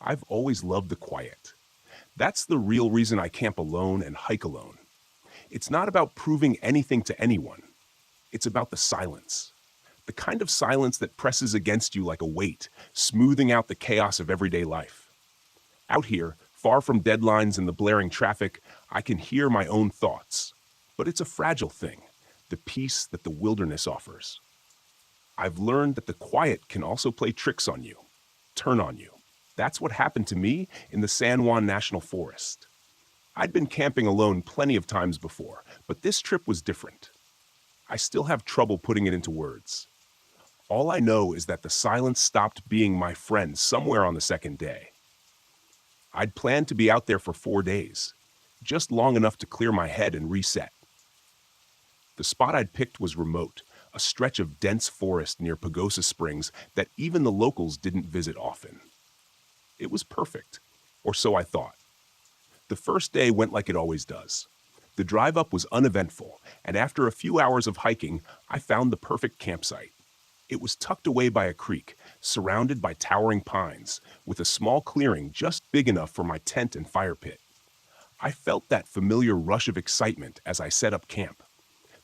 I've always loved the quiet. That's the real reason I camp alone and hike alone. It's not about proving anything to anyone. It's about the silence. The kind of silence that presses against you like a weight, smoothing out the chaos of everyday life. Out here, far from deadlines and the blaring traffic, I can hear my own thoughts. But it's a fragile thing, the peace that the wilderness offers. I've learned that the quiet can also play tricks on you, turn on you. That's what happened to me in the San Juan National Forest. I'd been camping alone plenty of times before, but this trip was different. I still have trouble putting it into words. All I know is that the silence stopped being my friend somewhere on the second day. I'd planned to be out there for 4 days, just long enough to clear my head and reset. The spot I'd picked was remote, a stretch of dense forest near Pagosa Springs that even the locals didn't visit often. It was perfect, or so I thought. The first day went like it always does. The drive up was uneventful, and after a few hours of hiking, I found the perfect campsite. It was tucked away by a creek, surrounded by towering pines, with a small clearing just big enough for my tent and fire pit. I felt that familiar rush of excitement as I set up camp.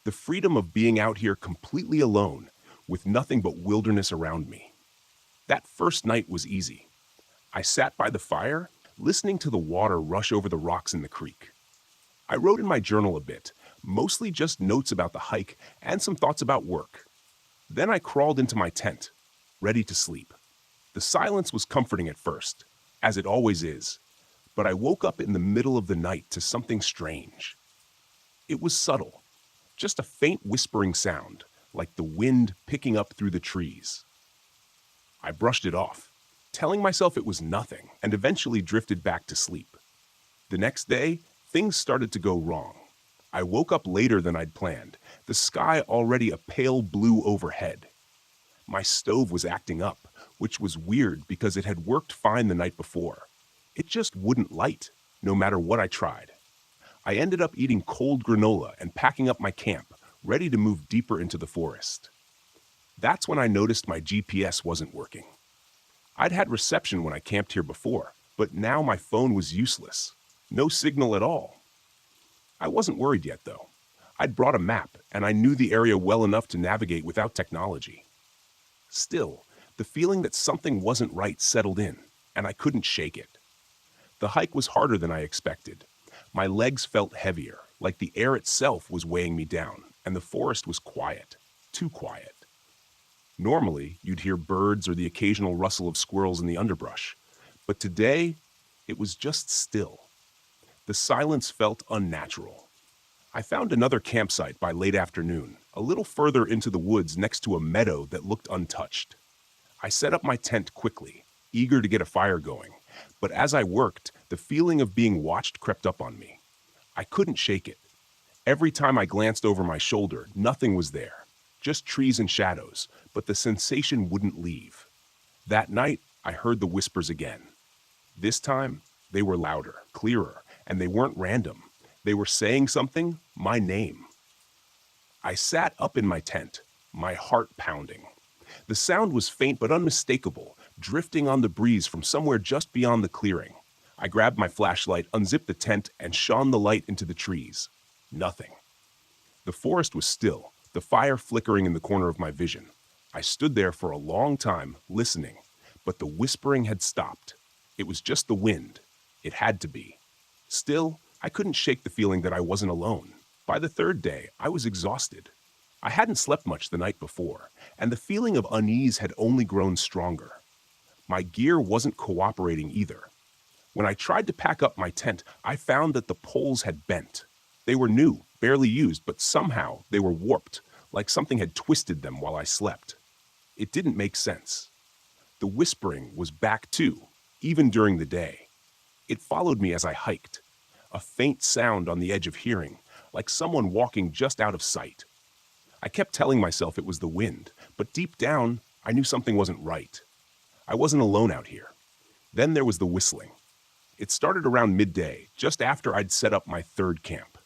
The freedom of being out here completely alone, with nothing but wilderness around me. That first night was easy. I sat by the fire, listening to the water rush over the rocks in the creek. I wrote in my journal a bit, mostly just notes about the hike and some thoughts about work. Then I crawled into my tent, ready to sleep. The silence was comforting at first, as it always is, but I woke up in the middle of the night to something strange. It was subtle, just a faint whispering sound, like the wind picking up through the trees. I brushed it off, telling myself it was nothing, and eventually drifted back to sleep. The next day, things started to go wrong. I woke up later than I'd planned, the sky already a pale blue overhead. My stove was acting up, which was weird because it had worked fine the night before. It just wouldn't light, no matter what I tried. I ended up eating cold granola and packing up my camp, ready to move deeper into the forest. That's when I noticed my GPS wasn't working. I'd had reception when I camped here before, but now my phone was useless. No signal at all. I wasn't worried yet, though. I'd brought a map, and I knew the area well enough to navigate without technology. Still, the feeling that something wasn't right settled in, and I couldn't shake it. The hike was harder than I expected. My legs felt heavier, like the air itself was weighing me down, and the forest was quiet, too quiet. Normally, you'd hear birds or the occasional rustle of squirrels in the underbrush, but today, it was just still. The silence felt unnatural. I found another campsite by late afternoon, a little further into the woods next to a meadow that looked untouched. I set up my tent quickly, eager to get a fire going, but as I worked, the feeling of being watched crept up on me. I couldn't shake it. Every time I glanced over my shoulder, nothing was there, just trees and shadows, but the sensation wouldn't leave. That night, I heard the whispers again. This time, they were louder, clearer, and they weren't random. They were saying something, my name. I sat up in my tent, my heart pounding. The sound was faint but unmistakable, drifting on the breeze from somewhere just beyond the clearing. I grabbed my flashlight, unzipped the tent, and shone the light into the trees. Nothing. The forest was still, the fire flickering in the corner of my vision. I stood there for a long time, listening, but the whispering had stopped. It was just the wind. It had to be. Still, I couldn't shake the feeling that I wasn't alone. By the third day, I was exhausted. I hadn't slept much the night before, and the feeling of unease had only grown stronger. My gear wasn't cooperating either. When I tried to pack up my tent, I found that the poles had bent. They were new, barely used, but somehow they were warped, like something had twisted them while I slept. It didn't make sense. The whispering was back too, even during the day. It followed me as I hiked, a faint sound on the edge of hearing, like someone walking just out of sight. I kept telling myself it was the wind, but deep down, I knew something wasn't right. I wasn't alone out here. Then there was the whistling. It started around midday, just after I'd set up my third camp.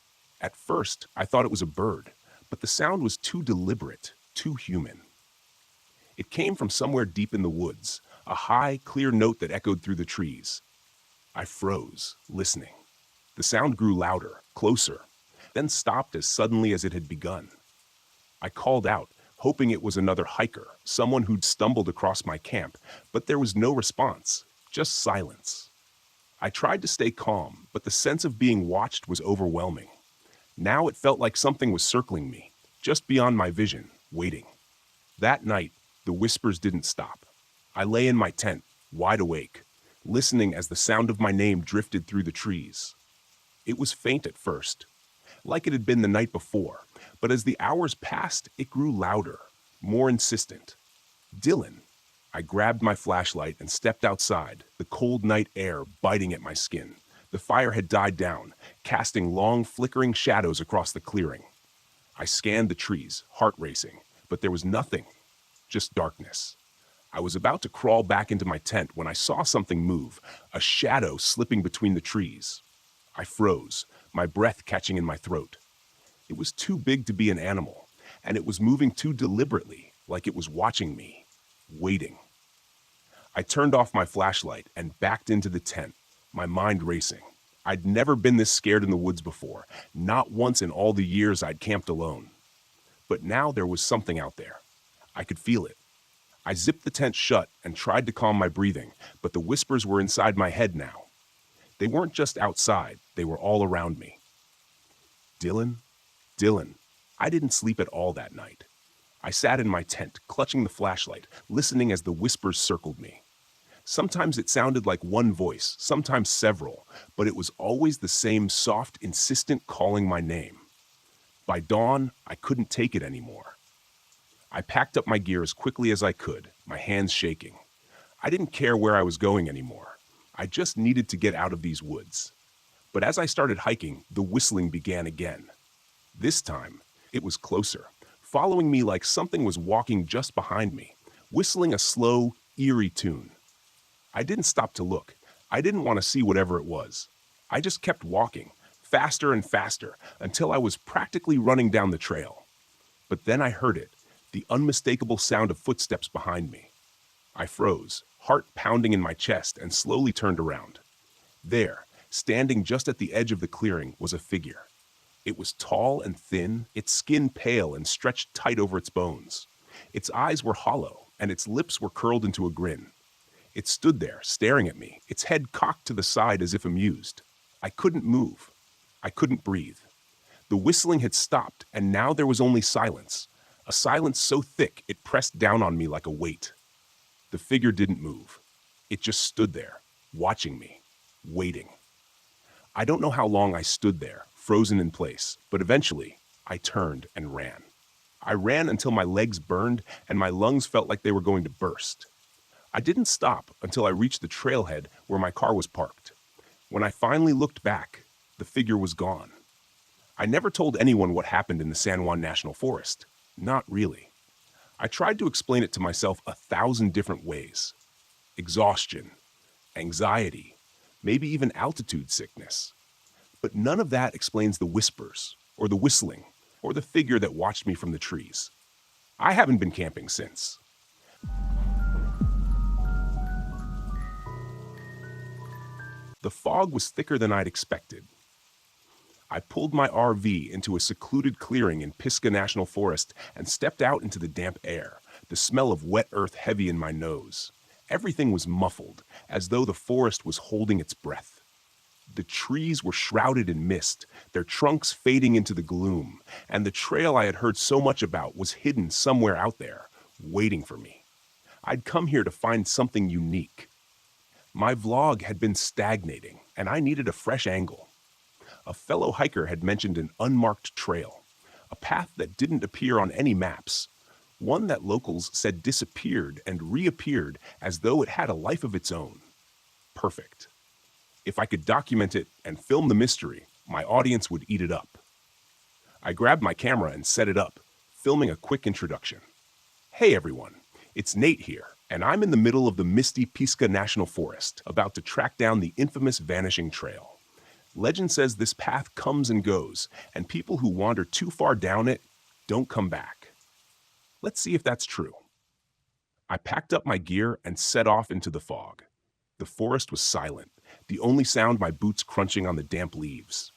At first, I thought it was a bird, but the sound was too deliberate, too human. It came from somewhere deep in the woods, a high, clear note that echoed through the trees. I froze, listening. The sound grew louder, closer, then stopped as suddenly as it had begun. I called out, hoping it was another hiker, someone who'd stumbled across my camp, but there was no response, just silence. I tried to stay calm, but the sense of being watched was overwhelming. Now it felt like something was circling me, just beyond my vision, waiting. That night, the whispers didn't stop. I lay in my tent, wide awake, listening as the sound of my name drifted through the trees. It was faint at first, like it had been the night before, but as the hours passed, it grew louder, more insistent. Dylan. I grabbed my flashlight and stepped outside, the cold night air biting at my skin. The fire had died down, casting long, flickering shadows across the clearing. I scanned the trees, heart racing, but there was nothing, just darkness. I was about to crawl back into my tent when I saw something move, a shadow slipping between the trees. I froze, my breath catching in my throat. It was too big to be an animal, and it was moving too deliberately, like it was watching me, waiting. I turned off my flashlight and backed into the tent, my mind racing. I'd never been this scared in the woods before, not once in all the years I'd camped alone. But now there was something out there. I could feel it. I zipped the tent shut and tried to calm my breathing, but the whispers were inside my head now. They weren't just outside, they were all around me. Dylan? Dylan. I didn't sleep at all that night. I sat in my tent, clutching the flashlight, listening as the whispers circled me. Sometimes it sounded like one voice, sometimes several, but it was always the same soft, insistent calling my name. By dawn, I couldn't take it anymore. I packed up my gear as quickly as I could, my hands shaking. I didn't care where I was going anymore. I just needed to get out of these woods. But as I started hiking, the whistling began again. This time, it was closer, following me like something was walking just behind me, whistling a slow, eerie tune. I didn't stop to look. I didn't want to see whatever it was. I just kept walking, faster and faster, until I was practically running down the trail. But then I heard it, the unmistakable sound of footsteps behind me. I froze, heart pounding in my chest, and slowly turned around. There, standing just at the edge of the clearing, was a figure. It was tall and thin, its skin pale and stretched tight over its bones. Its eyes were hollow, and its lips were curled into a grin. It stood there, staring at me, its head cocked to the side as if amused. I couldn't move. I couldn't breathe. The whistling had stopped, and now there was only silence. A silence so thick it pressed down on me like a weight. The figure didn't move. It just stood there, watching me, waiting. I don't know how long I stood there, frozen in place, but eventually, I turned and ran. I ran until my legs burned and my lungs felt like they were going to burst. I didn't stop until I reached the trailhead where my car was parked. When I finally looked back, the figure was gone. I never told anyone what happened in the San Juan National Forest. Not really. I tried to explain it to myself 1,000 different ways. Exhaustion, anxiety, maybe even altitude sickness. But none of that explains the whispers, or the whistling, or the figure that watched me from the trees. I haven't been camping since. The fog was thicker than I'd expected. I pulled my RV into a secluded clearing in Pisgah National Forest and stepped out into the damp air, the smell of wet earth heavy in my nose. Everything was muffled, as though the forest was holding its breath. The trees were shrouded in mist, their trunks fading into the gloom, and the trail I had heard so much about was hidden somewhere out there, waiting for me. I'd come here to find something unique. My vlog had been stagnating, and I needed a fresh angle. A fellow hiker had mentioned an unmarked trail, a path that didn't appear on any maps, one that locals said disappeared and reappeared as though it had a life of its own. Perfect. If I could document it and film the mystery, my audience would eat it up. I grabbed my camera and set it up, filming a quick introduction. Hey everyone, it's Nate here, and I'm in the middle of the misty Pisgah National Forest, about to track down the infamous Vanishing Trail. Legend says this path comes and goes, and people who wander too far down it don't come back. Let's see if that's true. I packed up my gear and set off into the fog. The forest was silent, the only sound my boots crunching on the damp leaves.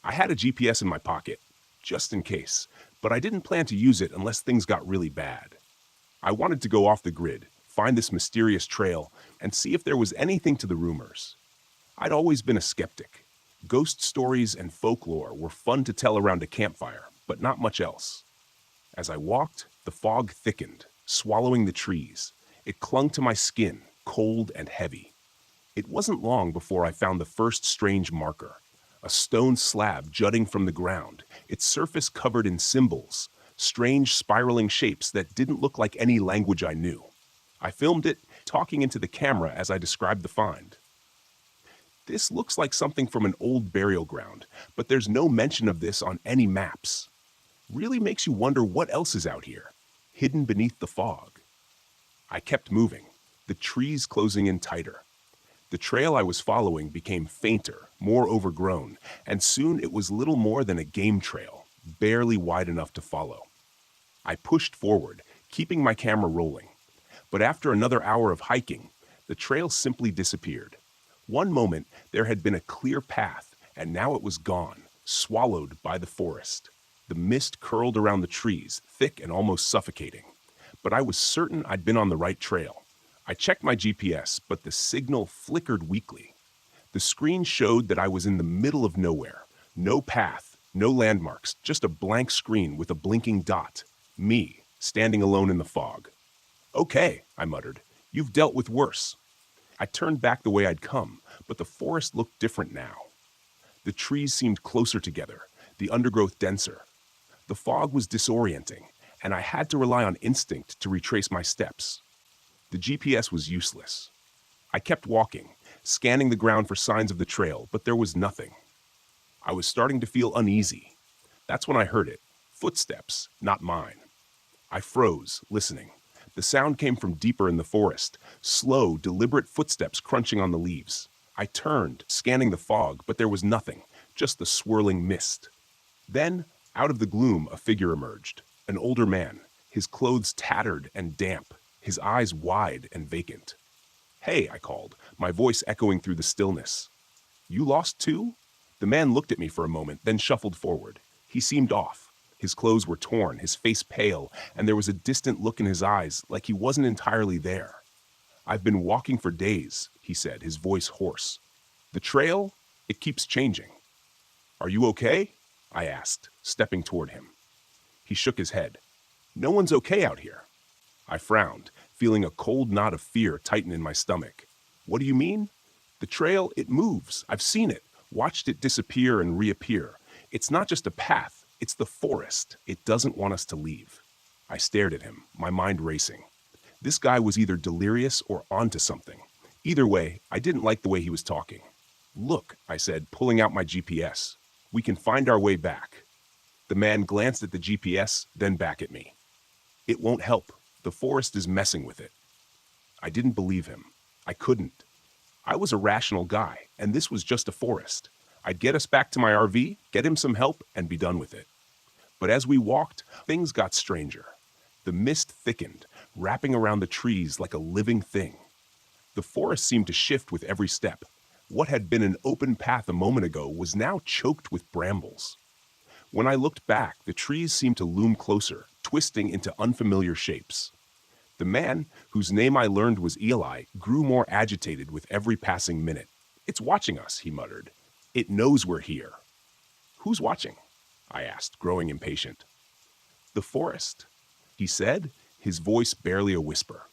I had a GPS in my pocket, just in case, but I didn't plan to use it unless things got really bad. I wanted to go off the grid, find this mysterious trail, and see if there was anything to the rumors. I'd always been a skeptic. Ghost stories and folklore were fun to tell around a campfire, but not much else. As I walked, the fog thickened, swallowing the trees. It clung to my skin, cold and heavy. It wasn't long before I found the first strange marker, a stone slab jutting from the ground, its surface covered in symbols, strange spiraling shapes that didn't look like any language I knew. I filmed it, talking into the camera as I described the find. This looks like something from an old burial ground, but there's no mention of this on any maps. Really makes you wonder what else is out here, hidden beneath the fog. I kept moving, the trees closing in tighter. The trail I was following became fainter, more overgrown, and soon it was little more than a game trail, barely wide enough to follow. I pushed forward, keeping my camera rolling. But after another hour of hiking, the trail simply disappeared. One moment, there had been a clear path, and now it was gone, swallowed by the forest. The mist curled around the trees, thick and almost suffocating. But I was certain I'd been on the right trail. I checked my GPS, but the signal flickered weakly. The screen showed that I was in the middle of nowhere. No path, no landmarks, just a blank screen with a blinking dot. Me, standing alone in the fog. "Okay," I muttered. "You've dealt with worse." I turned back the way I'd come, but the forest looked different now. The trees seemed closer together, the undergrowth denser. The fog was disorienting, and I had to rely on instinct to retrace my steps. The GPS was useless. I kept walking, scanning the ground for signs of the trail, but there was nothing. I was starting to feel uneasy. That's when I heard it. Footsteps, not mine. I froze, listening. The sound came from deeper in the forest, slow, deliberate footsteps crunching on the leaves. I turned, scanning the fog, but there was nothing, just the swirling mist. Then, out of the gloom, a figure emerged, an older man, his clothes tattered and damp, his eyes wide and vacant. "Hey," I called, my voice echoing through the stillness. "You lost too?" The man looked at me for a moment, then shuffled forward. He seemed off. His clothes were torn, his face pale, and there was a distant look in his eyes, like he wasn't entirely there. "I've been walking for days," he said, his voice hoarse. "The trail, it keeps changing." "Are you okay?" I asked, stepping toward him. He shook his head. "No one's okay out here." I frowned, feeling a cold knot of fear tighten in my stomach. "What do you mean?" "The trail, it moves. I've seen it, watched it disappear and reappear. It's not just a path. It's the forest. It doesn't want us to leave." I stared at him, my mind racing. This guy was either delirious or onto something. Either way, I didn't like the way he was talking. "Look," I said, pulling out my GPS. "We can find our way back." The man glanced at the GPS, then back at me. "It won't help. The forest is messing with it." I didn't believe him. I couldn't. I was a rational guy, and this was just a forest. I'd get us back to my RV, get him some help, and be done with it. But as we walked, things got stranger. The mist thickened, wrapping around the trees like a living thing. The forest seemed to shift with every step. What had been an open path a moment ago was now choked with brambles. When I looked back, the trees seemed to loom closer, twisting into unfamiliar shapes. The man, whose name I learned was Eli, grew more agitated with every passing minute. "It's watching us," he muttered. "It knows we're here." "Who's watching?" I asked, growing impatient. "The forest," he said, his voice barely a whisper.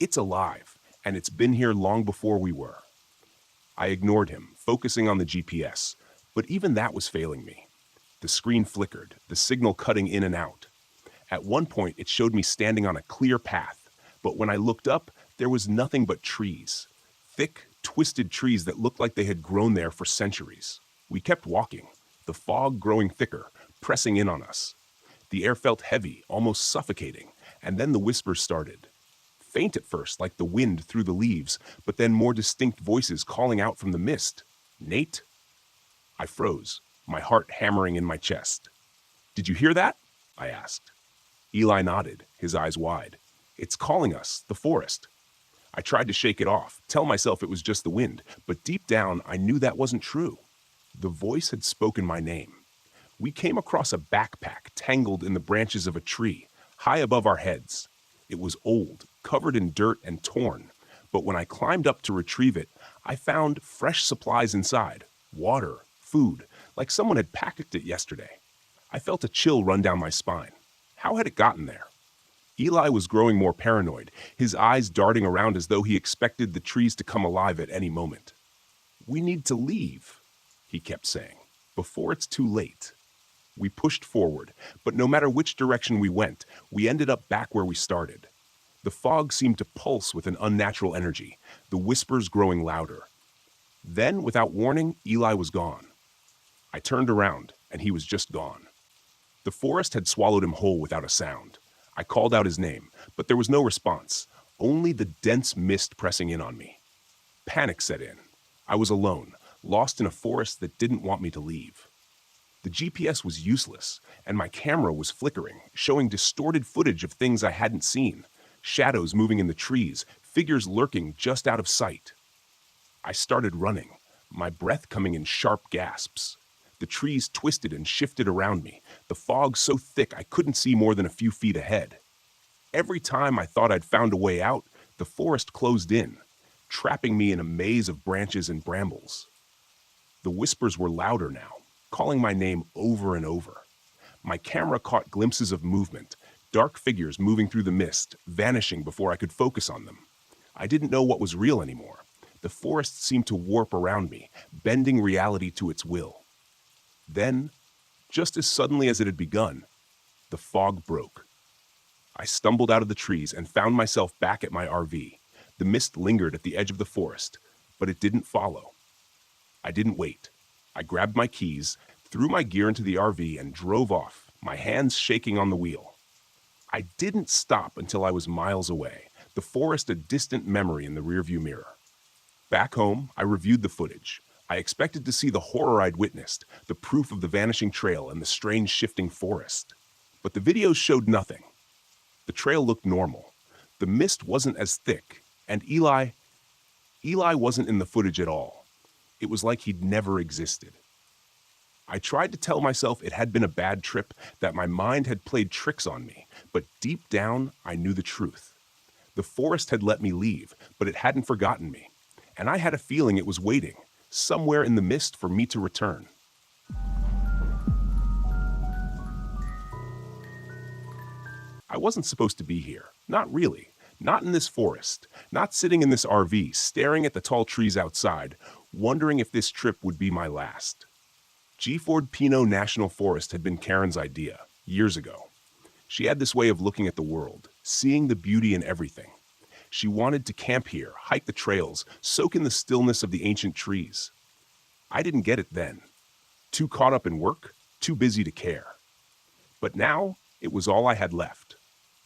"It's alive, and it's been here long before we were." I ignored him, focusing on the GPS, but even that was failing me. The screen flickered, the signal cutting in and out. At one point, it showed me standing on a clear path, but when I looked up, there was nothing but trees. Thick, twisted trees that looked like they had grown there for centuries. We kept walking, the fog growing thicker, pressing in on us. The air felt heavy, almost suffocating, and then the whispers started. Faint at first, like the wind through the leaves, but then more distinct voices calling out from the mist. "Nate?" I froze, my heart hammering in my chest. "Did you hear that?" I asked. Eli nodded, his eyes wide. It's calling us, the forest. I tried to shake it off, tell myself it was just the wind, but deep down I knew that wasn't true. The voice had spoken my name. We came across a backpack tangled in the branches of a tree, high above our heads. It was old, covered in dirt and torn, but when I climbed up to retrieve it, I found fresh supplies inside, water, food, like someone had packed it yesterday. I felt a chill run down my spine. How had it gotten there? Eli was growing more paranoid, his eyes darting around as though he expected the trees to come alive at any moment. "We need to leave," he kept saying, "before it's too late." We pushed forward, but no matter which direction we went, we ended up back where we started. The fog seemed to pulse with an unnatural energy, the whispers growing louder. Then, without warning, Eli was gone. I turned around, and he was just gone. The forest had swallowed him whole without a sound. I called out his name, but there was no response, only the dense mist pressing in on me. Panic set in. I was alone, lost in a forest that didn't want me to leave. The GPS was useless, and my camera was flickering, showing distorted footage of things I hadn't seen, shadows moving in the trees, figures lurking just out of sight. I started running, my breath coming in sharp gasps. The trees twisted and shifted around me, the fog so thick I couldn't see more than a few feet ahead. Every time I thought I'd found a way out, the forest closed in, trapping me in a maze of branches and brambles. The whispers were louder now, calling my name over and over. My camera caught glimpses of movement, dark figures moving through the mist, vanishing before I could focus on them. I didn't know what was real anymore. The forest seemed to warp around me, bending reality to its will. Then, just as suddenly as it had begun, the fog broke. I stumbled out of the trees and found myself back at my RV. The mist lingered at the edge of the forest, but it didn't follow. I didn't wait. I grabbed my keys, threw my gear into the RV, and drove off, my hands shaking on the wheel. I didn't stop until I was miles away, the forest a distant memory in the rearview mirror. Back home, I reviewed the footage. I expected to see the horror I'd witnessed, the proof of the vanishing trail and the strange shifting forest. But the videos showed nothing. The trail looked normal. The mist wasn't as thick, and Eli wasn't in the footage at all. It was like he'd never existed. I tried to tell myself it had been a bad trip, that my mind had played tricks on me, but deep down, I knew the truth. The forest had let me leave, but it hadn't forgotten me, and I had a feeling it was waiting, somewhere in the mist for me to return. I wasn't supposed to be here. Not really. Not in this forest. Not sitting in this RV, staring at the tall trees outside, wondering if this trip would be my last. Gifford Pinot National Forest had been Karen's idea, years ago. She had this way of looking at the world, seeing the beauty in everything. She wanted to camp here, hike the trails, soak in the stillness of the ancient trees. I didn't get it then. Too caught up in work, too busy to care. But now, it was all I had left.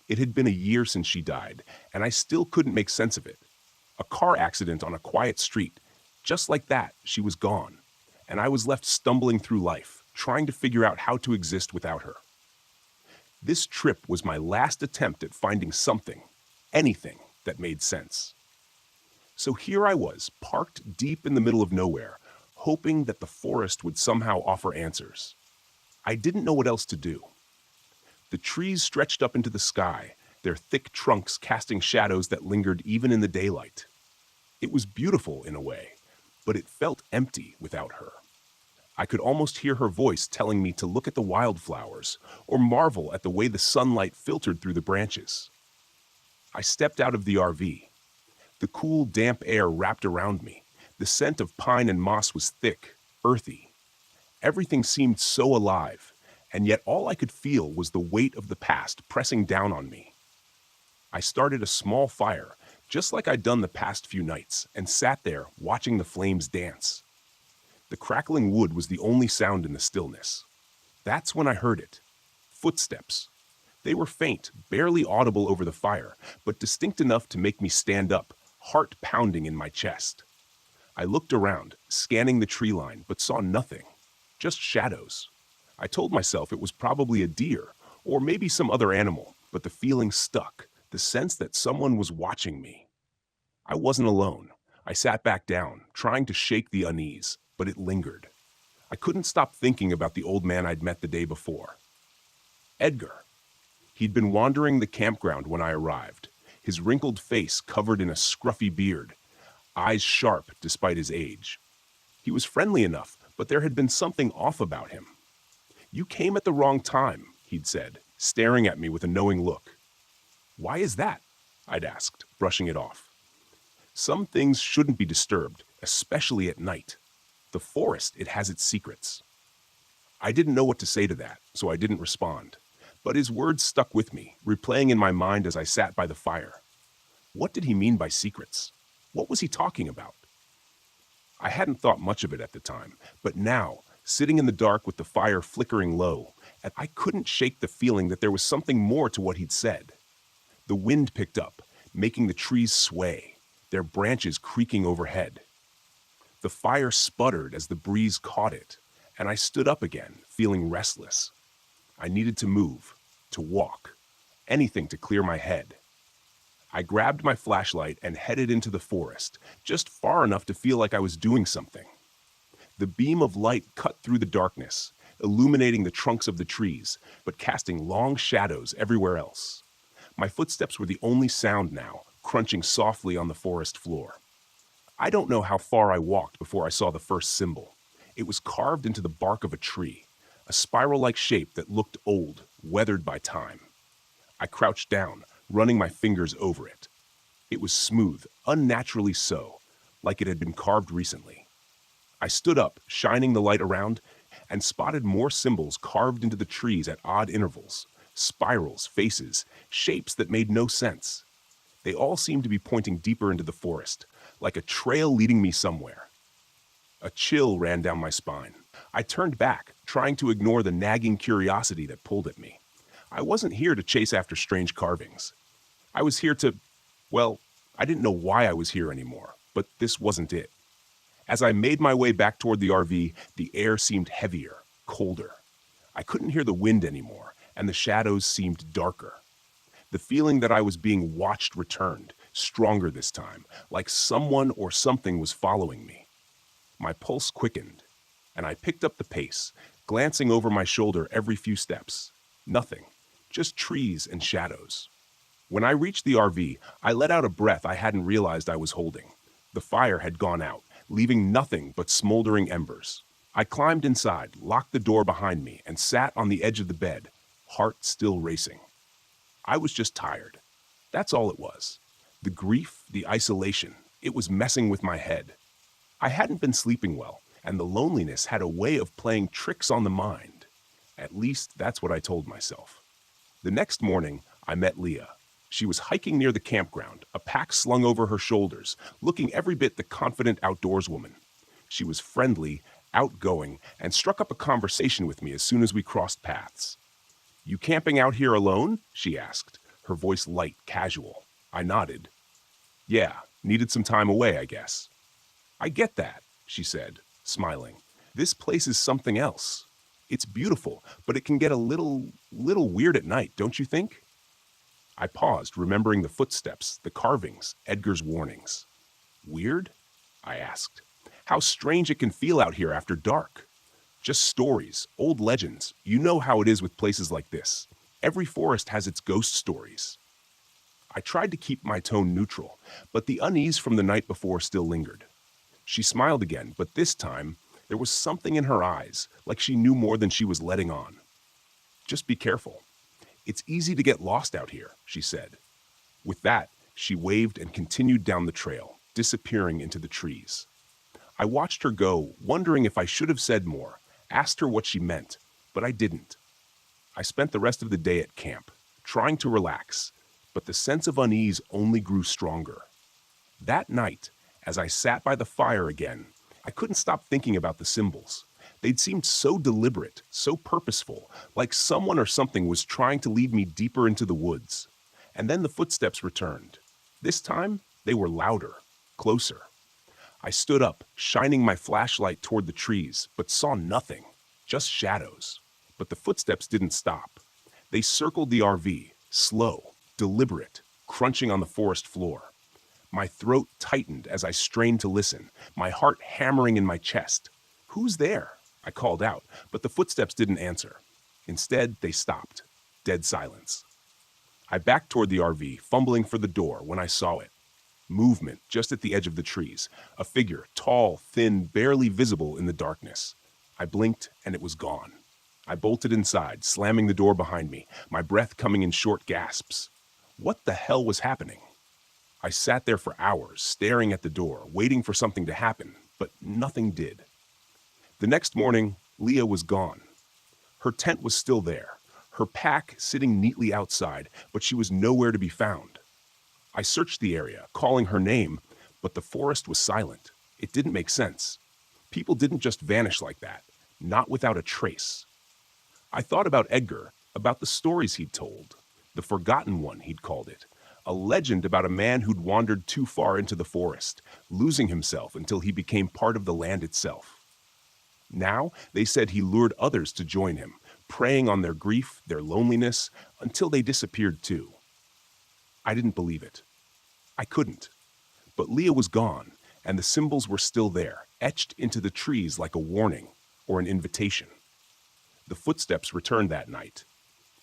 It had been a year since she died, and I still couldn't make sense of it. A car accident on a quiet street. Just like that, she was gone, and I was left stumbling through life, trying to figure out how to exist without her. This trip was my last attempt at finding something, anything, that made sense. So here I was, parked deep in the middle of nowhere, hoping that the forest would somehow offer answers. I didn't know what else to do. The trees stretched up into the sky, their thick trunks casting shadows that lingered even in the daylight. It was beautiful in a way, but it felt empty without her. I could almost hear her voice telling me to look at the wildflowers or marvel at the way the sunlight filtered through the branches. I stepped out of the RV. The cool, damp air wrapped around me. The scent of pine and moss was thick, earthy. Everything seemed so alive, and yet all I could feel was the weight of the past pressing down on me. I started a small fire, just like I'd done the past few nights, and sat there watching the flames dance. The crackling wood was the only sound in the stillness. That's when I heard it. Footsteps. They were faint, barely audible over the fire, but distinct enough to make me stand up, heart pounding in my chest. I looked around, scanning the tree line, but saw nothing. Just shadows. I told myself it was probably a deer, or maybe some other animal, but the feeling stuck. the sense that someone was watching me. I wasn't alone. I sat back down, trying to shake the unease, but it lingered. I couldn't stop thinking about the old man I'd met the day before. Edgar. He'd been wandering the campground when I arrived, his wrinkled face covered in a scruffy beard, eyes sharp despite his age. He was friendly enough, but there had been something off about him. "You came at the wrong time," he'd said, staring at me with a knowing look. "Why is that?" I'd asked, brushing it off. "Some things shouldn't be disturbed, especially at night. The forest, it has its secrets." I didn't know what to say to that, so I didn't respond. But his words stuck with me, replaying in my mind as I sat by the fire. What did he mean by secrets? What was he talking about? I hadn't thought much of it at the time, but now, sitting in the dark with the fire flickering low, I couldn't shake the feeling that there was something more to what he'd said. The wind picked up, making the trees sway, their branches creaking overhead. The fire sputtered as the breeze caught it, and I stood up again, feeling restless. I needed to move, to walk, anything to clear my head. I grabbed my flashlight and headed into the forest, just far enough to feel like I was doing something. The beam of light cut through the darkness, illuminating the trunks of the trees, but casting long shadows everywhere else. My footsteps were the only sound now, crunching softly on the forest floor. I don't know how far I walked before I saw the first symbol. It was carved into the bark of a tree, a spiral-like shape that looked old, weathered by time. I crouched down, running my fingers over it. It was smooth, unnaturally so, like it had been carved recently. I stood up, shining the light around, and spotted more symbols carved into the trees at odd intervals, spirals, faces, shapes that made no sense. They all seemed to be pointing deeper into the forest, like a trail leading me somewhere. A chill ran down my spine. I turned back, trying to ignore the nagging curiosity that pulled at me. I wasn't here to chase after strange carvings. I was here to, well, I didn't know why I was here anymore, but this wasn't it. As I made my way back toward the RV, the air seemed heavier, colder. I couldn't hear the wind anymore, and the shadows seemed darker. The feeling that I was being watched returned, stronger this time, like someone or something was following me. My pulse quickened, and I picked up the pace, glancing over my shoulder every few steps. Nothing, just trees and shadows. When I reached the RV, I let out a breath I hadn't realized I was holding. The fire had gone out, leaving nothing but smoldering embers. I climbed inside, locked the door behind me, and sat on the edge of the bed, heart still racing. I was just tired. That's all it was. The grief, the isolation, it was messing with my head. I hadn't been sleeping well, and the loneliness had a way of playing tricks on the mind. At least that's what I told myself. The next morning, I met Leah. She was hiking near the campground, a pack slung over her shoulders, looking every bit the confident outdoorswoman. She was friendly, outgoing, and struck up a conversation with me as soon as we crossed paths. "You camping out here alone?" she asked, her voice light, casual. I nodded. "Yeah, needed some time away, I guess." "I get that," she said, smiling. "This place is something else. It's beautiful, but it can get a little weird at night, don't you think?" I paused, remembering the footsteps, the carvings, Edgar's warnings. "Weird?" I asked. "How strange it can feel out here after dark. Just stories, old legends. You know how it is with places like this. Every forest has its ghost stories." I tried to keep my tone neutral, but the unease from the night before still lingered. She smiled again, but this time, there was something in her eyes, like she knew more than she was letting on. "Just be careful. It's easy to get lost out here," she said. With that, she waved and continued down the trail, disappearing into the trees. I watched her go, wondering if I should have said more, asked her what she meant, but I didn't. I spent the rest of the day at camp, trying to relax, but the sense of unease only grew stronger. That night, as I sat by the fire again, I couldn't stop thinking about the symbols. They'd seemed so deliberate, so purposeful, like someone or something was trying to lead me deeper into the woods. And then the footsteps returned. This time, they were louder, closer. I stood up, shining my flashlight toward the trees, but saw nothing, just shadows. But the footsteps didn't stop. They circled the RV, slow, deliberate, crunching on the forest floor. My throat tightened as I strained to listen, my heart hammering in my chest. "Who's there?" I called out, but the footsteps didn't answer. Instead, they stopped. Dead silence. I backed toward the RV, fumbling for the door when I saw it. Movement just at the edge of the trees. A figure, tall, thin, barely visible in the darkness. I blinked, and it was gone. I bolted inside, slamming the door behind me, my breath coming in short gasps. What the hell was happening? I sat there for hours, staring at the door, waiting for something to happen, but nothing did. The next morning, Leah was gone. Her tent was still there, her pack sitting neatly outside, but she was nowhere to be found. I searched the area, calling her name, but the forest was silent. It didn't make sense. People didn't just vanish like that, not without a trace. I thought about Edgar, about the stories he'd told, the forgotten one, he'd called it, a legend about a man who'd wandered too far into the forest, losing himself until he became part of the land itself. Now, they said he lured others to join him, preying on their grief, their loneliness, until they disappeared too. I didn't believe it. I couldn't. But Leah was gone, and the symbols were still there, etched into the trees like a warning or an invitation. The footsteps returned that night,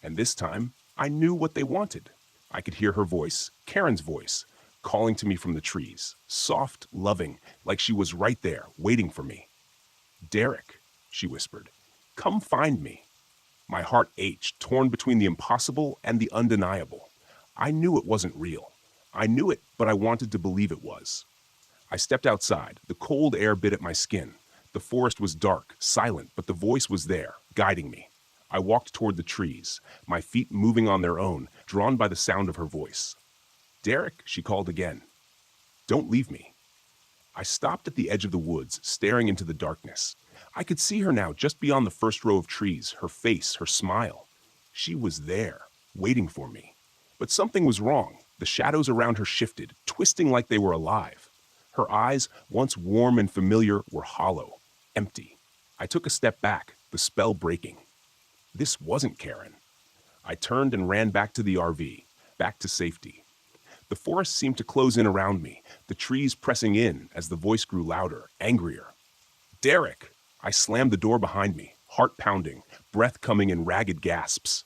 and this time I knew what they wanted. I could hear her voice, Karen's voice, calling to me from the trees, soft, loving, like she was right there, waiting for me. "Derek," she whispered, "come find me." My heart ached, torn between the impossible and the undeniable. I knew it wasn't real. I knew it, but I wanted to believe it was. I stepped outside. The cold air bit at my skin. The forest was dark, silent, but the voice was there, guiding me. I walked toward the trees, my feet moving on their own, drawn by the sound of her voice. "Derek," she called again. "Don't leave me." I stopped at the edge of the woods, staring into the darkness. I could see her now just beyond the first row of trees, her face, her smile. She was there, waiting for me. But something was wrong. The shadows around her shifted, twisting like they were alive. Her eyes, once warm and familiar, were hollow, empty. I took a step back, the spell breaking. This wasn't Karen. I turned and ran back to the RV, back to safety. The forest seemed to close in around me, the trees pressing in as the voice grew louder, angrier. "Derek!" I slammed the door behind me, heart pounding, breath coming in ragged gasps.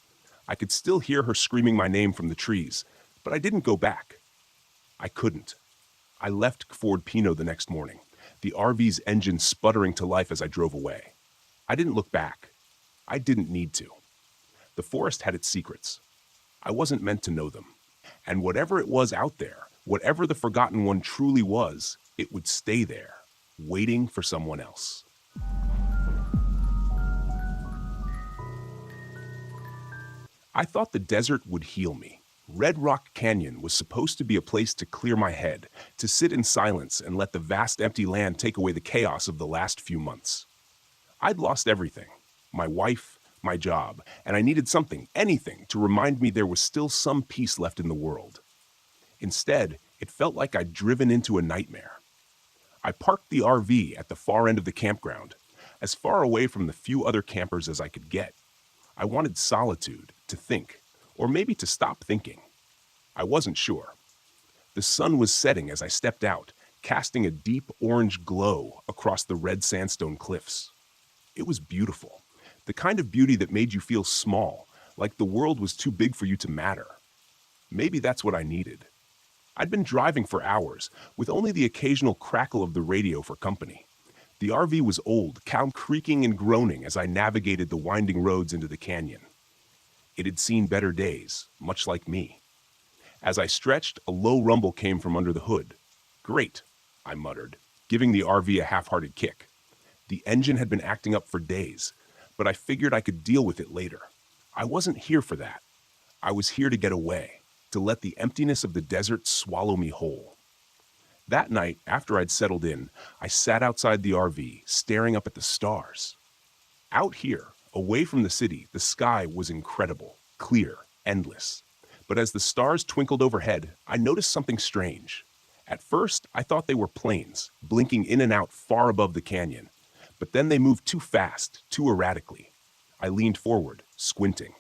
I could still hear her screaming my name from the trees, but I didn't go back. I couldn't. I left Ford Pinot the next morning, the RV's engine sputtering to life as I drove away. I didn't look back. I didn't need to. The forest had its secrets. I wasn't meant to know them. And whatever it was out there, whatever the forgotten one truly was, it would stay there, waiting for someone else. I thought the desert would heal me. Red Rock Canyon was supposed to be a place to clear my head, to sit in silence and let the vast empty land take away the chaos of the last few months. I'd lost everything, my wife, my job, and I needed something, anything, to remind me there was still some peace left in the world. Instead, it felt like I'd driven into a nightmare. I parked the RV at the far end of the campground, as far away from the few other campers as I could get. I wanted solitude, to think, or maybe to stop thinking. I wasn't sure. The sun was setting as I stepped out, casting a deep orange glow across the red sandstone cliffs. It was beautiful, the kind of beauty that made you feel small, like the world was too big for you to matter. Maybe that's what I needed. I'd been driving for hours, with only the occasional crackle of the radio for company. The RV was old, creaking and groaning as I navigated the winding roads into the canyon. It had seen better days, much like me. As I stretched, a low rumble came from under the hood. "Great," I muttered, giving the RV a half-hearted kick. The engine had been acting up for days, but I figured I could deal with it later. I wasn't here for that. I was here to get away, to let the emptiness of the desert swallow me whole. That night, after I'd settled in, I sat outside the RV, staring up at the stars. Out here, away from the city, the sky was incredible, clear, endless. But as the stars twinkled overhead, I noticed something strange. At first, I thought they were planes, blinking in and out far above the canyon. But then they moved too fast, too erratically. I leaned forward, squinting.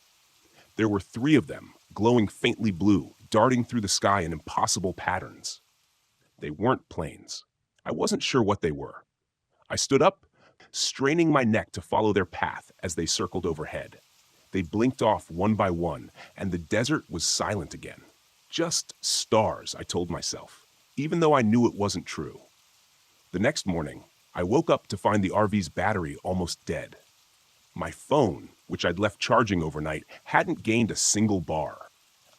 There were 3 of them, glowing faintly blue, darting through the sky in impossible patterns. They weren't planes. I wasn't sure what they were. I stood up, straining my neck to follow their path as they circled overhead. They blinked off one by one, and the desert was silent again. Just stars, I told myself, even though I knew it wasn't true. The next morning, I woke up to find the RV's battery almost dead. My phone, which I'd left charging overnight, hadn't gained a single bar.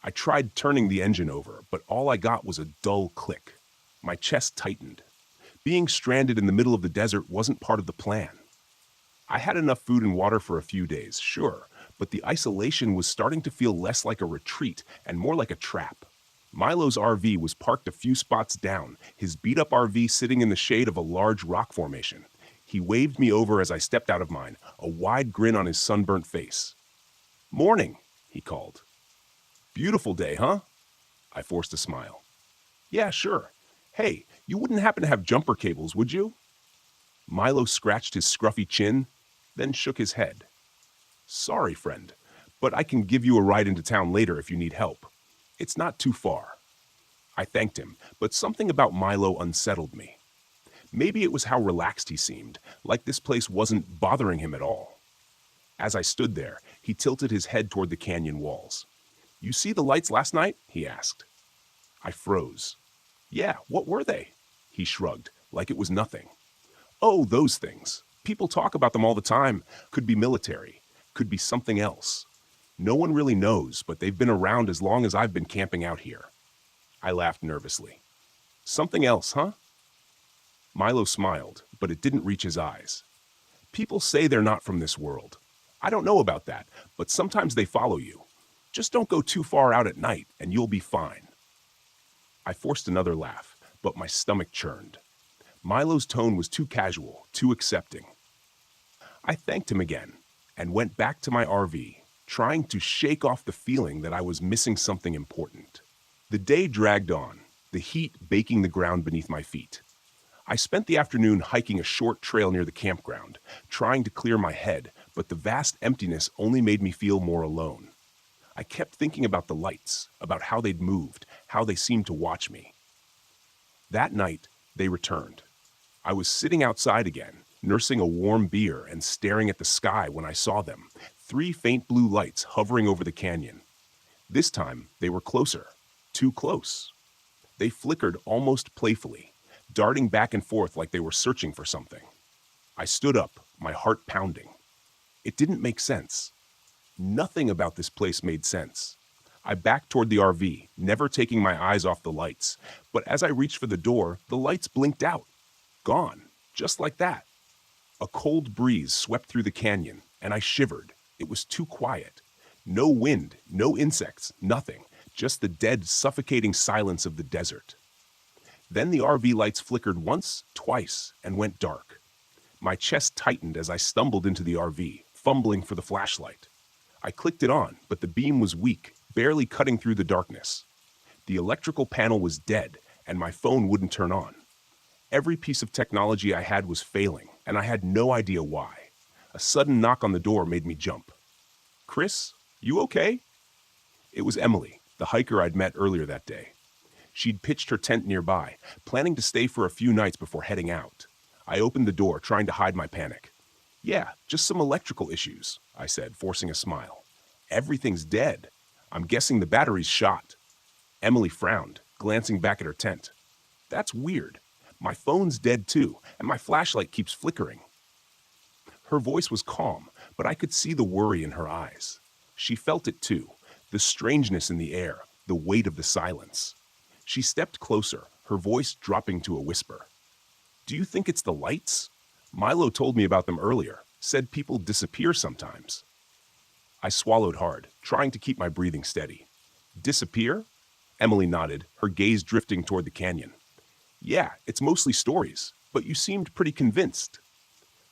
I tried turning the engine over, but all I got was a dull click. My chest tightened. Being stranded in the middle of the desert wasn't part of the plan. I had enough food and water for a few days, sure, but the isolation was starting to feel less like a retreat and more like a trap. Milo's RV was parked a few spots down, his beat-up RV sitting in the shade of a large rock formation. He waved me over as I stepped out of mine, a wide grin on his sunburnt face. "Morning," he called. "Beautiful day, huh?" I forced a smile. "Yeah, sure. Hey, you wouldn't happen to have jumper cables, would you?" Milo scratched his scruffy chin, then shook his head. "Sorry, friend, but I can give you a ride into town later if you need help. It's not too far." I thanked him, but something about Milo unsettled me. Maybe it was how relaxed he seemed, like this place wasn't bothering him at all. As I stood there, he tilted his head toward the canyon walls. "You see the lights last night?" he asked. I froze. "Yeah, what were they?" He shrugged, like it was nothing. "Oh, those things. People talk about them all the time. Could be military. Could be something else. No one really knows, but they've been around as long as I've been camping out here." I laughed nervously. "Something else, huh?" Milo smiled, but it didn't reach his eyes. "People say they're not from this world. I don't know about that, but sometimes they follow you. Just don't go too far out at night, and you'll be fine." I forced another laugh, but my stomach churned. Milo's tone was too casual, too accepting. I thanked him again and went back to my RV, trying to shake off the feeling that I was missing something important. The day dragged on, the heat baking the ground beneath my feet. I spent the afternoon hiking a short trail near the campground, trying to clear my head, but the vast emptiness only made me feel more alone. I kept thinking about the lights, about how they'd moved, how they seemed to watch me. That night, they returned. I was sitting outside again, nursing a warm beer and staring at the sky when I saw them, 3 faint blue lights hovering over the canyon. This time, they were closer, too close. They flickered almost playfully, darting back and forth like they were searching for something. I stood up, my heart pounding. It didn't make sense. Nothing about this place made sense. I backed toward the RV, never taking my eyes off the lights, but as I reached for the door, the lights blinked out. Gone, just like that. A cold breeze swept through the canyon, and I shivered. It was too quiet. No wind, no insects, nothing, just the dead, suffocating silence of the desert. Then the RV lights flickered once, twice, and went dark. My chest tightened as I stumbled into the RV, fumbling for the flashlight. I clicked it on, but the beam was weak, barely cutting through the darkness. The electrical panel was dead, and my phone wouldn't turn on. Every piece of technology I had was failing, and I had no idea why. A sudden knock on the door made me jump. "Chris, you okay?" It was Emily, the hiker I'd met earlier that day. She'd pitched her tent nearby, planning to stay for a few nights before heading out. I opened the door, trying to hide my panic. "Yeah, just some electrical issues," I said, forcing a smile. "Everything's dead. I'm guessing the battery's shot." Emily frowned, glancing back at her tent. "That's weird. My phone's dead too, and my flashlight keeps flickering." Her voice was calm, but I could see the worry in her eyes. She felt it too, the strangeness in the air, the weight of the silence. She stepped closer, her voice dropping to a whisper. "Do you think it's the lights? Milo told me about them earlier, said people disappear sometimes." I swallowed hard, trying to keep my breathing steady. "Disappear?" Emily nodded, her gaze drifting toward the canyon. "Yeah, it's mostly stories, but you seemed pretty convinced."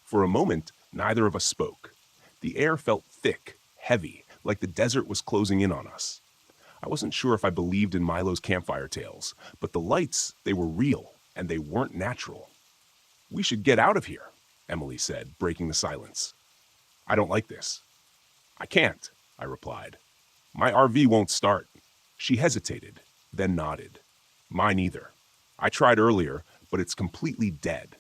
For a moment, neither of us spoke. The air felt thick, heavy, like the desert was closing in on us. I wasn't sure if I believed in Milo's campfire tales, but the lights, they were real, and they weren't natural. "We should get out of here," Emily said, breaking the silence. "I don't like this." "I can't," I replied. "My RV won't start." She hesitated, then nodded. Mine either. I tried earlier, but it's completely dead.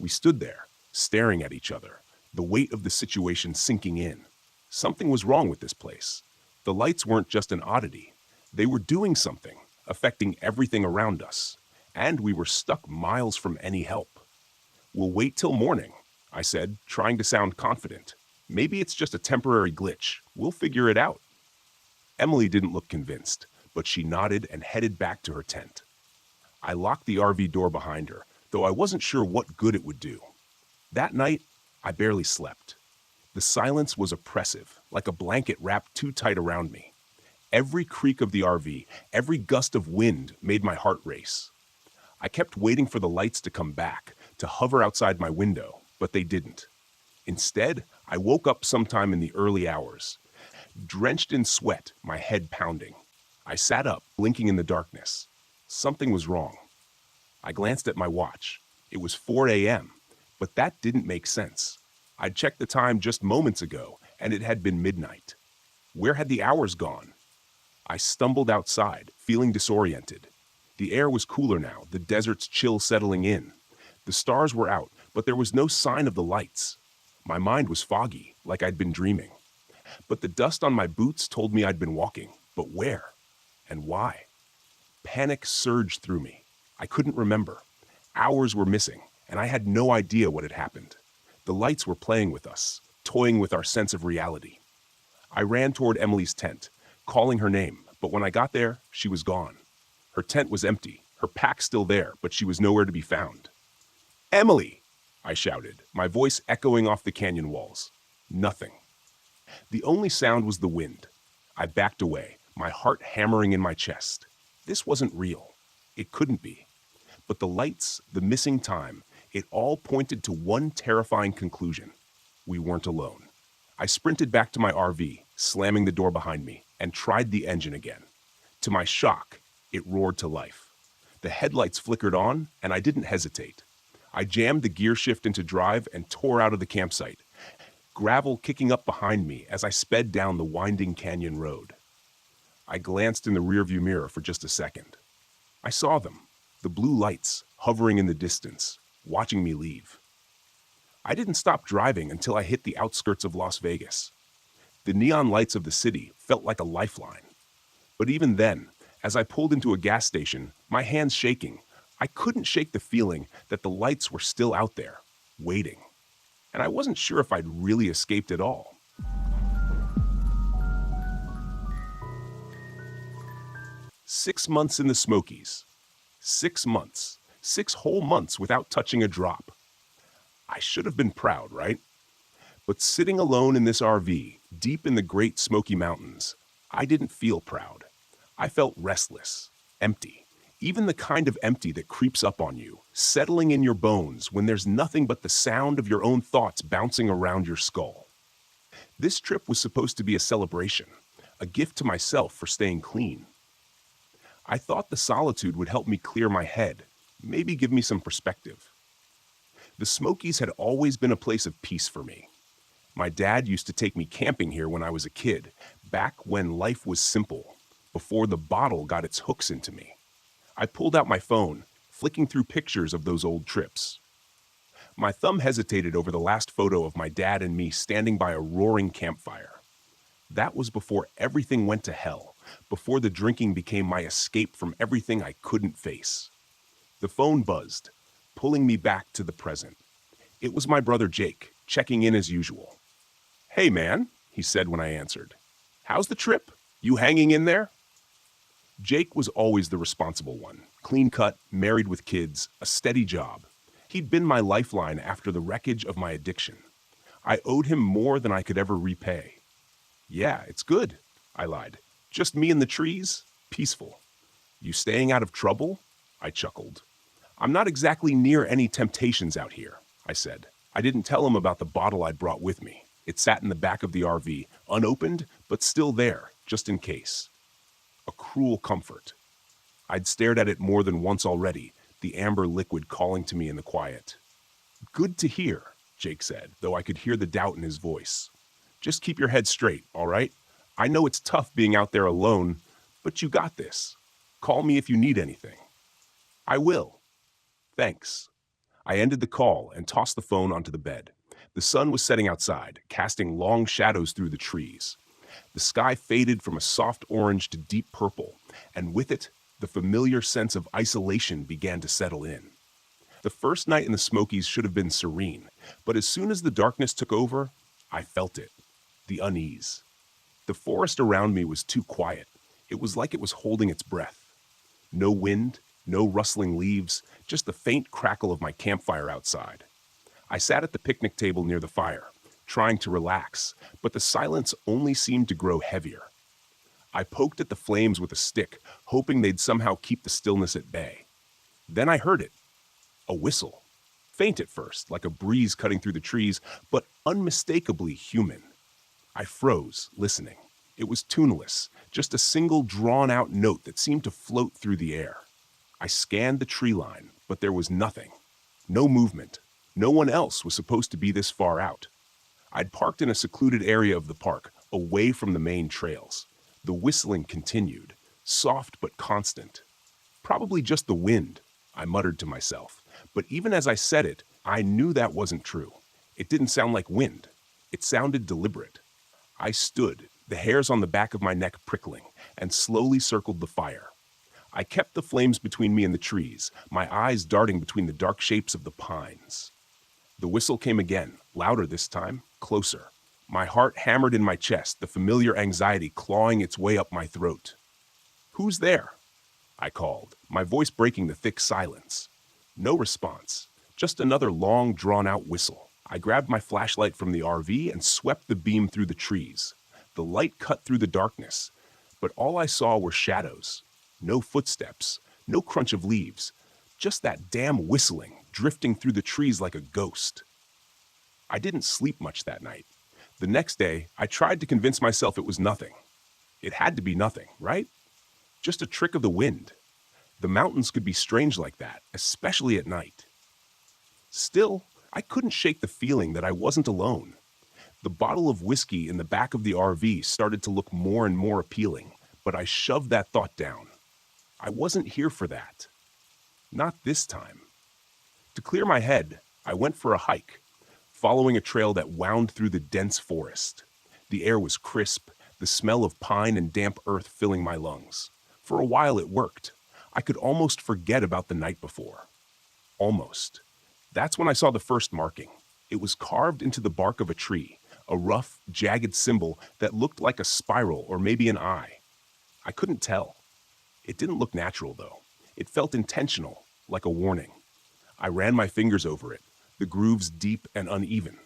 We stood there, staring at each other, the weight of the situation sinking in. Something was wrong with this place. The lights weren't just an oddity. They were doing something, affecting everything around us, and we were stuck miles from any help. We'll wait till morning, I said, trying to sound confident. Maybe it's just a temporary glitch. We'll figure it out. Emily didn't look convinced, but she nodded and headed back to her tent. I locked the RV door behind her, though I wasn't sure what good it would do. That night, I barely slept. The silence was oppressive, like a blanket wrapped too tight around me. Every creak of the RV, every gust of wind made my heart race. I kept waiting for the lights to come back, to hover outside my window, but they didn't. Instead, I woke up sometime in the early hours. Drenched in sweat, my head pounding. I sat up, blinking in the darkness. Something was wrong. I glanced at my watch. It was 4 a.m., but that didn't make sense. I'd checked the time just moments ago, and it had been midnight. Where had the hours gone? I stumbled outside, feeling disoriented. The air was cooler now, the desert's chill settling in. The stars were out, but there was no sign of the lights. My mind was foggy, like I'd been dreaming. But the dust on my boots told me I'd been walking. But where? And why? Panic surged through me. I couldn't remember. Hours were missing, and I had no idea what had happened. The lights were playing with us, toying with our sense of reality. I ran toward Emily's tent, calling her name, but when I got there, she was gone. Her tent was empty, her pack still there, but she was nowhere to be found. "Emily!" I shouted, my voice echoing off the canyon walls. Nothing. The only sound was the wind. I backed away, my heart hammering in my chest. This wasn't real. It couldn't be. But the lights, the missing time, it all pointed to one terrifying conclusion. We weren't alone. I sprinted back to my RV, slamming the door behind me, and tried the engine again. To my shock, it roared to life. The headlights flickered on, and I didn't hesitate. I jammed the gear shift into drive and tore out of the campsite, gravel kicking up behind me as I sped down the winding canyon road. I glanced in the rearview mirror for just a second. I saw them, the blue lights hovering in the distance, watching me leave. I didn't stop driving until I hit the outskirts of Las Vegas. The neon lights of the city felt like a lifeline. But even then, as I pulled into a gas station, my hands shaking, I couldn't shake the feeling that the lights were still out there, waiting. And I wasn't sure if I'd really escaped at all. "6 months in the Smokies. 6 months. 6 whole months without touching a drop. I should have been proud, right? But sitting alone in this RV, deep in the Great Smoky Mountains, I didn't feel proud. I felt restless, empty. Even the kind of empty that creeps up on you, settling in your bones when there's nothing but the sound of your own thoughts bouncing around your skull. This trip was supposed to be a celebration, a gift to myself for staying clean. I thought the solitude would help me clear my head, maybe give me some perspective. The Smokies had always been a place of peace for me. My dad used to take me camping here when I was a kid, back when life was simple, before the bottle got its hooks into me. I pulled out my phone, flicking through pictures of those old trips. My thumb hesitated over the last photo of my dad and me standing by a roaring campfire. That was before everything went to hell, before the drinking became my escape from everything I couldn't face. The phone buzzed, pulling me back to the present. It was my brother Jake, checking in as usual. "Hey man," he said when I answered. "How's the trip? You hanging in there?" Jake was always the responsible one, clean-cut, married with kids, a steady job. He'd been my lifeline after the wreckage of my addiction. I owed him more than I could ever repay. "Yeah, it's good," I lied. "Just me and the trees, peaceful." "You staying out of trouble?" I chuckled. "I'm not exactly near any temptations out here," I said. I didn't tell him about the bottle I'd brought with me. It sat in the back of the RV, unopened, but still there, just in case. A cruel comfort. I'd stared at it more than once already, the amber liquid calling to me in the quiet. "Good to hear," Jake said, though I could hear the doubt in his voice. "Just keep your head straight, all right? I know it's tough being out there alone, But you got this. Call me if you need anything. I will. Thanks. I ended the call and tossed the phone onto the bed. The sun was setting outside, casting long shadows through the trees. The sky faded from a soft orange to deep purple, and with it, the familiar sense of isolation began to settle in. The first night in the Smokies should have been serene, but as soon as the darkness took over, I felt it. The unease. The forest around me was too quiet. It was like it was holding its breath. No wind, no rustling leaves, just the faint crackle of my campfire outside. I sat at the picnic table near the fire, trying to relax, but the silence only seemed to grow heavier. I poked at the flames with a stick, hoping they'd somehow keep the stillness at bay. Then I heard it. A whistle. Faint at first, like a breeze cutting through the trees, but unmistakably human. I froze, listening. It was tuneless, just a single drawn-out note that seemed to float through the air. I scanned the tree line, but there was nothing. No movement. No one else was supposed to be this far out. I'd parked in a secluded area of the park, away from the main trails. The whistling continued, soft but constant. Probably just the wind, I muttered to myself. But even as I said it, I knew that wasn't true. It didn't sound like wind. It sounded deliberate. I stood, the hairs on the back of my neck prickling, and slowly circled the fire. I kept the flames between me and the trees, my eyes darting between the dark shapes of the pines. The whistle came again, louder this time, closer. My heart hammered in my chest, the familiar anxiety clawing its way up my throat. "Who's there?" I called, my voice breaking the thick silence. No response, just another long, drawn-out whistle. I grabbed my flashlight from the RV and swept the beam through the trees. The light cut through the darkness, but all I saw were shadows. No footsteps, no crunch of leaves, just that damn whistling drifting through the trees like a ghost. I didn't sleep much that night. The next day, I tried to convince myself it was nothing. It had to be nothing, right? Just a trick of the wind. The mountains could be strange like that, especially at night. Still, I couldn't shake the feeling that I wasn't alone. The bottle of whiskey in the back of the RV started to look more and more appealing, but I shoved that thought down. I wasn't here for that. Not this time. To clear my head, I went for a hike, following a trail that wound through the dense forest. The air was crisp, the smell of pine and damp earth filling my lungs. For a while it worked. I could almost forget about the night before. Almost. That's when I saw the first marking. It was carved into the bark of a tree, a rough, jagged symbol that looked like a spiral or maybe an eye. I couldn't tell. It didn't look natural, though. It felt intentional, like a warning. I ran my fingers over it, the grooves deep and uneven.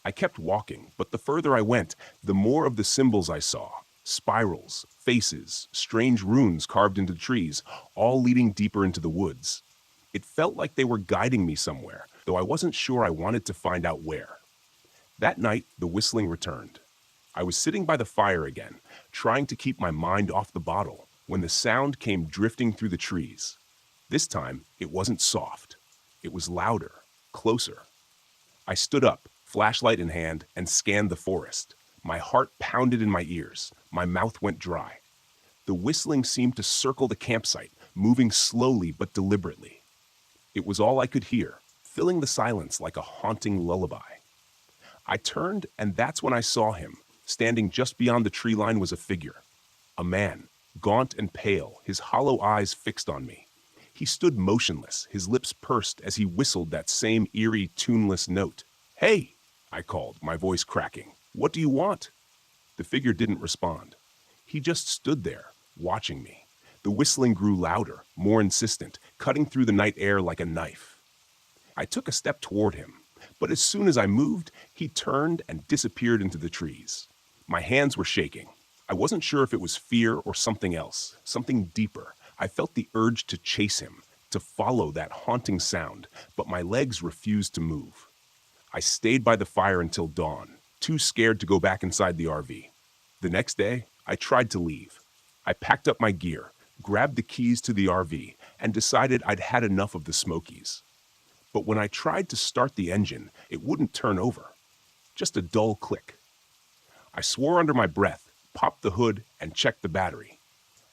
I kept walking, but the further I went, the more of the symbols I saw. Spirals, faces, strange runes carved into trees, all leading deeper into the woods. It felt like they were guiding me somewhere, though I wasn't sure I wanted to find out where. That night, the whistling returned. I was sitting by the fire again, trying to keep my mind off the bottle, when the sound came drifting through the trees. This time, it wasn't soft. It was louder, closer. I stood up, flashlight in hand, and scanned the forest. My heart pounded in my ears. My mouth went dry. The whistling seemed to circle the campsite, moving slowly but deliberately. It was all I could hear, filling the silence like a haunting lullaby. I turned, and that's when I saw him. Standing just beyond the tree line was a figure. A man, gaunt and pale, his hollow eyes fixed on me. He stood motionless, his lips pursed as he whistled that same eerie, tuneless note. "Hey," I called, my voice cracking. "What do you want?" The figure didn't respond. He just stood there, watching me. The whistling grew louder, more insistent, cutting through the night air like a knife. I took a step toward him, but as soon as I moved, he turned and disappeared into the trees. My hands were shaking. I wasn't sure if it was fear or something else, something deeper. I felt the urge to chase him, to follow that haunting sound, but my legs refused to move. I stayed by the fire until dawn, too scared to go back inside the RV. The next day, I tried to leave. I packed up my gear, grabbed the keys to the RV, and decided I'd had enough of the Smokies. But when I tried to start the engine, it wouldn't turn over. Just a dull click. I swore under my breath, popped the hood, and checked the battery.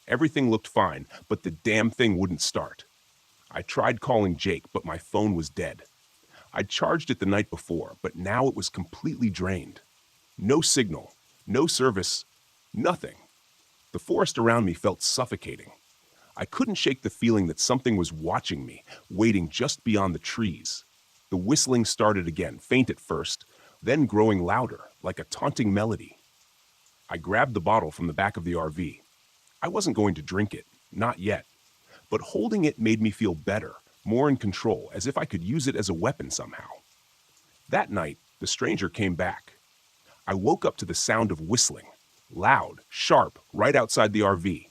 Everything looked fine, but the damn thing wouldn't start. I tried calling Jake, but my phone was dead. I'd charged it the night before, but now it was completely drained. No signal, no service, nothing. The forest around me felt suffocating. I couldn't shake the feeling that something was watching me, waiting just beyond the trees. The whistling started again, faint at first, then growing louder, like a taunting melody. I grabbed the bottle from the back of the RV. I wasn't going to drink it, not yet. But holding it made me feel better, more in control, as if I could use it as a weapon somehow. That night, the stranger came back. I woke up to the sound of whistling, loud, sharp, right outside the RV.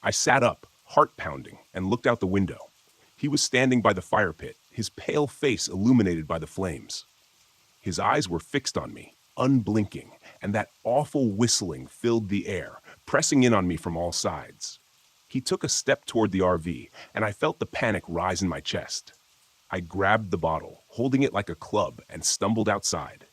I sat up, heart pounding, and looked out the window. He was standing by the fire pit, his pale face illuminated by the flames. His eyes were fixed on me, unblinking, and that awful whistling filled the air, pressing in on me from all sides. He took a step toward the RV, and I felt the panic rise in my chest. I grabbed the bottle, holding it like a club, and stumbled outside.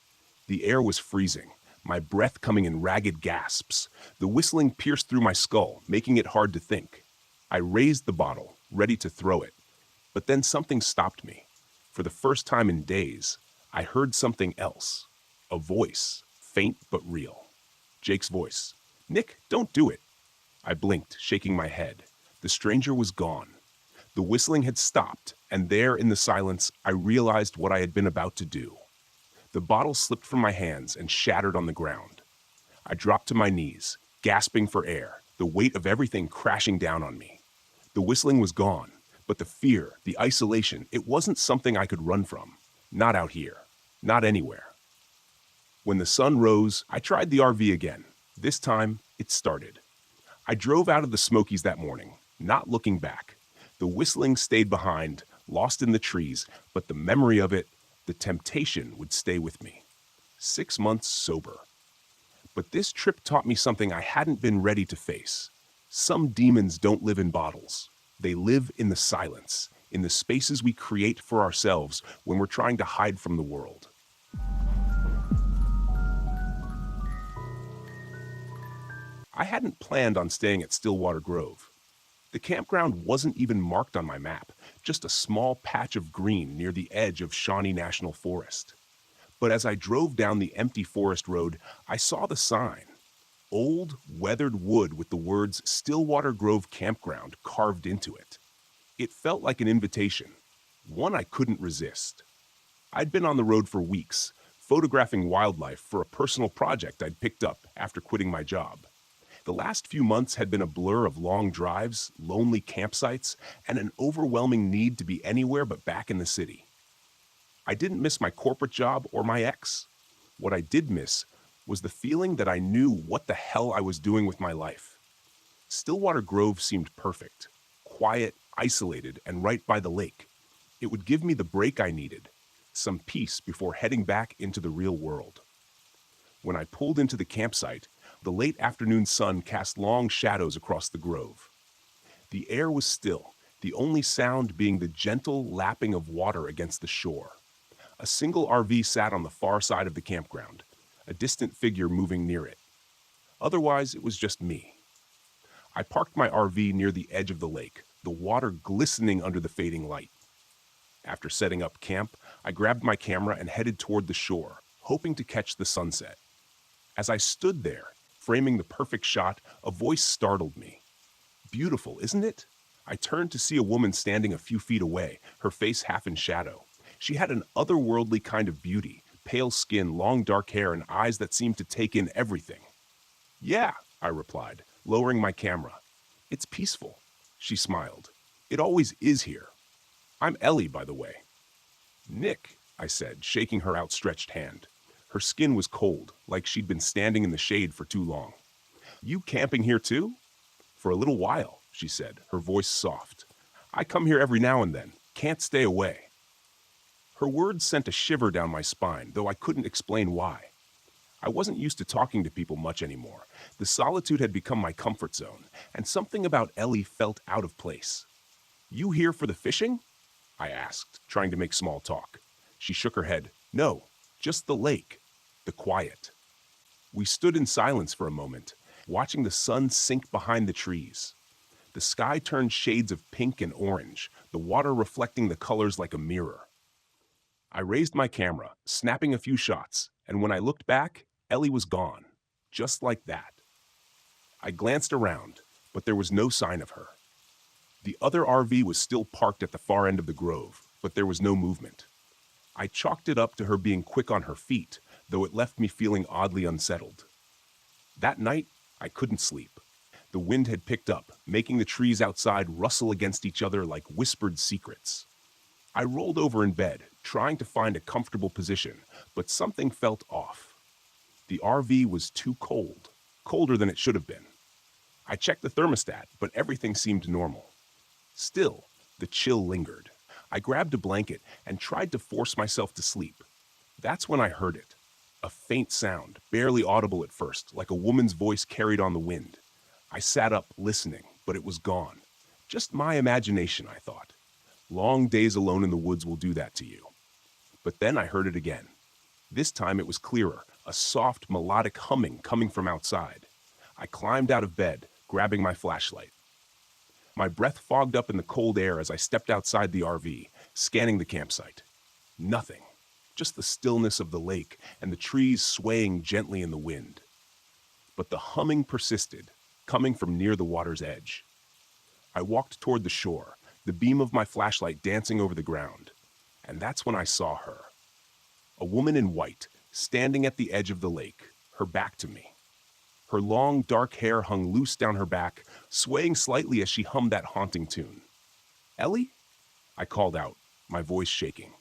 The air was freezing, my breath coming in ragged gasps. The whistling pierced through my skull, making it hard to think. I raised the bottle, ready to throw it. But then something stopped me. For the first time in days, I heard something else. A voice, faint but real. Jake's voice. "Nick, don't do it." I blinked, shaking my head. The stranger was gone. The whistling had stopped, and there in the silence, I realized what I had been about to do. The bottle slipped from my hands and shattered on the ground. I dropped to my knees, gasping for air, the weight of everything crashing down on me. The whistling was gone, but the fear, the isolation, it wasn't something I could run from. Not out here. Not anywhere. When the sun rose, I tried the RV again. This time, it started. I drove out of the Smokies that morning, not looking back. The whistling stayed behind, lost in the trees, but the memory of it, the temptation would stay with me. 6 months sober. But this trip taught me something I hadn't been ready to face. Some demons don't live in bottles. They live in the silence, in the spaces we create for ourselves when we're trying to hide from the world. I hadn't planned on staying at Stillwater Grove. The campground wasn't even marked on my map, just a small patch of green near the edge of Shawnee National Forest. But as I drove down the empty forest road, I saw the sign. Old, weathered wood with the words Stillwater Grove Campground carved into it. It felt like an invitation, one I couldn't resist. I'd been on the road for weeks, photographing wildlife for a personal project I'd picked up after quitting my job. The last few months had been a blur of long drives, lonely campsites, and an overwhelming need to be anywhere but back in the city. I didn't miss my corporate job or my ex. What I did miss was the feeling that I knew what the hell I was doing with my life. Stillwater Grove seemed perfect, quiet, isolated, and right by the lake. It would give me the break I needed, some peace before heading back into the real world. When I pulled into the campsite, the late afternoon sun cast long shadows across the grove. The air was still, the only sound being the gentle lapping of water against the shore. A single RV sat on the far side of the campground, a distant figure moving near it. Otherwise, it was just me. I parked my RV near the edge of the lake, the water glistening under the fading light. After setting up camp, I grabbed my camera and headed toward the shore, hoping to catch the sunset. As I stood there, framing the perfect shot, a voice startled me. "Beautiful, isn't it?" I turned to see a woman standing a few feet away, her face half in shadow. She had an otherworldly kind of beauty, pale skin, long dark hair, and eyes that seemed to take in everything. "Yeah," I replied, lowering my camera. "It's peaceful." She smiled. "It always is here. I'm Ellie, by the way." "Nick," I said, shaking her outstretched hand. Her skin was cold, like she'd been standing in the shade for too long. "You camping here too?" "For a little while," she said, her voice soft. "I come here every now and then. Can't stay away." Her words sent a shiver down my spine, though I couldn't explain why. I wasn't used to talking to people much anymore. The solitude had become my comfort zone, and something about Ellie felt out of place. "You here for the fishing?" I asked, trying to make small talk. She shook her head. "No, just the lake. The quiet." We stood in silence for a moment, watching the sun sink behind the trees. The sky turned shades of pink and orange, the water reflecting the colors like a mirror. I raised my camera, snapping a few shots, and when I looked back, Ellie was gone. Just like that. I glanced around, but there was no sign of her. The other RV was still parked at the far end of the grove, but there was no movement. I chalked it up to her being quick on her feet, though it left me feeling oddly unsettled. That night, I couldn't sleep. The wind had picked up, making the trees outside rustle against each other like whispered secrets. I rolled over in bed, trying to find a comfortable position, but something felt off. The RV was too cold, colder than it should have been. I checked the thermostat, but everything seemed normal. Still, the chill lingered. I grabbed a blanket and tried to force myself to sleep. That's when I heard it. A faint sound, barely audible at first, like a woman's voice carried on the wind. I sat up, listening, but it was gone. Just my imagination, I thought. Long days alone in the woods will do that to you. But then I heard it again. This time it was clearer, a soft, melodic humming coming from outside. I climbed out of bed, grabbing my flashlight. My breath fogged up in the cold air as I stepped outside the RV, scanning the campsite. Nothing. Just the stillness of the lake and the trees swaying gently in the wind. But the humming persisted, coming from near the water's edge. I walked toward the shore, the beam of my flashlight dancing over the ground, and that's when I saw her. A woman in white, standing at the edge of the lake, her back to me. Her long, dark hair hung loose down her back, swaying slightly as she hummed that haunting tune. "Ellie?" I called out, my voice shaking.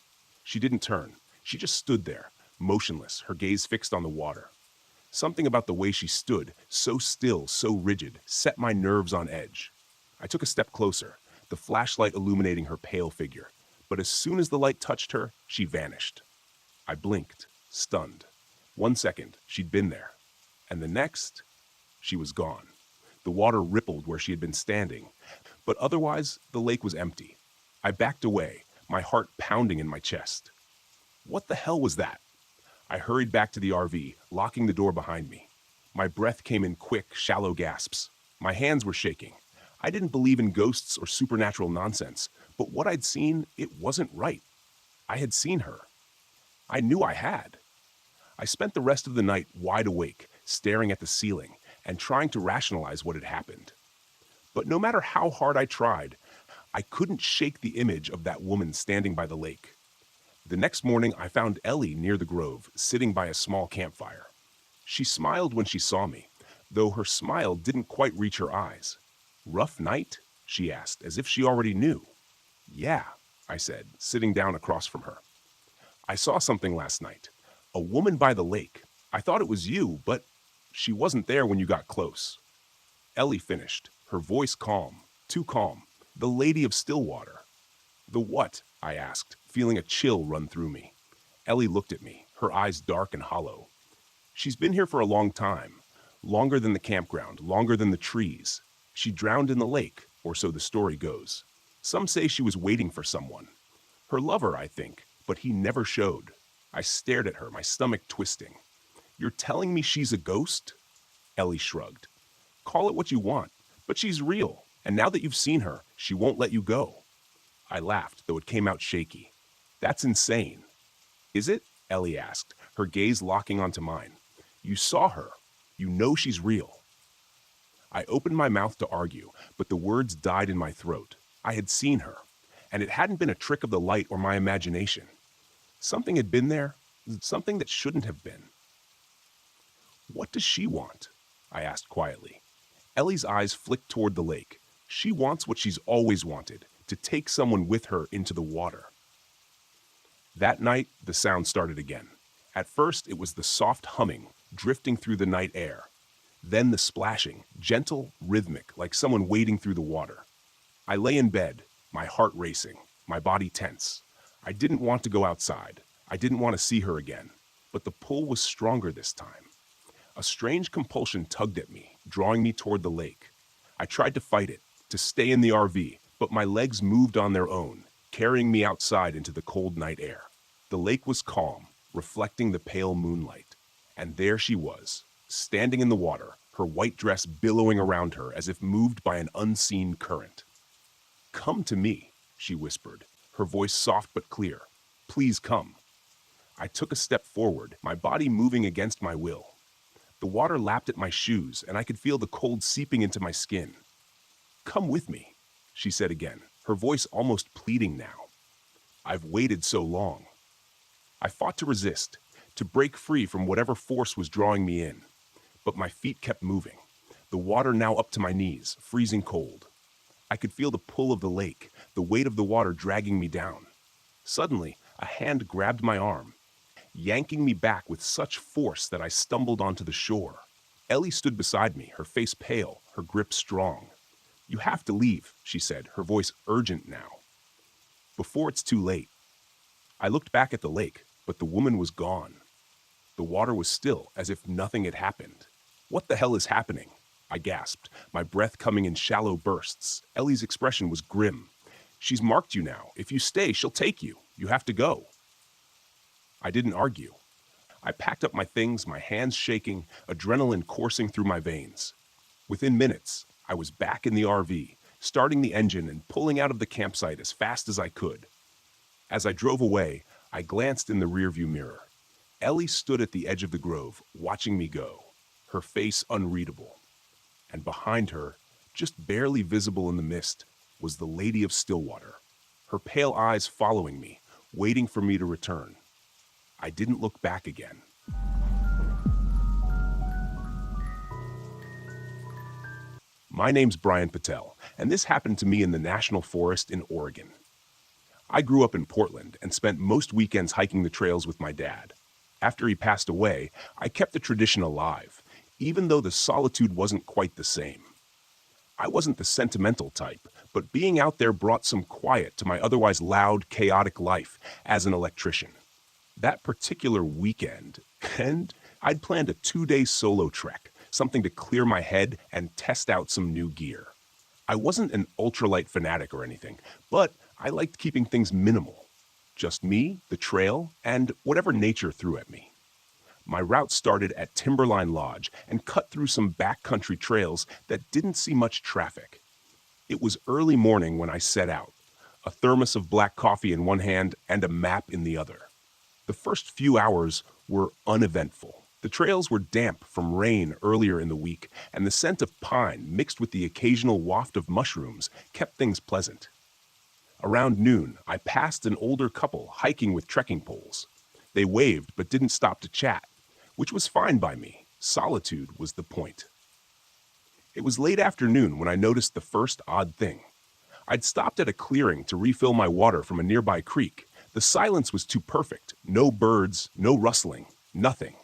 She didn't turn. She just stood there, motionless, her gaze fixed on the water. Something about the way she stood, so still, so rigid, set my nerves on edge. I took a step closer, the flashlight illuminating her pale figure. But as soon as the light touched her, she vanished. I blinked, stunned. 1 second, she'd been there. And the next, she was gone. The water rippled where she had been standing, but otherwise, the lake was empty. I backed away, my heart pounding in my chest. What the hell was that? I hurried back to the RV, locking the door behind me. My breath came in quick, shallow gasps. My hands were shaking. I didn't believe in ghosts or supernatural nonsense, but what I'd seen, it wasn't right. I had seen her. I knew I had. I spent the rest of the night wide awake, staring at the ceiling, and trying to rationalize what had happened. But no matter how hard I tried, I couldn't shake the image of that woman standing by the lake. The next morning, I found Ellie near the grove, sitting by a small campfire. She smiled when she saw me, though her smile didn't quite reach her eyes. "Rough night?" she asked, as if she already knew. "Yeah," I said, sitting down across from her. "I saw something last night. A woman by the lake. I thought it was you, but she wasn't there when you got close." Ellie finished, her voice calm, too calm. "The Lady of Stillwater." "The what?" I asked, feeling a chill run through me. Ellie looked at me, her eyes dark and hollow. "She's been here for a long time. Longer than the campground, longer than the trees. She drowned in the lake, or so the story goes. Some say she was waiting for someone. Her lover, I think, but he never showed." I stared at her, my stomach twisting. "You're telling me she's a ghost?" Ellie shrugged. "Call it what you want, but she's real, and now that you've seen her, she won't let you go." I laughed, though it came out shaky. "That's insane." "Is it?" Ellie asked, her gaze locking onto mine. "You saw her. You know she's real." I opened my mouth to argue, but the words died in my throat. I had seen her, and it hadn't been a trick of the light or my imagination. Something had been there, something that shouldn't have been. "What does she want?" I asked quietly. Ellie's eyes flicked toward the lake. She wants what she's always wanted, to take someone with her into the water. That night, the sound started again. At first, it was the soft humming, drifting through the night air. Then the splashing, gentle, rhythmic, like someone wading through the water. I lay in bed, my heart racing, my body tense. I didn't want to go outside. I didn't want to see her again. But the pull was stronger this time. A strange compulsion tugged at me, drawing me toward the lake. I tried to fight it, to stay in the RV, but my legs moved on their own, carrying me outside into the cold night air. The lake was calm, reflecting the pale moonlight. And there she was, standing in the water, her white dress billowing around her as if moved by an unseen current. "Come to me," she whispered, her voice soft but clear. "Please come." I took a step forward, my body moving against my will. The water lapped at my shoes, and I could feel the cold seeping into my skin. "Come with me," she said again, her voice almost pleading now. "I've waited so long." I fought to resist, to break free from whatever force was drawing me in. But my feet kept moving, the water now up to my knees, freezing cold. I could feel the pull of the lake, the weight of the water dragging me down. Suddenly, a hand grabbed my arm, yanking me back with such force that I stumbled onto the shore. Ellie stood beside me, her face pale, her grip strong. "You have to leave," she said, her voice urgent now. "Before it's too late." I looked back at the lake, but the woman was gone. The water was still, as if nothing had happened. "What the hell is happening?" I gasped, my breath coming in shallow bursts. Ellie's expression was grim. "She's marked you now. If you stay, she'll take you. You have to go." I didn't argue. I packed up my things, my hands shaking, adrenaline coursing through my veins. Within minutes, I was back in the RV, starting the engine and pulling out of the campsite as fast as I could. As I drove away, I glanced in the rearview mirror. Ellie stood at the edge of the grove, watching me go, her face unreadable. And behind her, just barely visible in the mist, was the Lady of Stillwater, her pale eyes following me, waiting for me to return. I didn't look back again. My name's Brian Patel, and this happened to me in the National Forest in Oregon. I grew up in Portland and spent most weekends hiking the trails with my dad. After he passed away, I kept the tradition alive, even though the solitude wasn't quite the same. I wasn't the sentimental type, but being out there brought some quiet to my otherwise loud, chaotic life as an electrician. That particular weekend, and I'd planned a 2-day solo trek, something to clear my head and test out some new gear. I wasn't an ultralight fanatic or anything, but I liked keeping things minimal. Just me, the trail, and whatever nature threw at me. My route started at Timberline Lodge and cut through some backcountry trails that didn't see much traffic. It was early morning when I set out, a thermos of black coffee in one hand and a map in the other. The first few hours were uneventful. The trails were damp from rain earlier in the week, and the scent of pine mixed with the occasional waft of mushrooms kept things pleasant. Around noon, I passed an older couple hiking with trekking poles. They waved but didn't stop to chat, which was fine by me. Solitude was the point. It was late afternoon when I noticed the first odd thing. I'd stopped at a clearing to refill my water from a nearby creek. The silence was too perfect. No birds, no rustling, nothing.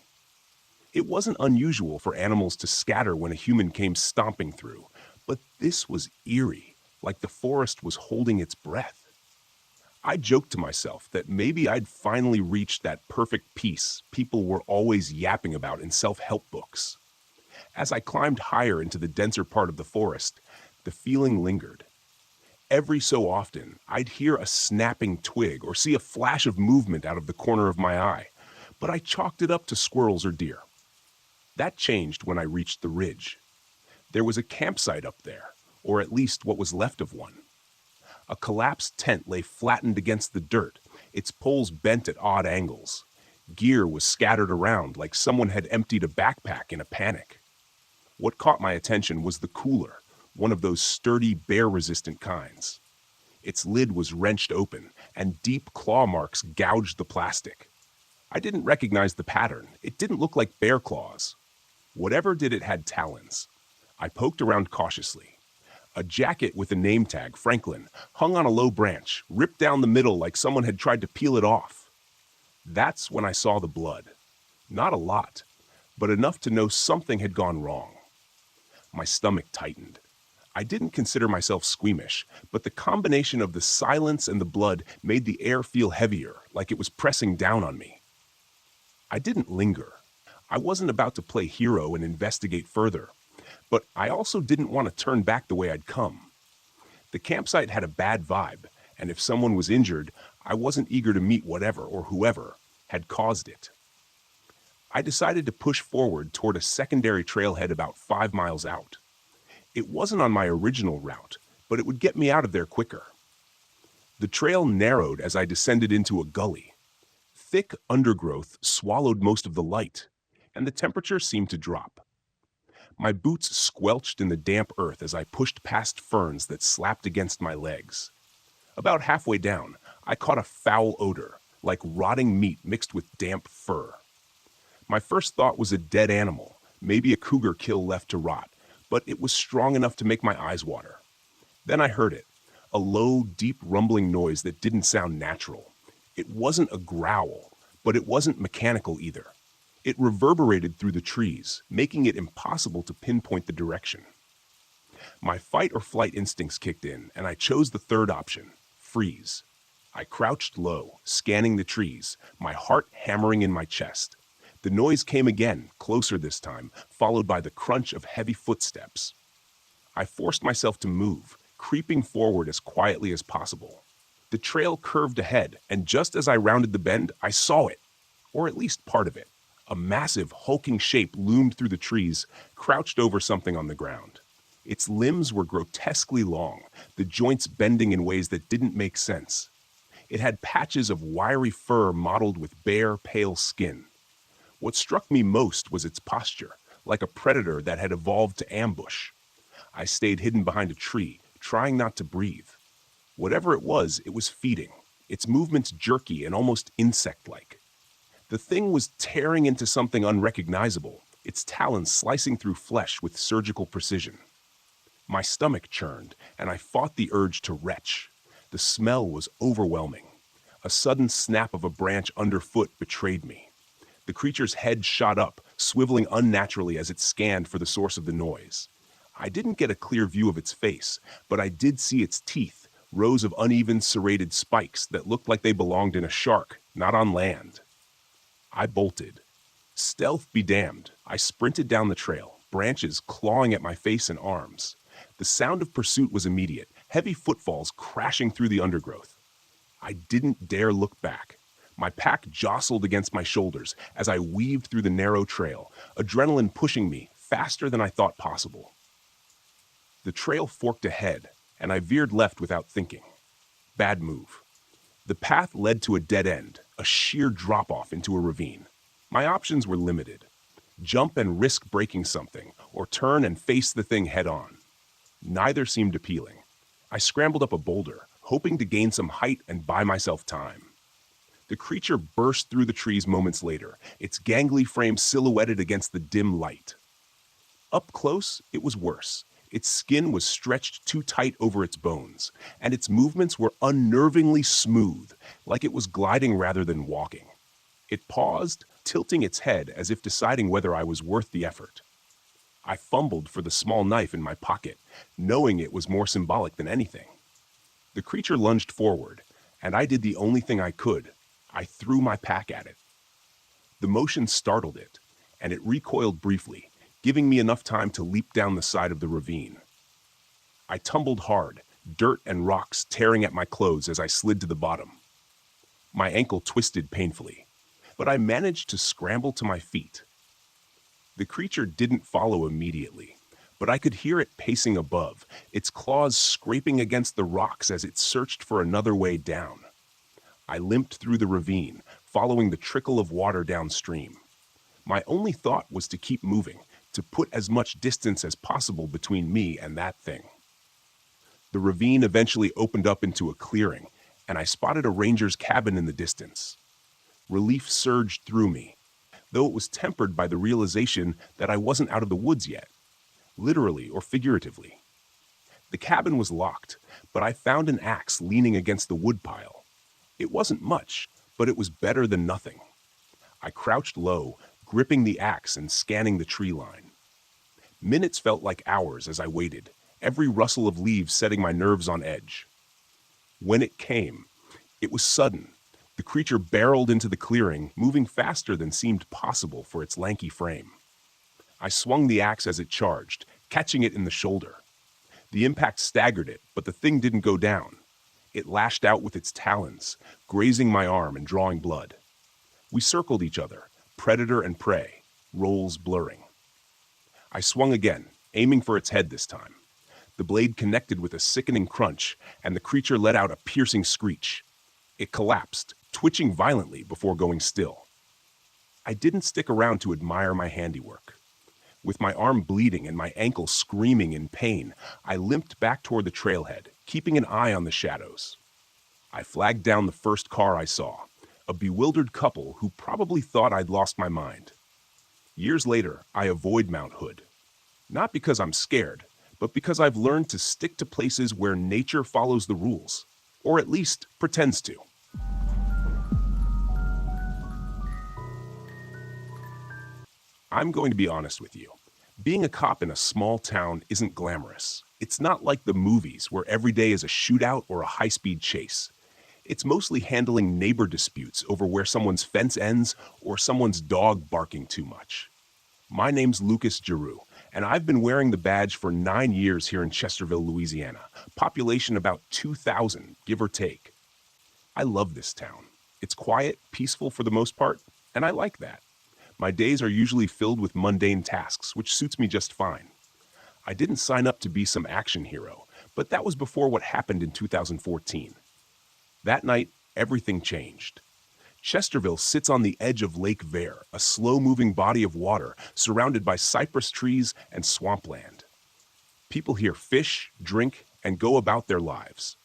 It wasn't unusual for animals to scatter when a human came stomping through, but this was eerie, like the forest was holding its breath. I joked to myself that maybe I'd finally reached that perfect peace people were always yapping about in self-help books. As I climbed higher into the denser part of the forest, the feeling lingered. Every so often, I'd hear a snapping twig or see a flash of movement out of the corner of my eye, but I chalked it up to squirrels or deer. That changed when I reached the ridge. There was a campsite up there, or at least what was left of one. A collapsed tent lay flattened against the dirt, its poles bent at odd angles. Gear was scattered around like someone had emptied a backpack in a panic. What caught my attention was the cooler, one of those sturdy, bear-resistant kinds. Its lid was wrenched open, and deep claw marks gouged the plastic. I didn't recognize the pattern. It didn't look like bear claws. Whatever did it had talons. I poked around cautiously. A jacket with a name tag, Franklin, hung on a low branch, ripped down the middle like someone had tried to peel it off. That's when I saw the blood. Not a lot, but enough to know something had gone wrong. My stomach tightened. I didn't consider myself squeamish, but the combination of the silence and the blood made the air feel heavier, like it was pressing down on me. I didn't linger. I wasn't about to play hero and investigate further, but I also didn't want to turn back the way I'd come. The campsite had a bad vibe, and if someone was injured, I wasn't eager to meet whatever or whoever had caused it. I decided to push forward toward a secondary trailhead about 5 miles out. It wasn't on my original route, but it would get me out of there quicker. The trail narrowed as I descended into a gully. Thick undergrowth swallowed most of the light, and the temperature seemed to drop. My boots squelched in the damp earth as I pushed past ferns that slapped against my legs. About halfway down, I caught a foul odor, like rotting meat mixed with damp fur. My first thought was a dead animal, maybe a cougar kill left to rot, but it was strong enough to make my eyes water. Then I heard it, a low, deep rumbling noise that didn't sound natural. It wasn't a growl, but it wasn't mechanical either. It reverberated through the trees, making it impossible to pinpoint the direction. My fight or flight instincts kicked in, and I chose the third option, freeze. I crouched low, scanning the trees, my heart hammering in my chest. The noise came again, closer this time, followed by the crunch of heavy footsteps. I forced myself to move, creeping forward as quietly as possible. The trail curved ahead, and just as I rounded the bend, I saw it, or at least part of it. A massive, hulking shape loomed through the trees, crouched over something on the ground. Its limbs were grotesquely long, the joints bending in ways that didn't make sense. It had patches of wiry fur mottled with bare, pale skin. What struck me most was its posture, like a predator that had evolved to ambush. I stayed hidden behind a tree, trying not to breathe. Whatever it was feeding, its movements jerky and almost insect-like. The thing was tearing into something unrecognizable, its talons slicing through flesh with surgical precision. My stomach churned, and I fought the urge to retch. The smell was overwhelming. A sudden snap of a branch underfoot betrayed me. The creature's head shot up, swiveling unnaturally as it scanned for the source of the noise. I didn't get a clear view of its face, but I did see its teeth, rows of uneven serrated spikes that looked like they belonged in a shark, not on land. I bolted. Stealth be damned, I sprinted down the trail, branches clawing at my face and arms. The sound of pursuit was immediate, heavy footfalls crashing through the undergrowth. I didn't dare look back. My pack jostled against my shoulders as I weaved through the narrow trail, adrenaline pushing me faster than I thought possible. The trail forked ahead, and I veered left without thinking. Bad move. The path led to a dead end, a sheer drop-off into a ravine. My options were limited. Jump and risk breaking something, or turn and face the thing head-on. Neither seemed appealing. I scrambled up a boulder, hoping to gain some height and buy myself time. The creature burst through the trees moments later, its gangly frame silhouetted against the dim light. Up close, it was worse. Its skin was stretched too tight over its bones, and its movements were unnervingly smooth, like it was gliding rather than walking. It paused, tilting its head as if deciding whether I was worth the effort. I fumbled for the small knife in my pocket, knowing it was more symbolic than anything. The creature lunged forward, and I did the only thing I could. I threw my pack at it. The motion startled it, and it recoiled briefly, giving me enough time to leap down the side of the ravine. I tumbled hard, dirt and rocks tearing at my clothes as I slid to the bottom. My ankle twisted painfully, but I managed to scramble to my feet. The creature didn't follow immediately, but I could hear it pacing above, its claws scraping against the rocks as it searched for another way down. I limped through the ravine, following the trickle of water downstream. My only thought was to keep moving, to put as much distance as possible between me and that thing. The ravine eventually opened up into a clearing, and I spotted a ranger's cabin in the distance. Relief surged through me, though it was tempered by the realization that I wasn't out of the woods yet, literally or figuratively. The cabin was locked, but I found an axe leaning against the woodpile. It wasn't much, but it was better than nothing. I crouched low, gripping the axe and scanning the tree line. Minutes felt like hours as I waited, every rustle of leaves setting my nerves on edge. When it came, it was sudden. The creature barreled into the clearing, moving faster than seemed possible for its lanky frame. I swung the axe as it charged, catching it in the shoulder. The impact staggered it, but the thing didn't go down. It lashed out with its talons, grazing my arm and drawing blood. We circled each other, predator and prey, roles blurring. I swung again, aiming for its head this time. The blade connected with a sickening crunch, and the creature let out a piercing screech. It collapsed, twitching violently before going still. I didn't stick around to admire my handiwork. With my arm bleeding and my ankle screaming in pain, I limped back toward the trailhead, keeping an eye on the shadows. I flagged down the first car I saw, a bewildered couple who probably thought I'd lost my mind. Years later, I avoid Mount Hood. Not because I'm scared, but because I've learned to stick to places where nature follows the rules, or at least pretends to. I'm going to be honest with you. Being a cop in a small town isn't glamorous. It's not like the movies where every day is a shootout or a high-speed chase. It's mostly handling neighbor disputes over where someone's fence ends or someone's dog barking too much. My name's Lucas Giroux, and I've been wearing the badge for 9 years here in Chesterville, Louisiana. Population about 2,000, give or take. I love this town. It's quiet, peaceful for the most part, and I like that. My days are usually filled with mundane tasks, which suits me just fine. I didn't sign up to be some action hero, but that was before what happened in 2014. That night, everything changed. Chesterville sits on the edge of Lake Vere, a slow-moving body of water surrounded by cypress trees and swampland. People here fish, drink, and go about their lives.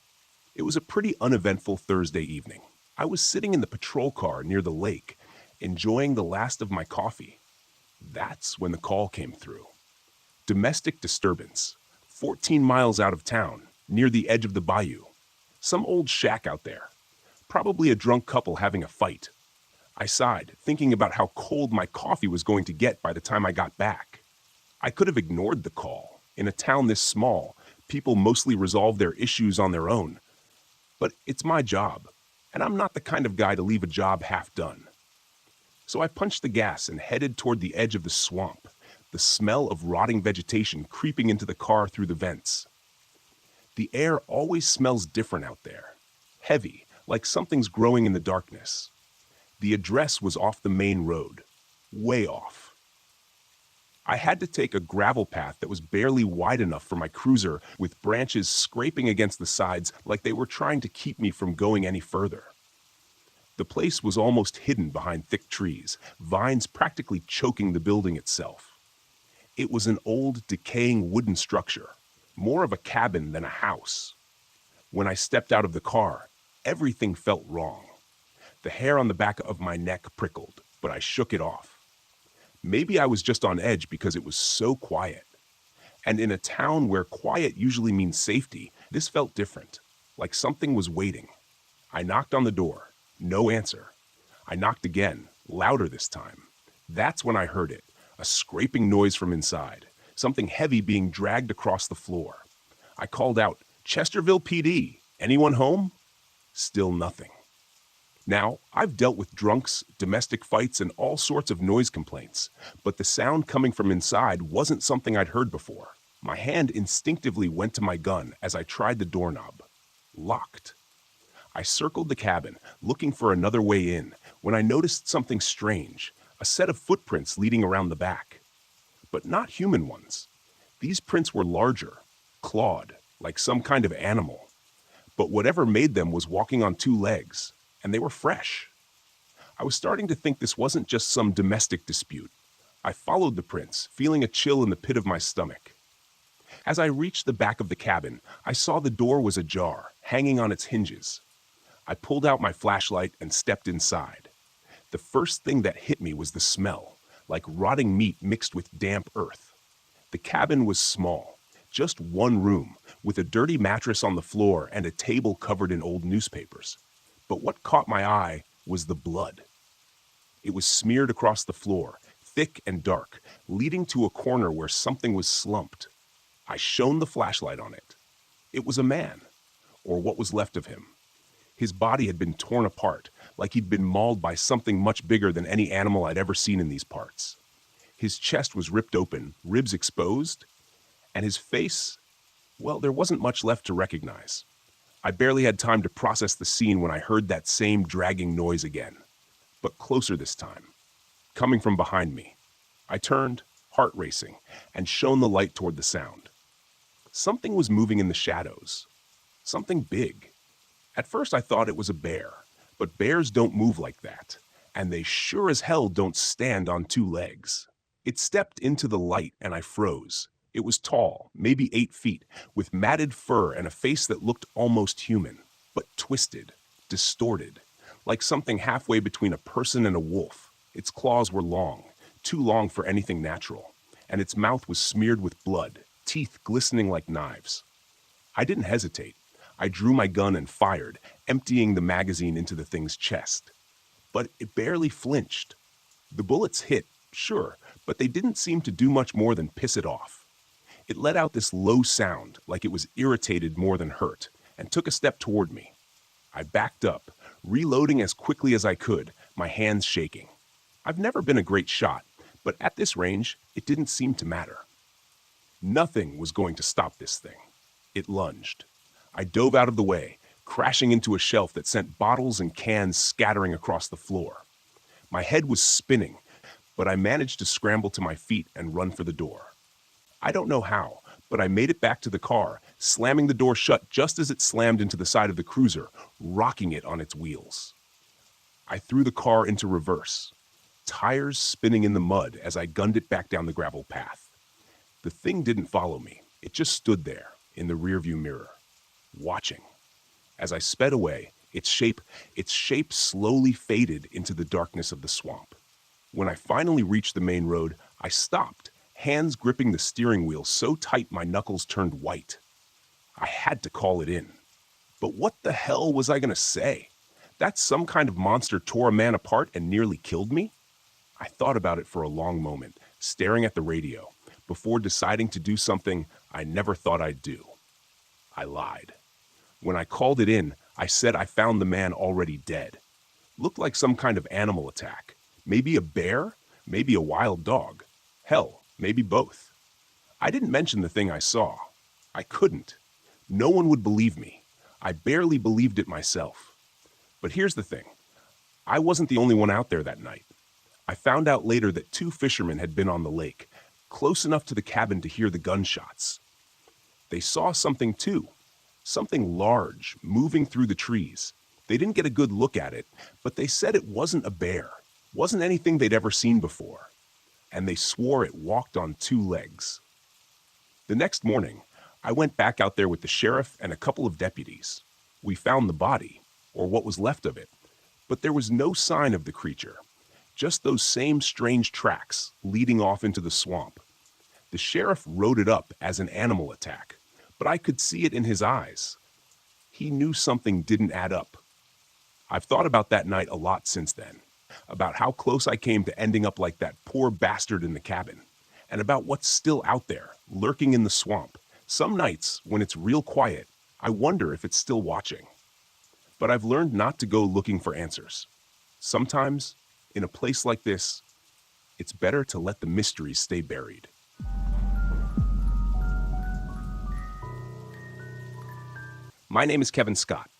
It was a pretty uneventful Thursday evening. I was sitting in the patrol car near the lake, enjoying the last of my coffee. That's when the call came through. Domestic disturbance, 14 miles out of town, near the edge of the bayou. Some old shack out there. Probably a drunk couple having a fight. I sighed, thinking about how cold my coffee was going to get by the time I got back. I could have ignored the call. In a town this small, people mostly resolve their issues on their own. But it's my job, and I'm not the kind of guy to leave a job half done. So I punched the gas and headed toward the edge of the swamp, the smell of rotting vegetation creeping into the car through the vents. The air always smells different out there. Heavy, like something's growing in the darkness. The address was off the main road. Way off. I had to take a gravel path that was barely wide enough for my cruiser, with branches scraping against the sides like they were trying to keep me from going any further. The place was almost hidden behind thick trees, vines practically choking the building itself. It was an old, decaying wooden structure, more of a cabin than a house. When I stepped out of the car, everything felt wrong. The hair on the back of my neck prickled, but I shook it off. Maybe I was just on edge because it was so quiet. And in a town where quiet usually means safety, this felt different, like something was waiting. I knocked on the door. No answer. I knocked again, louder this time. That's when I heard it, a scraping noise from inside, something heavy being dragged across the floor. I called out, "Chesterville PD, anyone home?" Still nothing. Now, I've dealt with drunks, domestic fights, and all sorts of noise complaints, but the sound coming from inside wasn't something I'd heard before. My hand instinctively went to my gun as I tried the doorknob. Locked. I circled the cabin, looking for another way in, when I noticed something strange, a set of footprints leading around the back. But not human ones. These prints were larger, clawed, like some kind of animal. But whatever made them was walking on 2 legs, and they were fresh. I was starting to think this wasn't just some domestic dispute. I followed the prints, feeling a chill in the pit of my stomach. As I reached the back of the cabin, I saw the door was ajar, hanging on its hinges. I pulled out my flashlight and stepped inside. The first thing that hit me was the smell, like rotting meat mixed with damp earth. The cabin was small, just one room, with a dirty mattress on the floor and a table covered in old newspapers. But what caught my eye was the blood. It was smeared across the floor, thick and dark, leading to a corner where something was slumped. I shone the flashlight on it. It was a man, or what was left of him. His body had been torn apart, like he'd been mauled by something much bigger than any animal I'd ever seen in these parts. His chest was ripped open, ribs exposed, and his face, well, there wasn't much left to recognize. I barely had time to process the scene when I heard that same dragging noise again, but closer this time. coming from behind me. I turned, heart racing, and shone the light toward the sound. Something was moving in the shadows. Something big. At first I thought it was a bear, but bears don't move like that, and they sure as hell don't stand on two legs. It stepped into the light and I froze. It was tall, maybe 8 feet, with matted fur and a face that looked almost human, but twisted, distorted, like something halfway between a person and a wolf. Its claws were long, too long for anything natural, and its mouth was smeared with blood, teeth glistening like knives. I didn't hesitate. I drew my gun and fired, emptying the magazine into the thing's chest. But it barely flinched. The bullets hit, sure, but they didn't seem to do much more than piss it off. It let out this low sound, like it was irritated more than hurt, and took a step toward me. I backed up, reloading as quickly as I could, my hands shaking. I've never been a great shot, but at this range, it didn't seem to matter. Nothing was going to stop this thing. It lunged. I dove out of the way, crashing into a shelf that sent bottles and cans scattering across the floor. My head was spinning, but I managed to scramble to my feet and run for the door. I don't know how, but I made it back to the car, slamming the door shut just as it slammed into the side of the cruiser, rocking it on its wheels. I threw the car into reverse, tires spinning in the mud as I gunned it back down the gravel path. The thing didn't follow me. It just stood there in the rearview mirror, watching. As I sped away, its shape slowly faded into the darkness of the swamp. When I finally reached the main road, I stopped, hands gripping the steering wheel so tight my knuckles turned white. I had to call it in. But what the hell was I going to say? That some kind of monster tore a man apart and nearly killed me? I thought about it for a long moment, staring at the radio, before deciding to do something I never thought I'd do. I lied. When I called it in, I said I found the man already dead. Looked like some kind of animal attack. Maybe a bear, maybe a wild dog. Hell, maybe both. I didn't mention the thing I saw. I couldn't. No one would believe me. I barely believed it myself. But here's the thing. I wasn't the only one out there that night. I found out later that 2 fishermen had been on the lake, close enough to the cabin to hear the gunshots. They saw something too. Something large, moving through the trees. They didn't get a good look at it, but they said it wasn't a bear. Wasn't anything they'd ever seen before. And they swore it walked on 2 legs. The next morning, I went back out there with the sheriff and a couple of deputies. We found the body, or what was left of it, but there was no sign of the creature. Just those same strange tracks leading off into the swamp. The sheriff wrote it up as an animal attack, but I could see it in his eyes. He knew something didn't add up. I've thought about that night a lot since then, about how close I came to ending up like that poor bastard in the cabin, and about what's still out there, lurking in the swamp. Some nights, when it's real quiet, I wonder if it's still watching. But I've learned not to go looking for answers. Sometimes, in a place like this, it's better to let the mysteries stay buried. My name is Kevin Scott.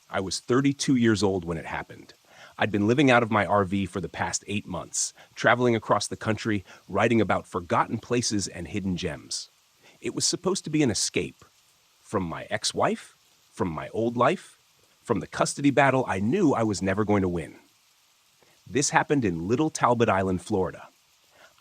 I was 32 years old when it happened. I'd been living out of my RV for the past 8 months, traveling across the country, writing about forgotten places and hidden gems. It was supposed to be an escape from my ex-wife, from my old life, from the custody battle I knew I was never going to win. This happened in Little Talbot Island, Florida.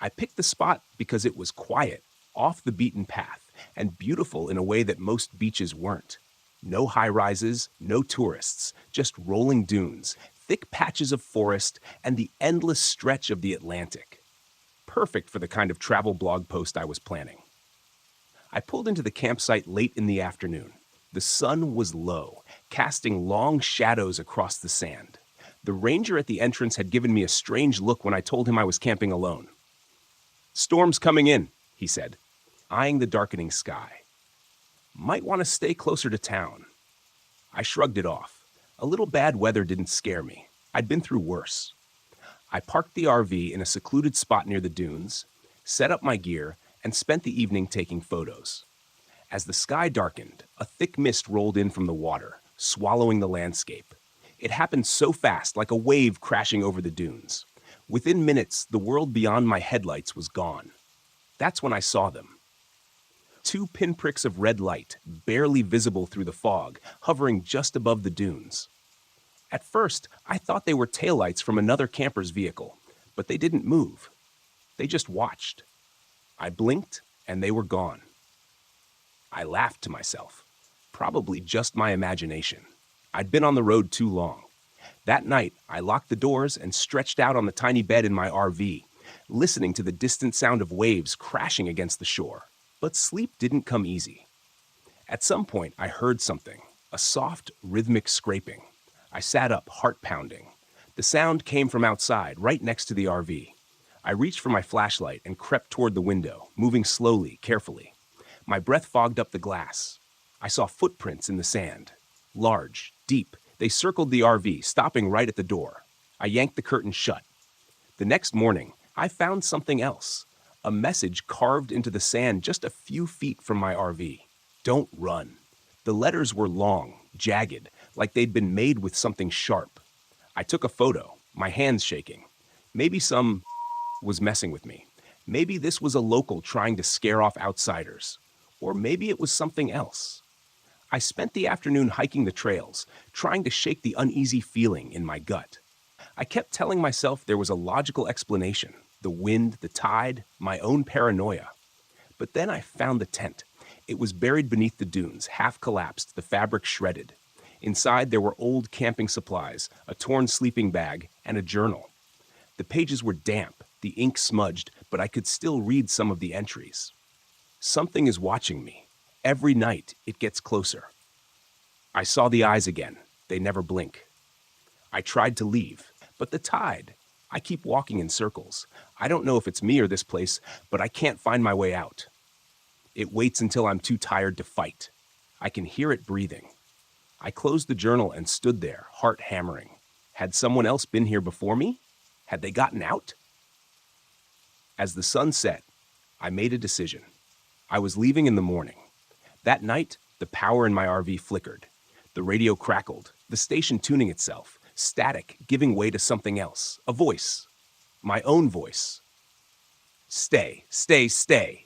I picked the spot because it was quiet, off the beaten path, and beautiful in a way that most beaches weren't. No high-rises, no tourists, just rolling dunes, thick patches of forest, and the endless stretch of the Atlantic. Perfect for the kind of travel blog post I was planning. I pulled into the campsite late in the afternoon. The sun was low, casting long shadows across the sand. The ranger at the entrance had given me a strange look when I told him I was camping alone. "Storm's coming in," he said, eyeing the darkening sky. "Might want to stay closer to town." I shrugged it off. A little bad weather didn't scare me. I'd been through worse. I parked the RV in a secluded spot near the dunes, set up my gear, and spent the evening taking photos. As the sky darkened, a thick mist rolled in from the water, swallowing the landscape. It happened so fast, like a wave crashing over the dunes. Within minutes, the world beyond my headlights was gone. That's when I saw them. Two pinpricks of red light, barely visible through the fog, hovering just above the dunes. At first, I thought they were taillights from another camper's vehicle, but they didn't move. They just watched. I blinked, and they were gone. I laughed to myself. Probably just my imagination. I'd been on the road too long. That night, I locked the doors and stretched out on the tiny bed in my RV, listening to the distant sound of waves crashing against the shore. But sleep didn't come easy. At some point, I heard something, a soft, rhythmic scraping. I sat up, heart pounding. The sound came from outside, right next to the RV. I reached for my flashlight and crept toward the window, moving slowly, carefully. My breath fogged up the glass. I saw footprints in the sand. Large, deep, they circled the RV, stopping right at the door. I yanked the curtain shut. The next morning, I found something else. A message carved into the sand just a few feet from my RV. Don't run. The letters were long, jagged, like they'd been made with something sharp. I took a photo, my hands shaking. Maybe some was messing with me. Maybe this was a local trying to scare off outsiders. Or maybe it was something else. I spent the afternoon hiking the trails, trying to shake the uneasy feeling in my gut. I kept telling myself there was a logical explanation. The wind, the tide, my own paranoia. But then I found the tent. It was buried beneath the dunes, half collapsed, the fabric shredded. Inside there were old camping supplies, a torn sleeping bag, and a journal. The pages were damp, the ink smudged, but I could still read some of the entries. Something is watching me. Every night it gets closer. I saw the eyes again. They never blink. I tried to leave, but the tide. I keep walking in circles. I don't know if it's me or this place, but I can't find my way out. It waits until I'm too tired to fight. I can hear it breathing. I closed the journal and stood there, heart hammering. Had someone else been here before me? Had they gotten out? As the sun set, I made a decision. I was leaving in the morning. That night, the power in my RV flickered. The radio crackled, the station tuning itself, static giving way to something else, a voice. My own voice. Stay, stay, stay.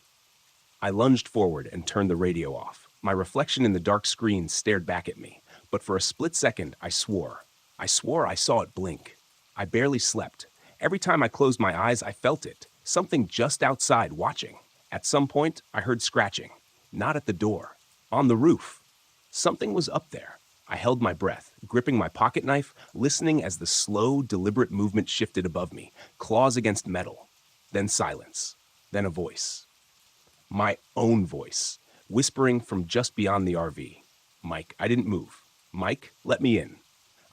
I lunged forward and turned the radio off. My reflection in the dark screen stared back at me, but for a split second, I swore. I swore I saw it blink. I barely slept. Every time I closed my eyes, I felt it, something just outside watching. At some point, I heard scratching. Not at the door, on the roof. Something was up there. I held my breath, gripping my pocket knife, listening as the slow, deliberate movement shifted above me, claws against metal. Then silence. Then a voice. My own voice, whispering from just beyond the RV. Mike, I didn't move. Mike, let me in.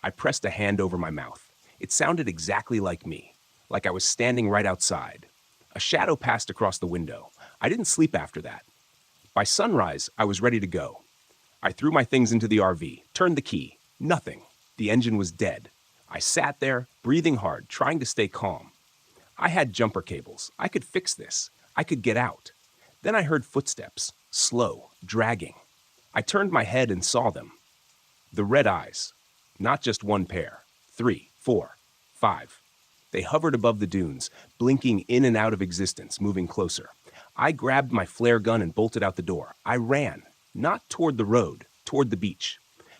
I pressed a hand over my mouth. It sounded exactly like me, like I was standing right outside. A shadow passed across the window. I didn't sleep after that. By sunrise, I was ready to go. I threw my things into the RV, turned the key. Nothing. The engine was dead. I sat there, breathing hard, trying to stay calm. I had jumper cables. I could fix this. I could get out. Then I heard footsteps, slow, dragging. I turned my head and saw them. The red eyes. Not just one pair. 3, 4, 5. They hovered above the dunes, blinking in and out of existence, moving closer. I grabbed my flare gun and bolted out the door. I ran, not toward the road, toward the beach.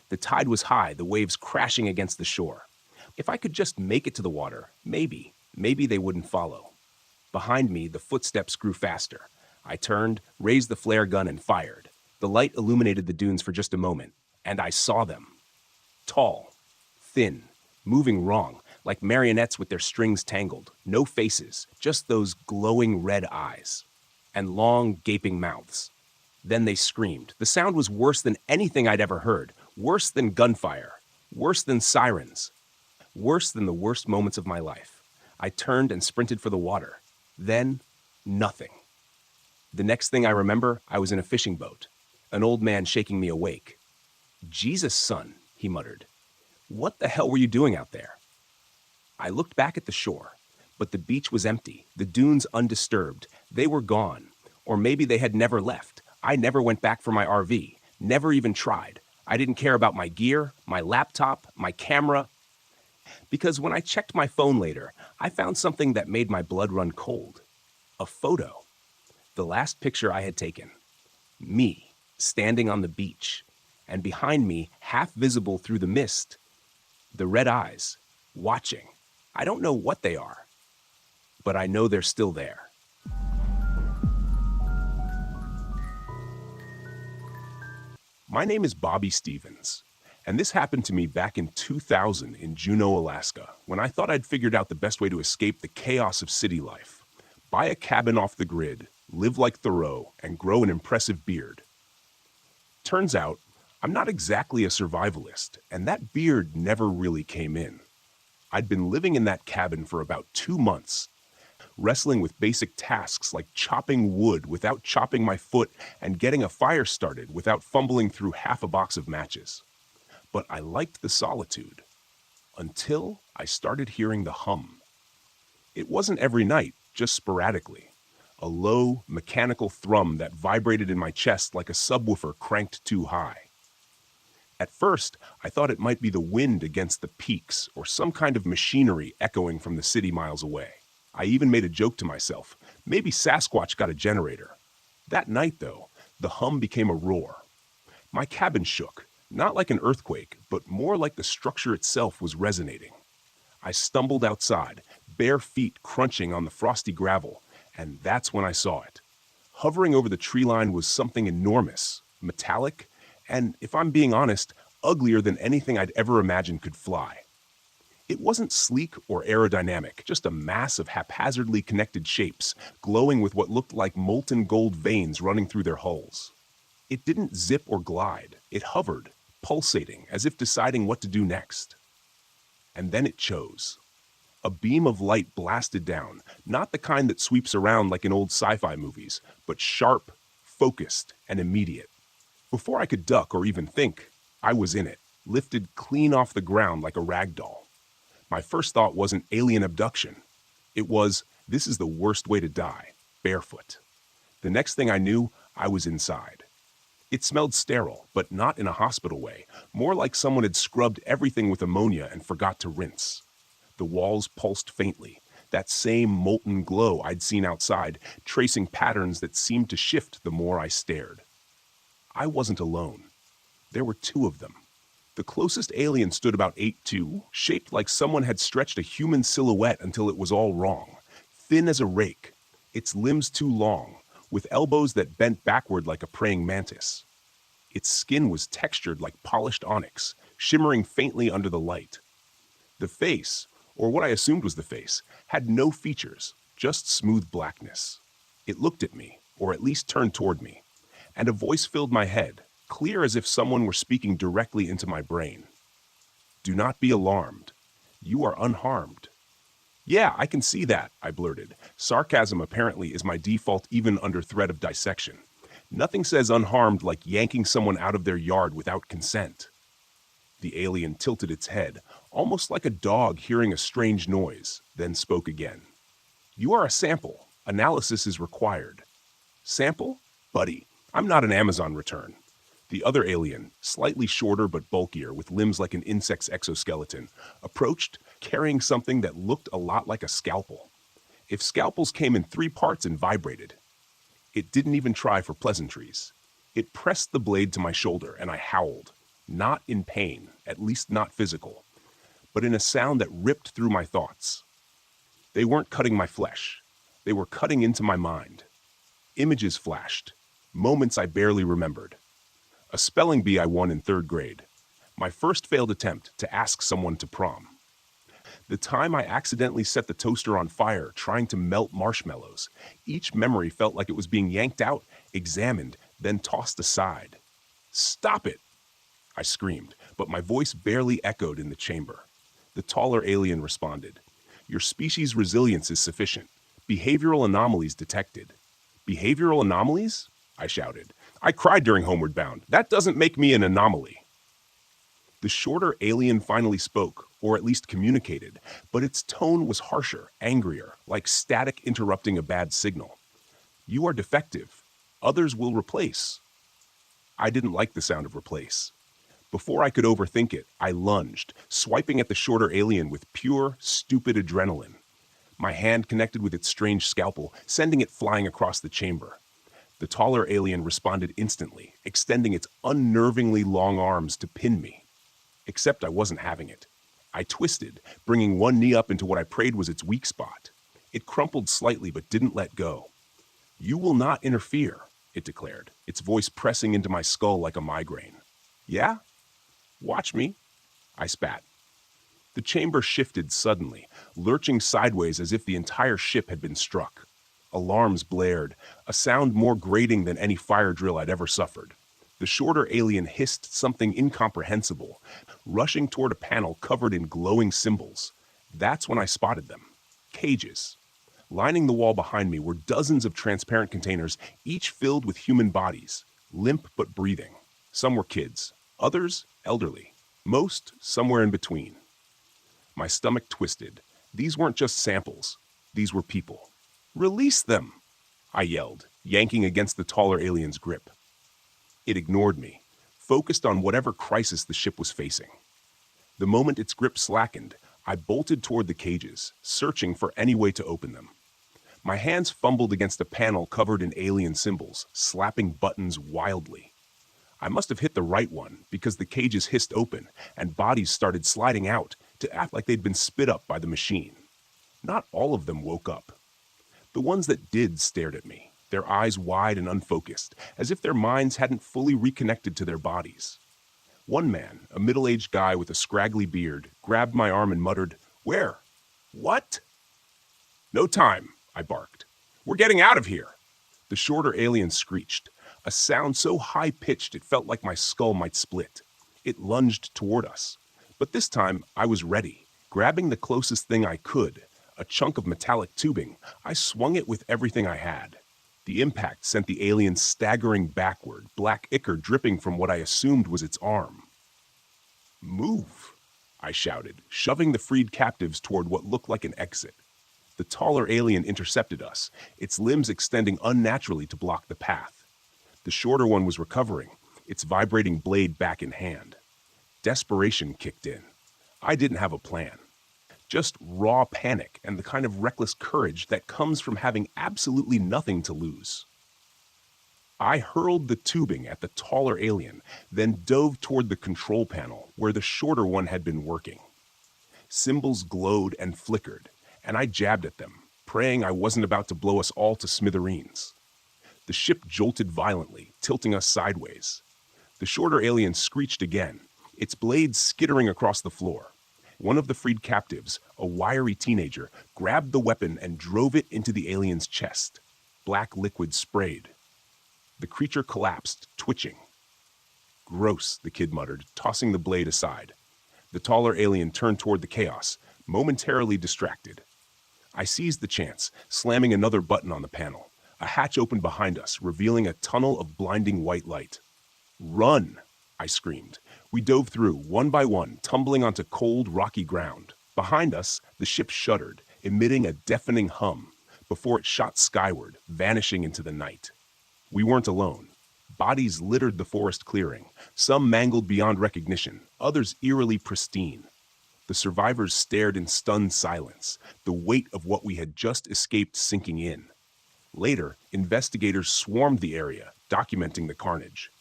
The tide was high, the waves crashing against the shore. If I could just make it to the water, maybe they wouldn't follow. Behind me, the footsteps grew faster. I turned, raised the flare gun, and fired. The light illuminated the dunes for just a moment, and I saw them. Tall, thin, moving wrong, like marionettes with their strings tangled. No faces, just those glowing red eyes. And long, gaping mouths. Then they screamed. The sound was worse than anything I'd ever heard. Worse than gunfire. Worse than sirens. Worse than the worst moments of my life. I turned and sprinted for the water. Then, nothing. The next thing I remember, I was in a fishing boat. An old man shaking me awake. "Jesus, son," he muttered. "What the hell were you doing out there?" I looked back at the shore, but the beach was empty, the dunes undisturbed. They were gone, or maybe they had never left. I never went back for my RV, never even tried. I didn't care about my gear, my laptop, my camera. Because when I checked my phone later, I found something that made my blood run cold. A photo. The last picture I had taken. Me, standing on the beach, and behind me, half visible through the mist, the red eyes, watching. I don't know what they are, but I know they're still there. My name is Bobby Stevens, and this happened to me back in 2000 in Juneau, Alaska, when I thought I'd figured out the best way to escape the chaos of city life. Buy a cabin off the grid, live like Thoreau, and grow an impressive beard. Turns out, I'm not exactly a survivalist, and that beard never really came in. I'd been living in that cabin for about 2 months, wrestling with basic tasks like chopping wood without chopping my foot and getting a fire started without fumbling through half a box of matches. But I liked the solitude, until I started hearing the hum. It wasn't every night, just sporadically. A low, mechanical thrum that vibrated in my chest like a subwoofer cranked too high. At first, I thought it might be the wind against the peaks or some kind of machinery echoing from the city miles away. I even made a joke to myself, maybe Sasquatch got a generator. That night, though, the hum became a roar. My cabin shook, not like an earthquake, but more like the structure itself was resonating. I stumbled outside, bare feet crunching on the frosty gravel, and that's when I saw it. Hovering over the tree line was something enormous, metallic, and, if I'm being honest, uglier than anything I'd ever imagined could fly. It wasn't sleek or aerodynamic, just a mass of haphazardly connected shapes, glowing with what looked like molten gold veins running through their hulls. It didn't zip or glide. It hovered, pulsating, as if deciding what to do next. And then it chose. A beam of light blasted down, not the kind that sweeps around like in old sci-fi movies, but sharp, focused, and immediate. Before I could duck or even think, I was in it, lifted clean off the ground like a rag doll. My first thought wasn't alien abduction. It was, this is the worst way to die, barefoot. The next thing I knew, I was inside. It smelled sterile, but not in a hospital way, more like someone had scrubbed everything with ammonia and forgot to rinse. The walls pulsed faintly, that same molten glow I'd seen outside, tracing patterns that seemed to shift the more I stared. I wasn't alone. There were 2 of them. The closest alien stood about 8'2", shaped like someone had stretched a human silhouette until it was all wrong. Thin as a rake, its limbs too long, with elbows that bent backward like a praying mantis. Its skin was textured like polished onyx, shimmering faintly under the light. The face, or what I assumed was the face, had no features, just smooth blackness. It looked at me, or at least turned toward me, and a voice filled my head, clear as if someone were speaking directly into my brain. Do not be alarmed. You are unharmed. Yeah, I can see that, I blurted. Sarcasm apparently is my default even under threat of dissection. Nothing says unharmed like yanking someone out of their yard without consent. The alien tilted its head, almost like a dog hearing a strange noise, then spoke again. You are a sample. Analysis is required. Sample? Buddy, I'm not an Amazon return. The other alien, slightly shorter but bulkier, with limbs like an insect's exoskeleton, approached, carrying something that looked a lot like a scalpel. If scalpels came in 3 parts and vibrated. It didn't even try for pleasantries. It pressed the blade to my shoulder, and I howled. Not in pain, at least not physical, but in a sound that ripped through my thoughts. They weren't cutting my flesh. They were cutting into my mind. Images flashed, moments I barely remembered. A spelling bee I won in 3rd grade. My first failed attempt to ask someone to prom. The time I accidentally set the toaster on fire trying to melt marshmallows. Each memory felt like it was being yanked out, examined, then tossed aside. Stop it! I screamed, but my voice barely echoed in the chamber. The taller alien responded. Your species' resilience is sufficient. Behavioral anomalies detected. Behavioral anomalies? I shouted. I cried during Homeward Bound. That doesn't make me an anomaly. The shorter alien finally spoke, or at least communicated, but its tone was harsher, angrier, like static interrupting a bad signal. You are defective. Others will replace. I didn't like the sound of replace. Before I could overthink it, I lunged, swiping at the shorter alien with pure, stupid adrenaline. My hand connected with its strange scalpel, sending it flying across the chamber. The taller alien responded instantly, extending its unnervingly long arms to pin me. Except I wasn't having it. I twisted, bringing one knee up into what I prayed was its weak spot. It crumpled slightly but didn't let go. "You will not interfere," it declared, its voice pressing into my skull like a migraine. "Yeah? Watch me," I spat. The chamber shifted suddenly, lurching sideways as if the entire ship had been struck. Alarms blared, a sound more grating than any fire drill I'd ever suffered. The shorter alien hissed something incomprehensible, rushing toward a panel covered in glowing symbols. That's when I spotted them. Cages. Lining the wall behind me were dozens of transparent containers, each filled with human bodies, limp but breathing. Some were kids, others elderly, most somewhere in between. My stomach twisted. These weren't just samples. These were people. "Release them!" I yelled, yanking against the taller alien's grip. It ignored me, focused on whatever crisis the ship was facing. The moment its grip slackened, I bolted toward the cages, searching for any way to open them. My hands fumbled against a panel covered in alien symbols, slapping buttons wildly. I must have hit the right one because the cages hissed open and bodies started sliding out to act like they'd been spit up by the machine. Not all of them woke up. The ones that did stared at me, their eyes wide and unfocused, as if their minds hadn't fully reconnected to their bodies. One man, a middle-aged guy with a scraggly beard, grabbed my arm and muttered, "Where? What?" "No time," I barked. "We're getting out of here." The shorter alien screeched, a sound so high-pitched it felt like my skull might split. It lunged toward us. But this time, I was ready. Grabbing the closest thing I could, a chunk of metallic tubing, I swung it with everything I had. The impact sent the alien staggering backward, black ichor dripping from what I assumed was its arm. "Move," I shouted, shoving the freed captives toward what looked like an exit. The taller alien intercepted us, its limbs extending unnaturally to block the path. The shorter one was recovering, its vibrating blade back in hand. Desperation kicked in. I didn't have a plan. Just raw panic and the kind of reckless courage that comes from having absolutely nothing to lose. I hurled the tubing at the taller alien, then dove toward the control panel where the shorter one had been working. Symbols glowed and flickered, and I jabbed at them, praying I wasn't about to blow us all to smithereens. The ship jolted violently, tilting us sideways. The shorter alien screeched again, its blades skittering across the floor. One of the freed captives, a wiry teenager, grabbed the weapon and drove it into the alien's chest. Black liquid sprayed. The creature collapsed, twitching. "Gross," the kid muttered, tossing the blade aside. The taller alien turned toward the chaos, momentarily distracted. I seized the chance, slamming another button on the panel. A hatch opened behind us, revealing a tunnel of blinding white light. "Run!" I screamed. We dove through, one by one, tumbling onto cold, rocky ground. Behind us, the ship shuddered, emitting a deafening hum, before it shot skyward, vanishing into the night. We weren't alone. Bodies littered the forest clearing, some mangled beyond recognition, others eerily pristine. The survivors stared in stunned silence, the weight of what we had just escaped sinking in. Later, investigators swarmed the area, documenting the carnage.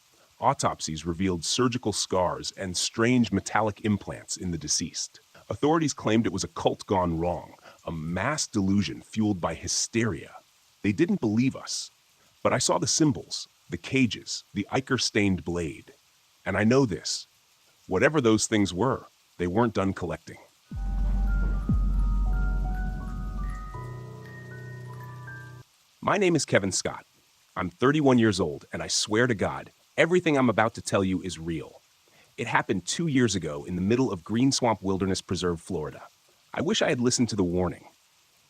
Autopsies revealed surgical scars and strange metallic implants in the deceased. Authorities claimed it was a cult gone wrong, a mass delusion fueled by hysteria. They didn't believe us. But I saw the symbols, the cages, the ichor-stained blade. And I know this. Whatever those things were, they weren't done collecting. My name is Kevin Scott. I'm 31 years old, and I swear to God, everything I'm about to tell you is real. It happened 2 years ago in the middle of Green Swamp Wilderness Preserve, Florida. I wish I had listened to the warning.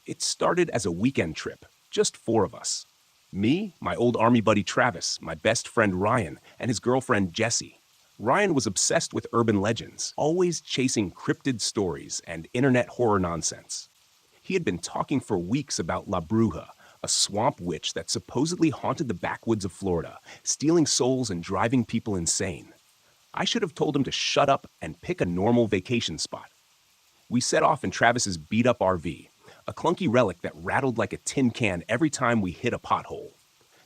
It started as a weekend trip, just 4 of us. Me, my old army buddy Travis, my best friend Ryan, and his girlfriend Jessie. Ryan was obsessed with urban legends, always chasing cryptid stories and internet horror nonsense. He had been talking for weeks about La Bruja, a swamp witch that supposedly haunted the backwoods of Florida, stealing souls and driving people insane. I should have told him to shut up and pick a normal vacation spot. We set off in Travis's beat-up RV, a clunky relic that rattled like a tin can every time we hit a pothole.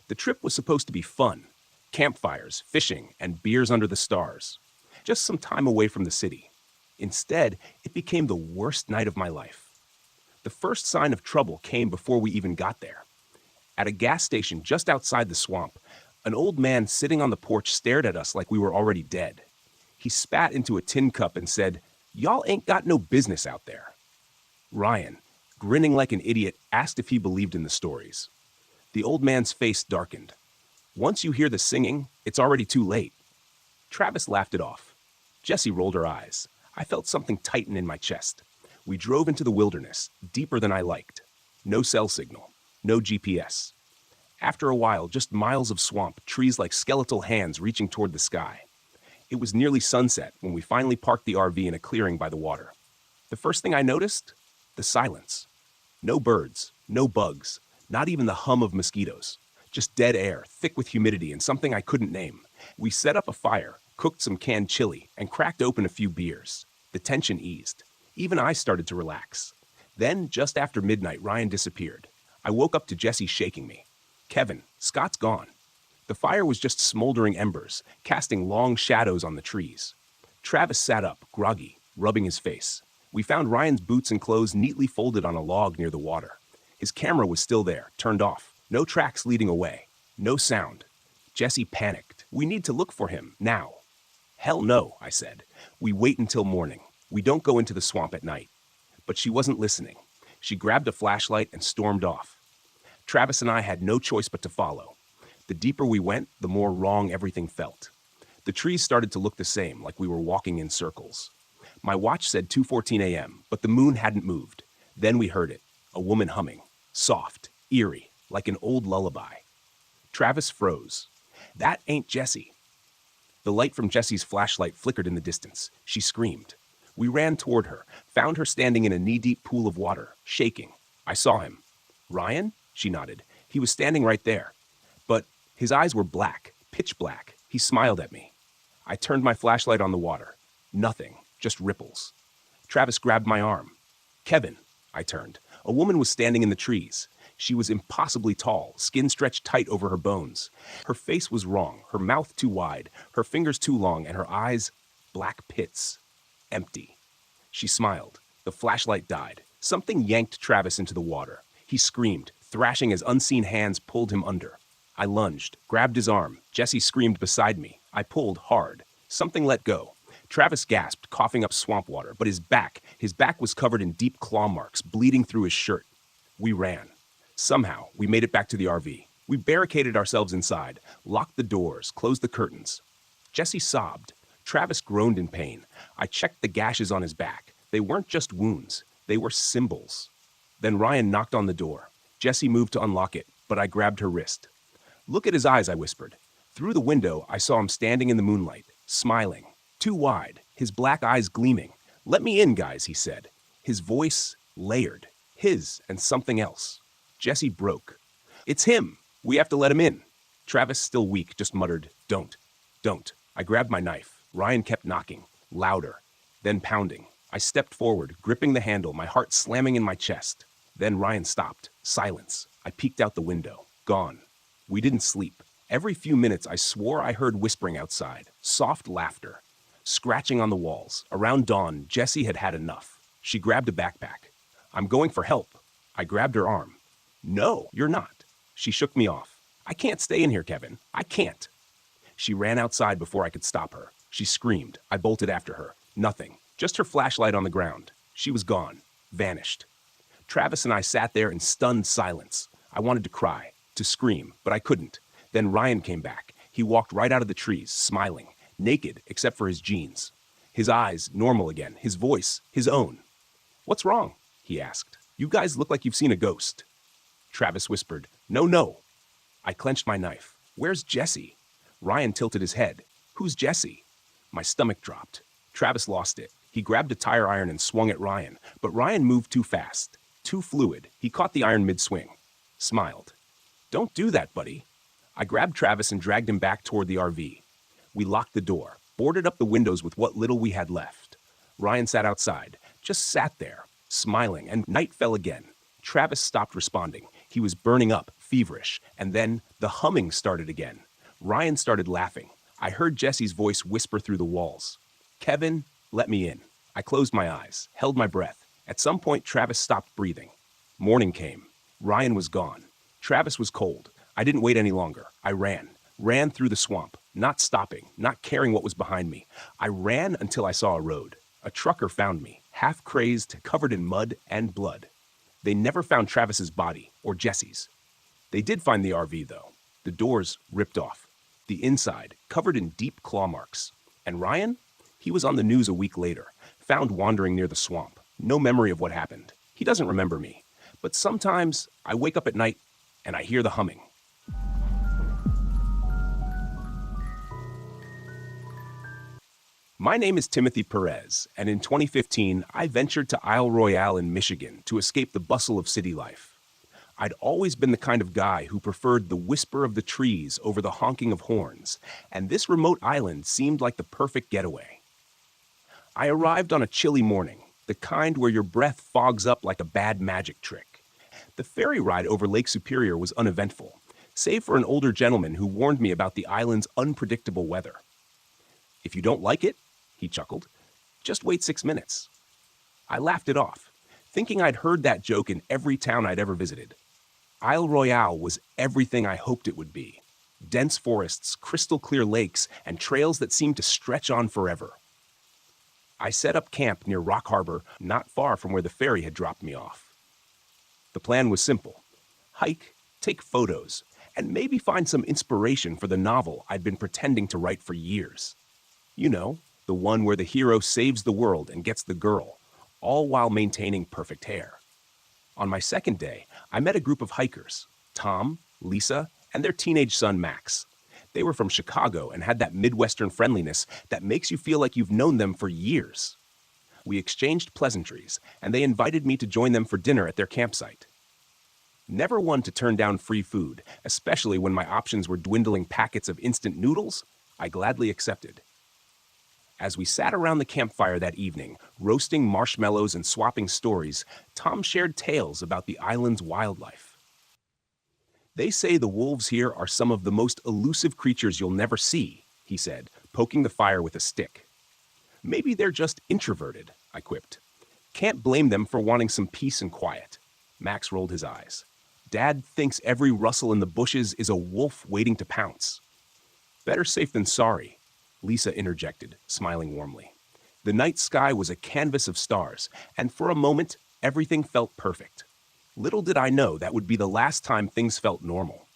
The trip was supposed to be fun. Campfires, fishing, and beers under the stars. Just some time away from the city. Instead, it became the worst night of my life. The first sign of trouble came before we even got there. At a gas station just outside the swamp, an old man sitting on the porch stared at us like we were already dead. He spat into a tin cup and said, "Y'all ain't got no business out there." Ryan, grinning like an idiot, asked if he believed in the stories. The old man's face darkened. Once you hear the singing, it's already too late. Travis laughed it off. Jessie rolled her eyes. I felt something tighten in my chest. We drove into the wilderness, deeper than I liked. No cell signal, no GPS. After a while, just miles of swamp, trees like skeletal hands reaching toward the sky. It was nearly sunset when we finally parked the RV in a clearing by the water. The first thing I noticed? The silence. No birds, no bugs, not even the hum of mosquitoes. Just dead air, thick with humidity and something I couldn't name. We set up a fire, cooked some canned chili, and cracked open a few beers. The tension eased. Even I started to relax. Then, just after midnight, Ryan disappeared. I woke up to Jessie shaking me. "Kevin, Scott's gone." The fire was just smoldering embers, casting long shadows on the trees. Travis sat up, groggy, rubbing his face. We found Ryan's boots and clothes neatly folded on a log near the water. His camera was still there, turned off. No tracks leading away. No sound. Jessie panicked. "We need to look for him, now." "Hell no," I said. "We wait until morning. We don't go into the swamp at night." But she wasn't listening. She grabbed a flashlight and stormed off. Travis and I had no choice but to follow. The deeper we went, the more wrong everything felt. The trees started to look the same, like we were walking in circles. My watch said 2:14 a.m., but the moon hadn't moved. Then we heard it, a woman humming, soft, eerie, like an old lullaby. Travis froze. "That ain't Jessie." The light from Jessie's flashlight flickered in the distance. She screamed. We ran toward her, found her standing in a knee-deep pool of water, shaking. I saw him. "Ryan?" She nodded. "He was standing right there. But his eyes were black, pitch black. He smiled at me." I turned my flashlight on the water. Nothing, just ripples. Travis grabbed my arm. "Kevin," I turned. A woman was standing in the trees. She was impossibly tall, skin stretched tight over her bones. Her face was wrong, her mouth too wide, her fingers too long, and her eyes, black pits. Empty. She smiled. The flashlight died. Something yanked Travis into the water. He screamed, thrashing as unseen hands pulled him under. I lunged, grabbed his arm. Jessie screamed beside me. I pulled hard. Something let go. Travis gasped, coughing up swamp water, but his back was covered in deep claw marks, bleeding through his shirt. We ran. Somehow, we made it back to the RV. We barricaded ourselves inside, locked the doors, closed the curtains. Jessie sobbed. Travis groaned in pain. I checked the gashes on his back. They weren't just wounds. They were symbols. Then Ryan knocked on the door. Jessie moved to unlock it, but I grabbed her wrist. "Look at his eyes," I whispered. Through the window, I saw him standing in the moonlight, smiling. Too wide, his black eyes gleaming. "Let me in, guys," he said. His voice layered. His and something else. Jessie broke. "It's him. We have to let him in." Travis, still weak, just muttered, Don't. I grabbed my knife. Ryan kept knocking, louder, then pounding. I stepped forward, gripping the handle, my heart slamming in my chest. Then Ryan stopped. Silence. I peeked out the window. Gone. We didn't sleep. Every few minutes, I swore I heard whispering outside, soft laughter, scratching on the walls. Around dawn, Jessie had had enough. She grabbed a backpack. "I'm going for help." I grabbed her arm. "No, you're not." She shook me off. "I can't stay in here, Kevin. I can't." She ran outside before I could stop her. She screamed. I bolted after her. Nothing. Just her flashlight on the ground. She was gone. Vanished. Travis and I sat there in stunned silence. I wanted to cry, to scream, but I couldn't. Then Ryan came back. He walked right out of the trees, smiling, naked except for his jeans. His eyes, normal again. His voice, his own. "What's wrong?" he asked. "You guys look like you've seen a ghost." Travis whispered, No. I clenched my knife. "Where's Jessie?" Ryan tilted his head. "Who's Jessie?" My stomach dropped. Travis lost it. He grabbed a tire iron and swung at Ryan, but Ryan moved too fast, too fluid. He caught the iron mid-swing. Smiled. "Don't do that, buddy." I grabbed Travis and dragged him back toward the RV. We locked the door. boarded up the windows with what little we had left. Ryan sat outside, just sat there, smiling, and night fell again. Travis stopped responding. He was burning up, feverish, and then the humming started again. Ryan started laughing. I heard Jesse's voice whisper through the walls. "Kevin, let me in." I closed my eyes, held my breath. At some point, Travis stopped breathing. Morning came. Ryan was gone. Travis was cold. I didn't wait any longer. I ran through the swamp, not stopping, not caring what was behind me. I ran until I saw a road. A trucker found me, half crazed, covered in mud and blood. They never found Travis's body, or Jesse's. They did find the RV, though. The doors ripped off. The inside, covered in deep claw marks. And Ryan? He was on the news a week later, found wandering near the swamp. No memory of what happened. He doesn't remember me. But sometimes I wake up at night and I hear the humming. My name is Timothy Perez, and in 2015, I ventured to Isle Royale in Michigan to escape the bustle of city life. I'd always been the kind of guy who preferred the whisper of the trees over the honking of horns, and this remote island seemed like the perfect getaway. I arrived on a chilly morning, the kind where your breath fogs up like a bad magic trick. The ferry ride over Lake Superior was uneventful, save for an older gentleman who warned me about the island's unpredictable weather. "If you don't like it," he chuckled, "just wait 6 minutes." I laughed it off, thinking I'd heard that joke in every town I'd ever visited. Isle Royale was everything I hoped it would be. Dense forests, crystal clear lakes, and trails that seemed to stretch on forever. I set up camp near Rock Harbor, not far from where the ferry had dropped me off. The plan was simple: hike, take photos, and maybe find some inspiration for the novel I'd been pretending to write for years. You know, the one where the hero saves the world and gets the girl, all while maintaining perfect hair. On my second day, I met a group of hikers, Tom, Lisa, and their teenage son, Max. They were from Chicago and had that Midwestern friendliness that makes you feel like you've known them for years. We exchanged pleasantries, and they invited me to join them for dinner at their campsite. Never one to turn down free food, especially when my options were dwindling packets of instant noodles, I gladly accepted. As we sat around the campfire that evening, roasting marshmallows and swapping stories, Tom shared tales about the island's wildlife. "They say the wolves here are some of the most elusive creatures you'll never see," he said, poking the fire with a stick. "Maybe they're just introverted," I quipped. "Can't blame them for wanting some peace and quiet." Max rolled his eyes. "Dad thinks every rustle in the bushes is a wolf waiting to pounce." "Better safe than sorry," Lisa interjected, smiling warmly. The night sky was a canvas of stars, and for a moment, everything felt perfect. Little did I know that would be the last time things felt normal.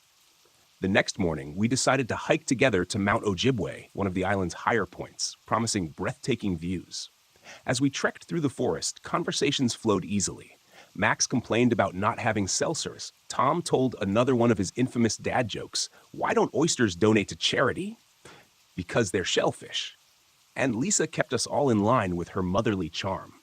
The next morning, we decided to hike together to Mount Ojibwe, one of the island's higher points, promising breathtaking views. As we trekked through the forest, conversations flowed easily. Max complained about not having cell service. Tom told another one of his infamous dad jokes. "Why don't oysters donate to charity?" "Because they're shellfish." And Lisa kept us all in line with her motherly charm.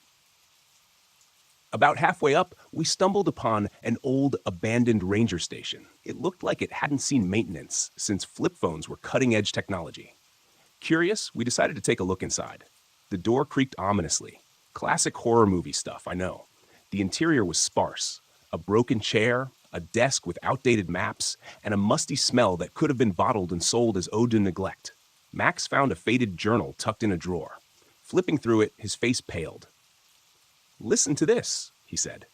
About halfway up, we stumbled upon an old, abandoned ranger station. It looked like it hadn't seen maintenance since flip phones were cutting-edge technology. Curious, we decided to take a look inside. The door creaked ominously. Classic horror movie stuff, I know. The interior was sparse. A broken chair, a desk with outdated maps, and a musty smell that could have been bottled and sold as ode to neglect. Max found a faded journal tucked in a drawer. Flipping through it, his face paled. "Listen to this," he said.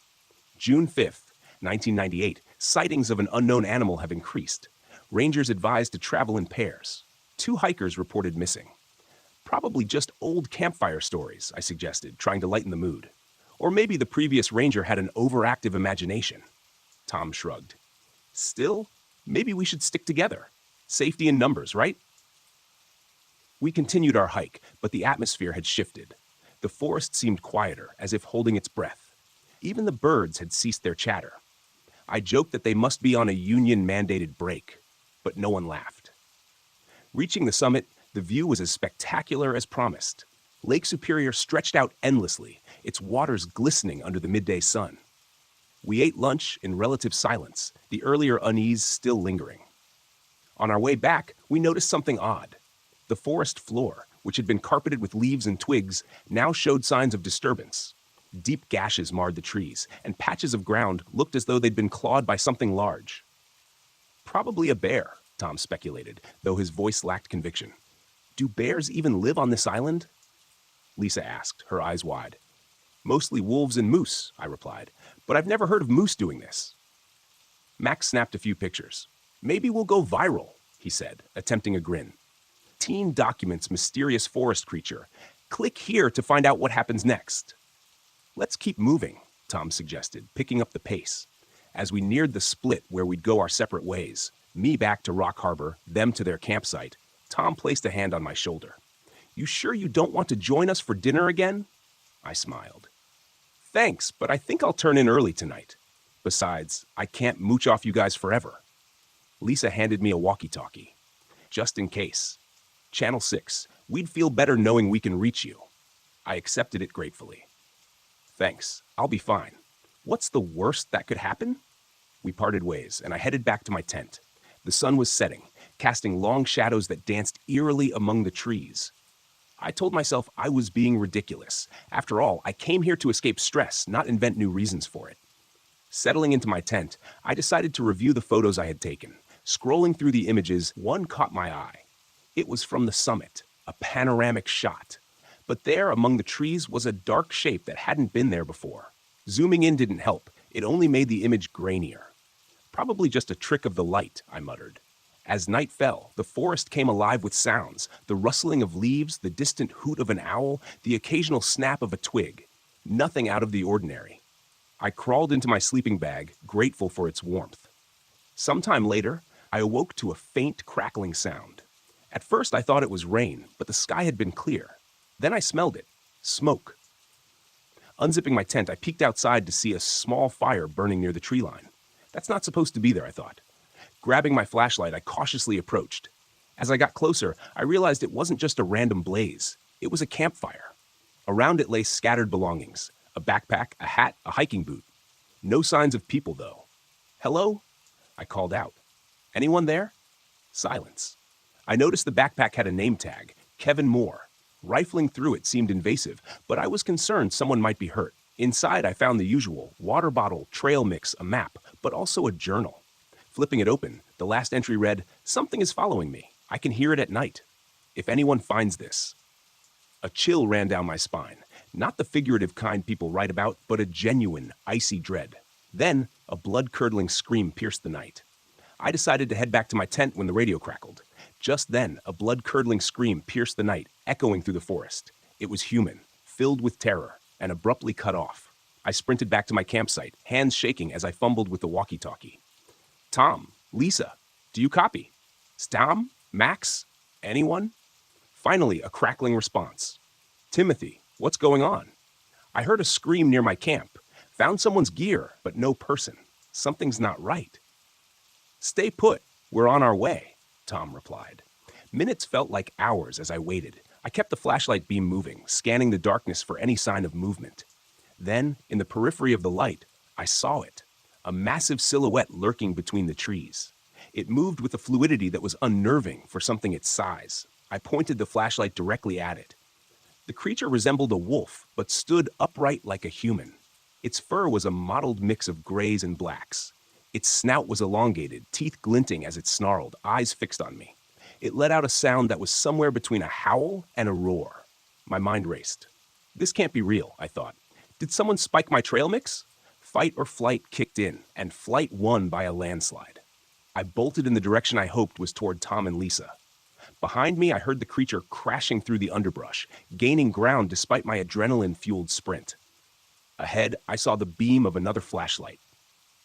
"June 5th, 1998, sightings of an unknown animal have increased. Rangers advised to travel in pairs. 2 hikers reported missing." "Probably just old campfire stories," I suggested, trying to lighten the mood. "Or maybe the previous ranger had an overactive imagination." Tom shrugged. "Still, maybe we should stick together. Safety in numbers, right?" We continued our hike, but the atmosphere had shifted. The forest seemed quieter, as if holding its breath. Even the birds had ceased their chatter. I joked that they must be on a union-mandated break, but no one laughed. Reaching the summit, the view was as spectacular as promised. Lake Superior stretched out endlessly, its waters glistening under the midday sun. We ate lunch in relative silence, the earlier unease still lingering. On our way back, we noticed something odd. The forest floor, which had been carpeted with leaves and twigs, now showed signs of disturbance. Deep gashes marred the trees, and patches of ground looked as though they'd been clawed by something large. Probably a bear, Tom speculated, though his voice lacked conviction. Do bears even live on this island? Lisa asked, her eyes wide. Mostly wolves and moose, I replied, but I've never heard of moose doing this. Max snapped a few pictures. Maybe we'll go viral, he said, attempting a grin. Teen documents mysterious forest creature. Click here to find out what happens next. Let's keep moving, Tom suggested, picking up the pace. As we neared the split where we'd go our separate ways, me back to Rock Harbor, them to their campsite, Tom placed a hand on my shoulder. You sure you don't want to join us for dinner again? I smiled. Thanks, but I think I'll turn in early tonight. Besides, I can't mooch off you guys forever. Lisa handed me a walkie-talkie. Just in case. Channel 6. We'd feel better knowing we can reach you. I accepted it gratefully. Thanks. I'll be fine. What's the worst that could happen? We parted ways, and I headed back to my tent. The sun was setting, casting long shadows that danced eerily among the trees. I told myself I was being ridiculous. After all, I came here to escape stress, not invent new reasons for it. Settling into my tent, I decided to review the photos I had taken. Scrolling through the images, one caught my eye. It was from the summit, a panoramic shot. But there, among the trees, was a dark shape that hadn't been there before. Zooming in didn't help. It only made the image grainier. Probably just a trick of the light, I muttered. As night fell, the forest came alive with sounds, the rustling of leaves, the distant hoot of an owl, the occasional snap of a twig. Nothing out of the ordinary. I crawled into my sleeping bag, grateful for its warmth. Sometime later, I awoke to a faint crackling sound. At first, I thought it was rain, but the sky had been clear. Then I smelled it. Smoke. Unzipping my tent, I peeked outside to see a small fire burning near the tree line. That's not supposed to be there, I thought. Grabbing my flashlight, I cautiously approached. As I got closer, I realized it wasn't just a random blaze. It was a campfire. Around it lay scattered belongings. A backpack, a hat, a hiking boot. No signs of people, though. Hello? I called out. Anyone there? Silence. I noticed the backpack had a name tag, Kevin Moore. Rifling through it seemed invasive, but I was concerned someone might be hurt. Inside, I found the usual, water bottle, trail mix, a map, but also a journal. Flipping it open, the last entry read, "Something is following me. I can hear it at night. If anyone finds this." A chill ran down my spine. Not the figurative kind people write about, but a genuine, icy dread. Then, a blood-curdling scream pierced the night. I decided to head back to my tent when the radio crackled. Just then, a blood-curdling scream pierced the night, echoing through the forest. It was human, filled with terror, and abruptly cut off. I sprinted back to my campsite, hands shaking as I fumbled with the walkie-talkie. Tom, Lisa, do you copy? Tom, Max, anyone? Finally, a crackling response. Timothy, what's going on? I heard a scream near my camp. Found someone's gear, but no person. Something's not right. Stay put. We're on our way, Tom replied. Minutes felt like hours as I waited. I kept the flashlight beam moving, scanning the darkness for any sign of movement. Then, in the periphery of the light, I saw it. A massive silhouette lurking between the trees. It moved with a fluidity that was unnerving for something its size. I pointed the flashlight directly at it. The creature resembled a wolf, but stood upright like a human. Its fur was a mottled mix of grays and blacks. Its snout was elongated, teeth glinting as it snarled, eyes fixed on me. It let out a sound that was somewhere between a howl and a roar. My mind raced. This can't be real, I thought. Did someone spike my trail mix? Fight or flight kicked in, and flight won by a landslide. I bolted in the direction I hoped was toward Tom and Lisa. Behind me, I heard the creature crashing through the underbrush, gaining ground despite my adrenaline-fueled sprint. Ahead, I saw the beam of another flashlight.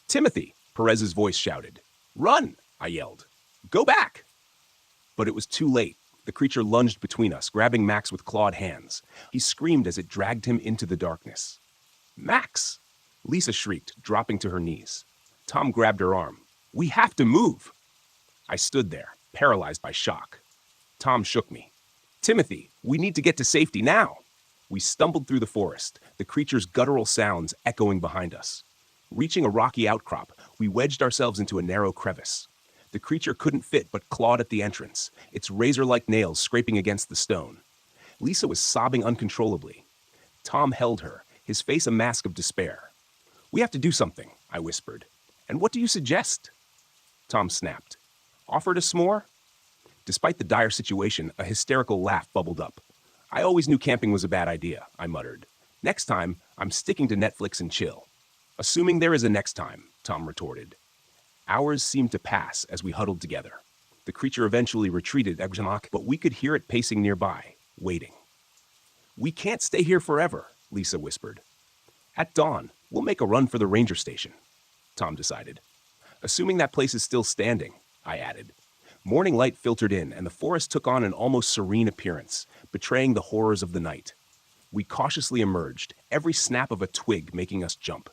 Timothy, Perez's voice shouted. Run, I yelled. Go back! But it was too late. The creature lunged between us, grabbing Max with clawed hands. He screamed as it dragged him into the darkness. Max! Lisa shrieked, dropping to her knees. Tom grabbed her arm. We have to move! I stood there, paralyzed by shock. Tom shook me. Timothy, we need to get to safety now! We stumbled through the forest, the creature's guttural sounds echoing behind us. Reaching a rocky outcrop, we wedged ourselves into a narrow crevice. The creature couldn't fit but clawed at the entrance, its razor-like nails scraping against the stone. Lisa was sobbing uncontrollably. Tom held her, his face a mask of despair. "We have to do something," I whispered. "And what do you suggest?" Tom snapped. "Offered a s'more?" Despite the dire situation, a hysterical laugh bubbled up. "I always knew camping was a bad idea," I muttered. "Next time, I'm sticking to Netflix and chill." "Assuming there is a next time," Tom retorted. Hours seemed to pass as we huddled together. The creature eventually retreated, but we could hear it pacing nearby, waiting. "We can't stay here forever," Lisa whispered. "At dawn, we'll make a run for the ranger station," Tom decided. "Assuming that place is still standing," I added. Morning light filtered in, and the forest took on an almost serene appearance, betraying the horrors of the night. We cautiously emerged, every snap of a twig making us jump.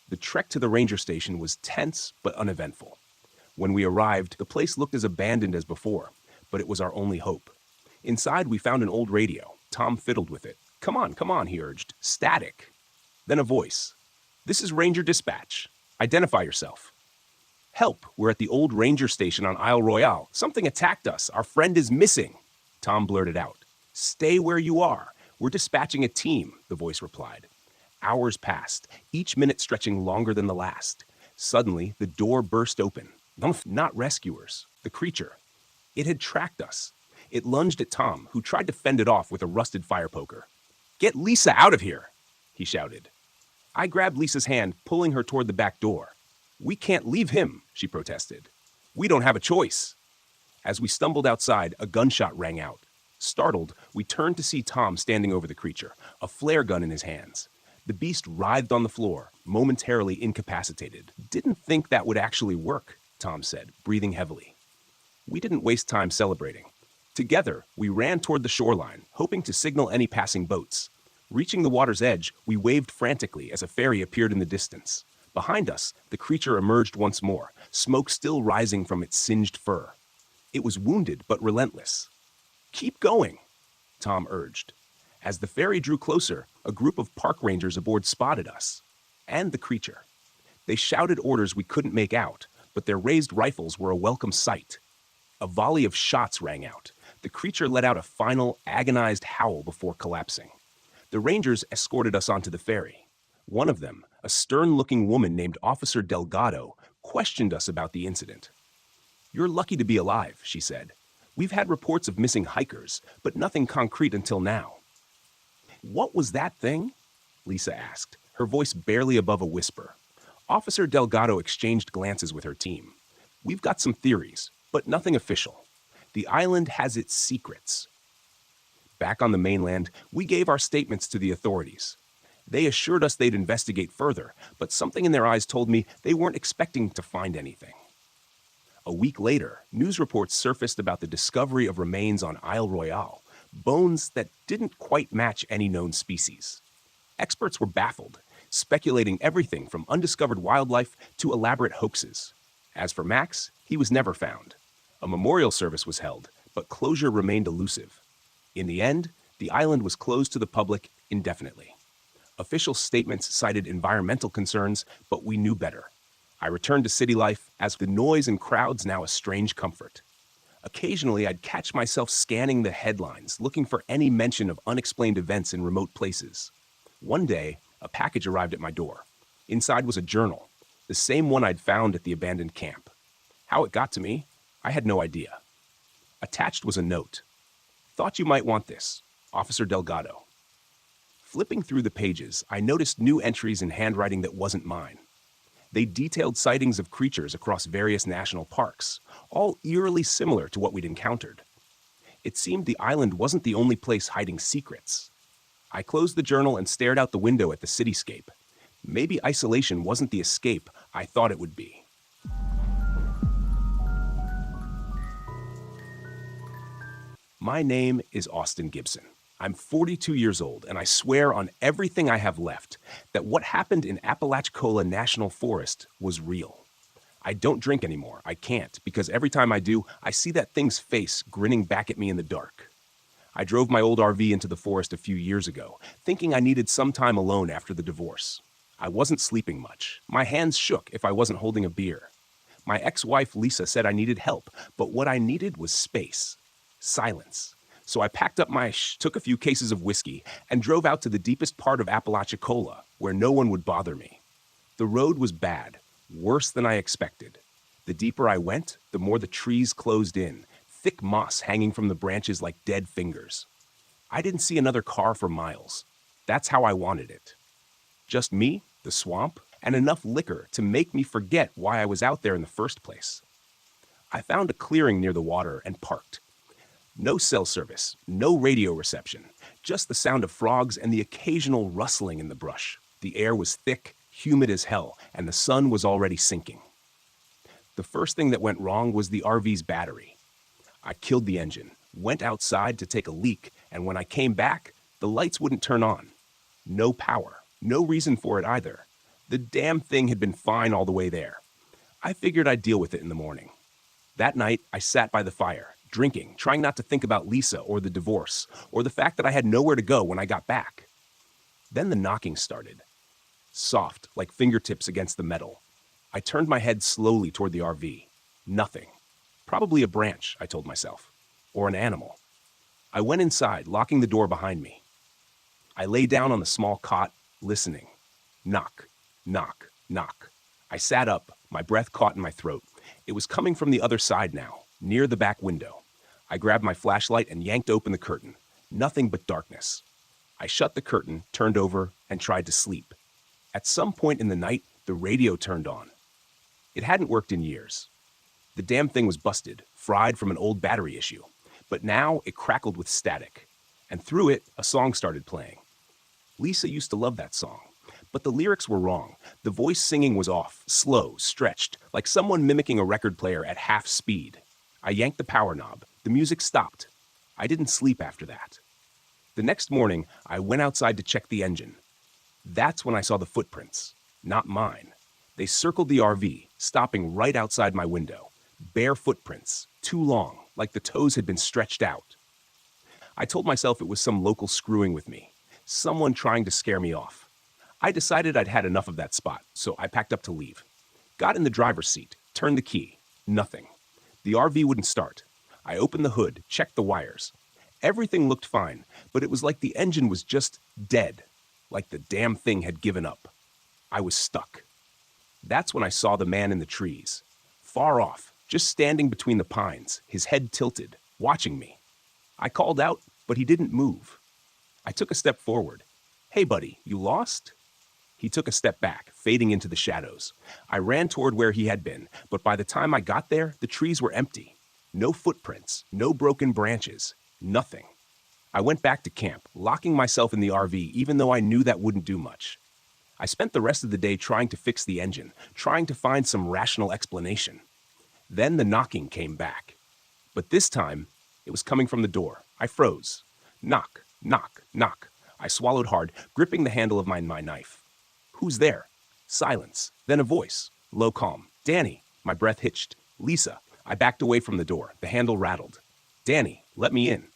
The trek to the ranger station was tense but uneventful. When we arrived, the place looked as abandoned as before, but it was our only hope. Inside, we found an old radio. Tom fiddled with it. Come on, he urged. Static." Then a voice. "This is Ranger Dispatch. Identify yourself." "Help, we're at the old ranger station on Isle Royale. Something attacked us. Our friend is missing," Tom blurted out. "Stay where you are. We're dispatching a team," the voice replied. Hours passed, each minute stretching longer than the last. Suddenly, the door burst open. Not rescuers, the creature. It had tracked us. It lunged at Tom, who tried to fend it off with a rusted fire poker. "Get Lisa out of here," he shouted. I grabbed Lisa's hand, pulling her toward the back door. "We can't leave him," she protested. "We don't have a choice." As we stumbled outside, a gunshot rang out. Startled, we turned to see Tom standing over the creature, a flare gun in his hands. The beast writhed on the floor, momentarily incapacitated. "Didn't think that would actually work," Tom said, breathing heavily. We didn't waste time celebrating. Together, we ran toward the shoreline, hoping to signal any passing boats. Reaching the water's edge, we waved frantically as a ferry appeared in the distance. Behind us, the creature emerged once more, smoke still rising from its singed fur. It was wounded but relentless. "Keep going," Tom urged. As the ferry drew closer, a group of park rangers aboard spotted us. And the creature. They shouted orders we couldn't make out, but their raised rifles were a welcome sight. A volley of shots rang out. The creature let out a final, agonized howl before collapsing. The rangers escorted us onto the ferry. One of them, a stern-looking woman named Officer Delgado, questioned us about the incident. "You're lucky to be alive," she said. "We've had reports of missing hikers, but nothing concrete until now." "What was that thing?" Lisa asked, her voice barely above a whisper. Officer Delgado exchanged glances with her team. "We've got some theories, but nothing official. The island has its secrets." Back on the mainland, we gave our statements to the authorities. They assured us they'd investigate further, but something in their eyes told me they weren't expecting to find anything. A week later, news reports surfaced about the discovery of remains on Isle Royale, bones that didn't quite match any known species. Experts were baffled, speculating everything from undiscovered wildlife to elaborate hoaxes. As for Max, he was never found. A memorial service was held, but closure remained elusive. In the end, the island was closed to the public indefinitely. Official statements cited environmental concerns, but we knew better. I returned to city life, as the noise and crowds now a strange comfort. Occasionally, I'd catch myself scanning the headlines, looking for any mention of unexplained events in remote places. One day, a package arrived at my door. Inside was a journal, the same one I'd found at the abandoned camp. How it got to me, I had no idea. Attached was a note. "Thought you might want this, Officer Delgado." Flipping through the pages, I noticed new entries in handwriting that wasn't mine. They detailed sightings of creatures across various national parks, all eerily similar to what we'd encountered. It seemed the island wasn't the only place hiding secrets. I closed the journal and stared out the window at the cityscape. Maybe isolation wasn't the escape I thought it would be. My name is Austin Gibson. I'm 42 years old, and I swear on everything I have left that what happened in Apalachicola National Forest was real. I don't drink anymore. I can't, because every time I do, I see that thing's face grinning back at me in the dark. I drove my old RV into the forest a few years ago, thinking I needed some time alone after the divorce. I wasn't sleeping much. My hands shook if I wasn't holding a beer. My ex-wife Lisa said I needed help, but what I needed was space. Silence. So I packed up took a few cases of whiskey, and drove out to the deepest part of Apalachicola, where no one would bother me. The road was bad, worse than I expected. The deeper I went, the more the trees closed in, thick moss hanging from the branches like dead fingers. I didn't see another car for miles. That's how I wanted it. Just me, the swamp, and enough liquor to make me forget why I was out there in the first place. I found a clearing near the water and parked. No cell service, no radio reception, just the sound of frogs and the occasional rustling in the brush. The air was thick, humid as hell, and the sun was already sinking. The first thing that went wrong was the RV's battery. I killed the engine, went outside to take a leak, and when I came back, the lights wouldn't turn on. No power, no reason for it either. The damn thing had been fine all the way there. I figured I'd deal with it in the morning. That night, I sat by the fire, drinking, trying not to think about Lisa or the divorce, or the fact that I had nowhere to go when I got back. Then the knocking started. Soft, like fingertips against the metal. I turned my head slowly toward the RV. Nothing. Probably a branch, I told myself. Or an animal. I went inside, locking the door behind me. I lay down on the small cot, listening. Knock, knock, knock. I sat up, my breath caught in my throat. It was coming from the other side now, near the back window. I grabbed my flashlight and yanked open the curtain. Nothing but darkness. I shut the curtain, turned over, and tried to sleep. At some point in the night, the radio turned on. It hadn't worked in years. The damn thing was busted, fried from an old battery issue. But now it crackled with static. And through it, a song started playing. Lisa used to love that song. But the lyrics were wrong. The voice singing was off, slow, stretched, like someone mimicking a record player at half speed. I yanked the power knob. The music stopped. I didn't sleep after that. The next morning, I went outside to check the engine. That's when I saw the footprints. Not mine. They circled the RV, stopping right outside my window. Bare footprints, too long, like the toes had been stretched out. I told myself it was some local screwing with me, someone trying to scare me off. I decided I'd had enough of that spot, so I packed up to leave. Got in the driver's seat, turned the key. Nothing. The RV wouldn't start. I opened the hood, checked the wires. Everything looked fine, but it was like the engine was just dead, like the damn thing had given up. I was stuck. That's when I saw the man in the trees, far off, just standing between the pines, his head tilted, watching me. I called out, but he didn't move. I took a step forward. "Hey, buddy, you lost?" He took a step back, fading into the shadows. I ran toward where he had been, but by the time I got there, the trees were empty. No footprints, no broken branches, nothing. I went back to camp, locking myself in the RV even though I knew that wouldn't do much. I spent the rest of the day trying to fix the engine, trying to find some rational explanation. Then the knocking came back. But this time, it was coming from the door. I froze. Knock, knock, knock. I swallowed hard, gripping the handle of my knife. Who's there? Silence. Then a voice. Low calm. "Danny." My breath hitched. "Lisa." I backed away from the door. The handle rattled. "Danny, let me in."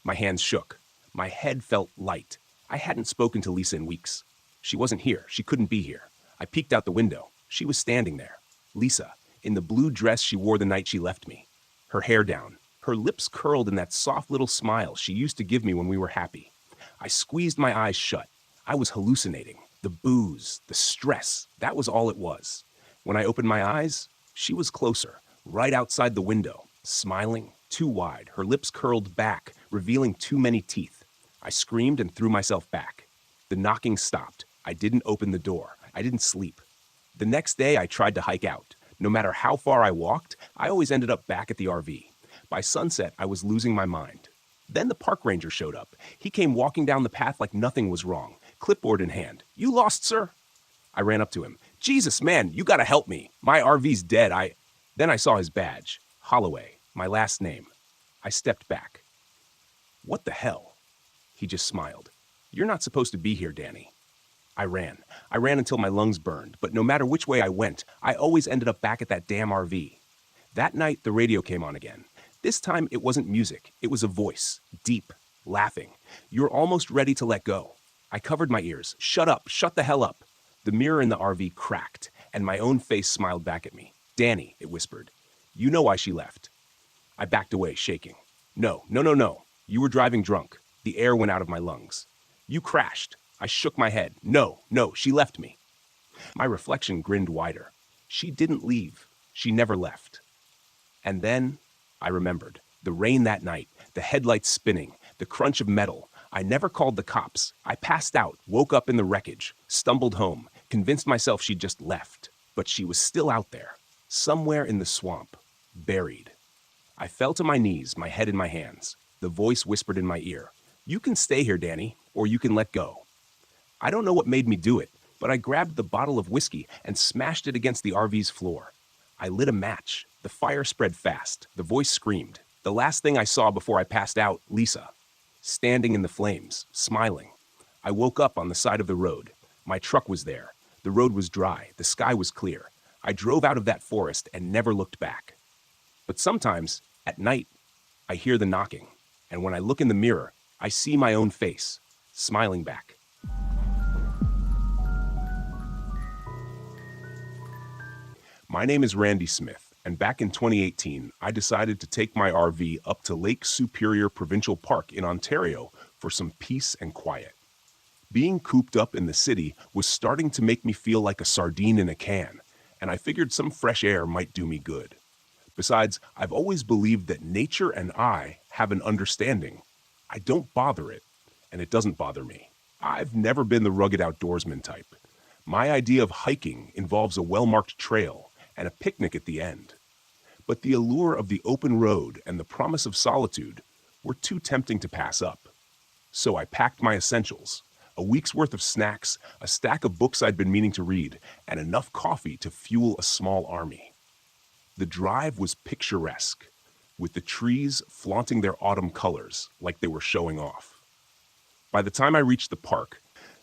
My hands shook. My head felt light. I hadn't spoken to Lisa in weeks. She wasn't here. She couldn't be here. I peeked out the window. She was standing there. Lisa, in the blue dress she wore the night she left me. Her hair down. Her lips curled in that soft little smile she used to give me when we were happy. I squeezed my eyes shut. I was hallucinating. The booze, the stress, that was all it was. When I opened my eyes, she was closer, right outside the window, smiling, too wide, her lips curled back, revealing too many teeth. I screamed and threw myself back. The knocking stopped. I didn't open the door. I didn't sleep. The next day, I tried to hike out. No matter how far I walked, I always ended up back at the RV. By sunset, I was losing my mind. Then the park ranger showed up. He came walking down the path like nothing was wrong, clipboard in hand. "You lost, sir?" I ran up to him. "Jesus, man, you gotta help me. My RV's dead. Then I saw his badge. Holloway, my last name. I stepped back. "What the hell?" He just smiled. "You're not supposed to be here, Danny." I ran. I ran until my lungs burned, but no matter which way I went, I always ended up back at that damn RV. That night, the radio came on again. This time, it wasn't music. It was a voice, deep, laughing. "You're almost ready to let go." I covered my ears. "Shut up. Shut the hell up." The mirror in the RV cracked, and my own face smiled back at me. "Danny," it whispered. "You know why she left." I backed away, shaking. No. You were driving drunk. The air went out of my lungs. You crashed. I shook my head. No, no, she left me. My reflection grinned wider. She didn't leave. She never left. And then I remembered. The rain that night, the headlights spinning, the crunch of metal. I never called the cops. I passed out, woke up in the wreckage, stumbled home, convinced myself she'd just left. But she was still out there, somewhere in the swamp, buried. I fell to my knees, my head in my hands. The voice whispered in my ear, "You can stay here, Danny, or you can let go." I don't know what made me do it, but I grabbed the bottle of whiskey and smashed it against the RV's floor. I lit a match. The fire spread fast. The voice screamed. The last thing I saw before I passed out, Lisa, standing in the flames, smiling. I woke up on the side of the road. My truck was there. The road was dry. The sky was clear. I drove out of that forest and never looked back. But sometimes, at night, I hear the knocking. And when I look in the mirror, I see my own face, smiling back. My name is Randy Smith, and back in 2018, I decided to take my RV up to Lake Superior Provincial Park in Ontario for some peace and quiet. Being cooped up in the city was starting to make me feel like a sardine in a can, and I figured some fresh air might do me good. Besides, I've always believed that nature and I have an understanding. I don't bother it, and it doesn't bother me. I've never been the rugged outdoorsman type. My idea of hiking involves a well-marked trail and a picnic at the end. But the allure of the open road and the promise of solitude were too tempting to pass up. So I packed my essentials, a week's worth of snacks, a stack of books I'd been meaning to read, and enough coffee to fuel a small army. The drive was picturesque, with the trees flaunting their autumn colors like they were showing off. By the time I reached the park,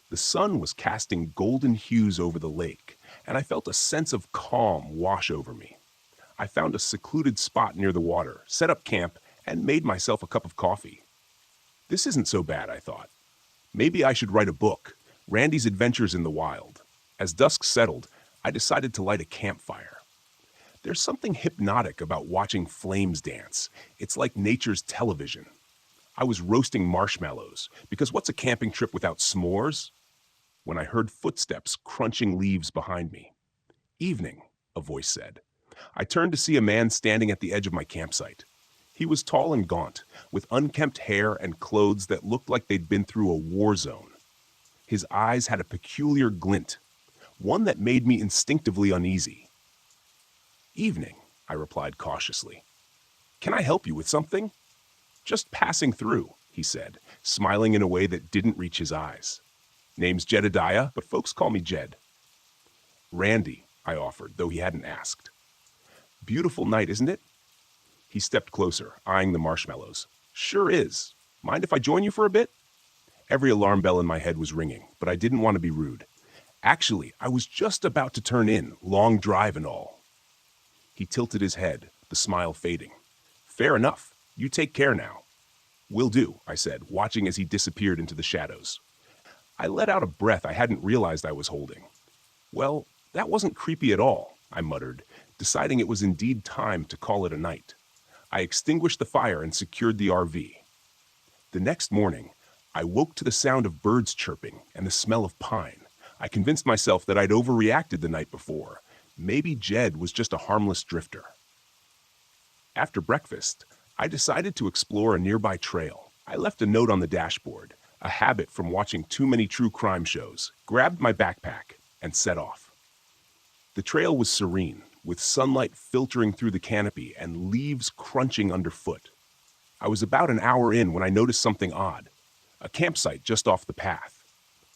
the sun was casting golden hues over the lake, and I felt a sense of calm wash over me. I found a secluded spot near the water, set up camp, and made myself a cup of coffee. This isn't so bad, I thought. Maybe I should write a book, Randy's Adventures in the Wild. As dusk settled, I decided to light a campfire. There's something hypnotic about watching flames dance. It's like nature's television. I was roasting marshmallows, because what's a camping trip without s'mores? When I heard footsteps crunching leaves behind me. "Evening," a voice said. I turned to see a man standing at the edge of my campsite. He was tall and gaunt, with unkempt hair and clothes that looked like they'd been through a war zone. His eyes had a peculiar glint, one that made me instinctively uneasy. "Evening," I replied cautiously. "Can I help you with something?" "Just passing through," he said, smiling in a way that didn't reach his eyes. "Name's Jedediah, but folks call me Jed." "Randy," I offered, though he hadn't asked. "Beautiful night, isn't it?" He stepped closer, eyeing the marshmallows. "Sure is. Mind if I join you for a bit?" Every alarm bell in my head was ringing, but I didn't want to be rude. Actually, I was just about to turn in, long drive and all. He tilted his head, the smile fading. "Fair enough. You take care now." "Will do," I said, watching as he disappeared into the shadows. I let out a breath I hadn't realized I was holding. "Well, that wasn't creepy at all," I muttered, deciding it was indeed time to call it a night. I extinguished the fire and secured the RV. The next morning, I woke to the sound of birds chirping and the smell of pine. I convinced myself that I'd overreacted the night before. Maybe Jed was just a harmless drifter. After breakfast, I decided to explore a nearby trail. I left a note on the dashboard, a habit from watching too many true crime shows, grabbed my backpack, and set off. The trail was serene, with sunlight filtering through the canopy and leaves crunching underfoot. I was about an hour in when I noticed something odd, a campsite just off the path.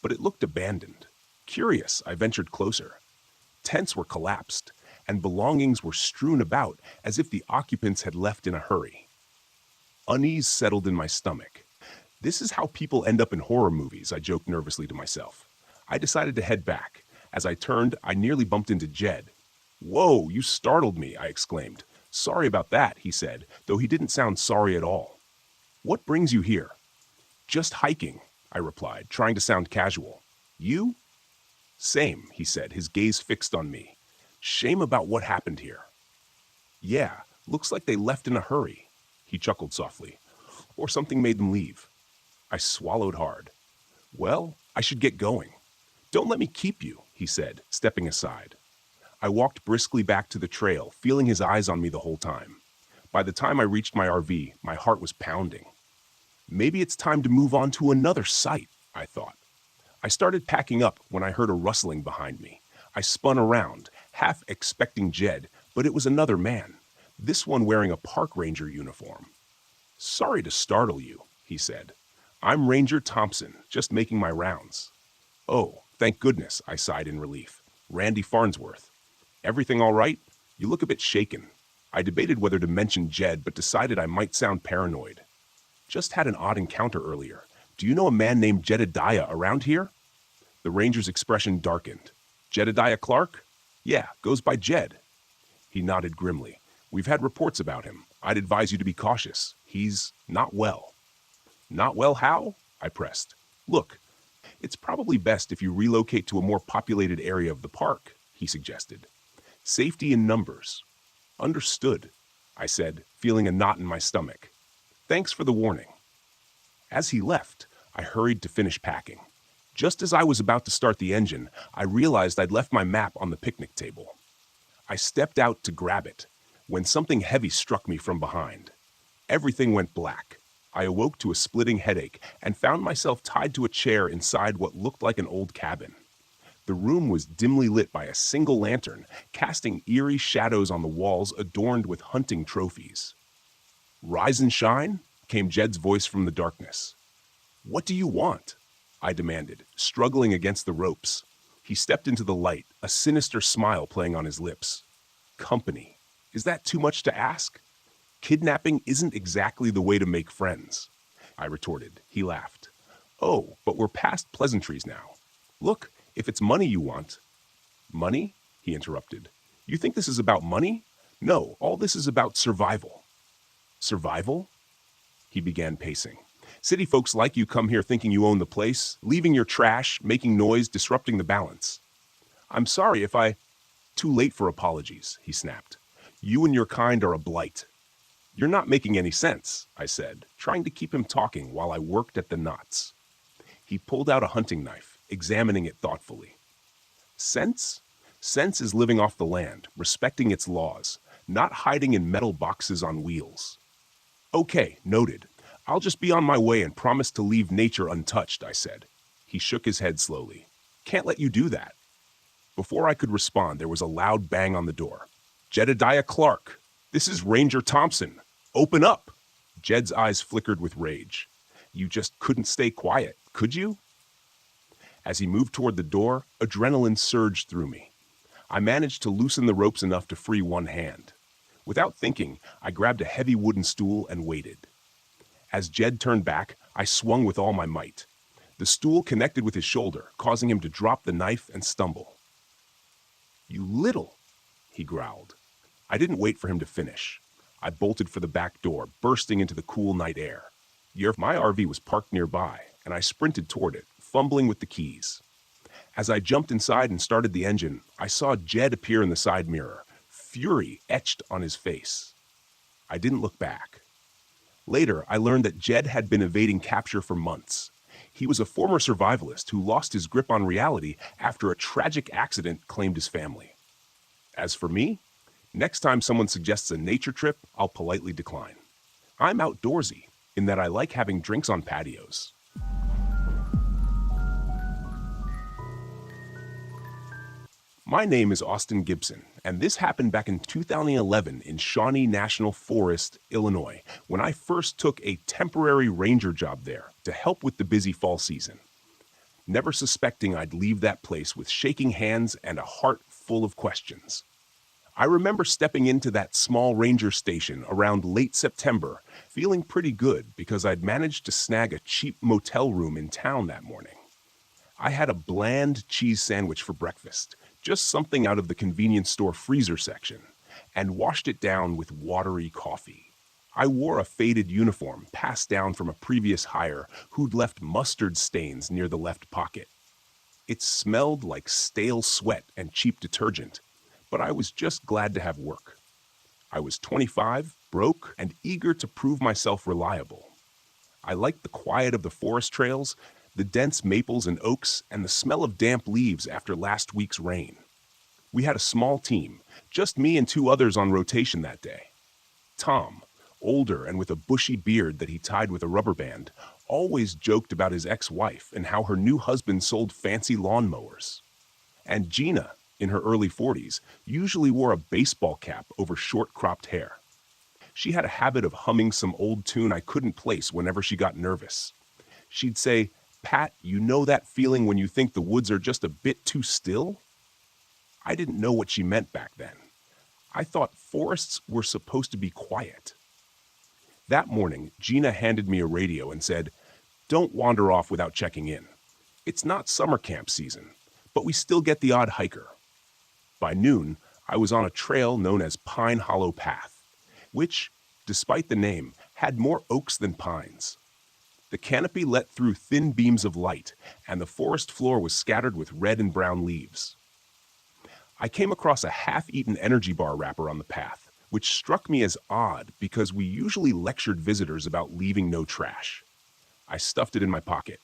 But it looked abandoned. Curious, I ventured closer. Tents were collapsed, and belongings were strewn about as if the occupants had left in a hurry. Unease settled in my stomach. This is how people end up in horror movies, I joked nervously to myself. I decided to head back. As I turned, I nearly bumped into Jed. "Whoa, you startled me," I exclaimed. "Sorry about that," he said, though he didn't sound sorry at all. "What brings you here?" "Just hiking," I replied, trying to sound casual. "You?" "Same," he said, his gaze fixed on me. "Shame about what happened here." "Yeah, looks like they left in a hurry." He chuckled softly. or something made them leave. I swallowed hard. Well, I should get going. Don't let me keep you, he said, stepping aside. I walked briskly back to the trail, feeling his eyes on me the whole time. By the time I reached my RV, my heart was pounding. Maybe it's time to move on to another site, I thought. I started packing up when I heard a rustling behind me. I spun around, half expecting Jed, but it was another man, this one wearing a park ranger uniform. Sorry to startle you, he said. I'm Ranger Thompson, just making my rounds. Oh, thank goodness, I sighed in relief. Randy Farnsworth. Everything all right? You look a bit shaken. I debated whether to mention Jed, but decided I might sound paranoid. Just had an odd encounter earlier. Do you know a man named Jedediah around here? The ranger's expression darkened. Jedediah Clark? Yeah, goes by Jed. He nodded grimly. We've had reports about him. I'd advise you to be cautious. He's not well. Not well how? I pressed. Look, it's probably best if you relocate to a more populated area of the park, he suggested. Safety in numbers. Understood, I said, feeling a knot in my stomach. Thanks for the warning. As he left, I hurried to finish packing. Just as I was about to start the engine, I realized I'd left my map on the picnic table. I stepped out to grab it, when something heavy struck me from behind. Everything went black. I awoke to a splitting headache and found myself tied to a chair inside what looked like an old cabin. The room was dimly lit by a single lantern, casting eerie shadows on the walls adorned with hunting trophies. Rise and shine, came Jed's voice from the darkness. What do you want? I demanded, struggling against the ropes. He stepped into the light, a sinister smile playing on his lips. Company. Is that too much to ask? Kidnapping isn't exactly the way to make friends, I retorted. He laughed. Oh, but we're past pleasantries now. Look, if it's money you want. Money? He interrupted. You think this is about money? No, all this is about survival. Survival? He began pacing. City folks like you come here thinking you own the place, leaving your trash, making noise, disrupting the balance. I'm sorry if I... Too late for apologies, he snapped. You and your kind are a blight. You're not making any sense, I said, trying to keep him talking while I worked at the knots. He pulled out a hunting knife, examining it thoughtfully. Sense? Sense is living off the land, respecting its laws, not hiding in metal boxes on wheels. Okay, noted. I'll just be on my way and promise to leave nature untouched, I said. He shook his head slowly. Can't let you do that. Before I could respond, there was a loud bang on the door. Jedediah Clark, this is Ranger Thompson. Open up! Jed's eyes flickered with rage. You just couldn't stay quiet, could you? As he moved toward the door, adrenaline surged through me. I managed to loosen the ropes enough to free one hand. Without thinking, I grabbed a heavy wooden stool and waited. As Jed turned back, I swung with all my might. The stool connected with his shoulder, causing him to drop the knife and stumble. You little, he growled. I didn't wait for him to finish. I bolted for the back door, bursting into the cool night air. My RV was parked nearby, and I sprinted toward it, fumbling with the keys. As I jumped inside and started the engine, I saw Jed appear in the side mirror, fury etched on his face. I didn't look back. Later, I learned that Jed had been evading capture for months. He was a former survivalist who lost his grip on reality after a tragic accident claimed his family. As for me, next time someone suggests a nature trip, I'll politely decline. I'm outdoorsy, in that I like having drinks on patios. My name is Austin Gibson, and this happened back in 2011 in Shawnee National Forest, Illinois, when I first took a temporary ranger job there to help with the busy fall season. Never suspecting I'd leave that place with shaking hands and a heart full of questions. I remember stepping into that small ranger station around late September, feeling pretty good because I'd managed to snag a cheap motel room in town that morning. I had a bland cheese sandwich for breakfast, just something out of the convenience store freezer section, and washed it down with watery coffee. I wore a faded uniform passed down from a previous hire who'd left mustard stains near the left pocket. It smelled like stale sweat and cheap detergent, but I was just glad to have work. I was 25, broke, and eager to prove myself reliable. I liked the quiet of the forest trails, the dense maples and oaks, and the smell of damp leaves after last week's rain. We had a small team, just me and two others on rotation that day. Tom, older and with a bushy beard that he tied with a rubber band, always joked about his ex-wife and how her new husband sold fancy lawnmowers. And Gina, in her early 40s, usually wore a baseball cap over short-cropped hair. She had a habit of humming some old tune I couldn't place whenever she got nervous. She'd say, "Pat, you know that feeling when you think the woods are just a bit too still?" I didn't know what she meant back then. I thought forests were supposed to be quiet. That morning, Gina handed me a radio and said, "Don't wander off without checking in. It's not summer camp season, but we still get the odd hiker." By noon, I was on a trail known as Pine Hollow Path, which, despite the name, had more oaks than pines. The canopy let through thin beams of light, and the forest floor was scattered with red and brown leaves. I came across a half-eaten energy bar wrapper on the path, which struck me as odd because we usually lectured visitors about leaving no trash. I stuffed it in my pocket.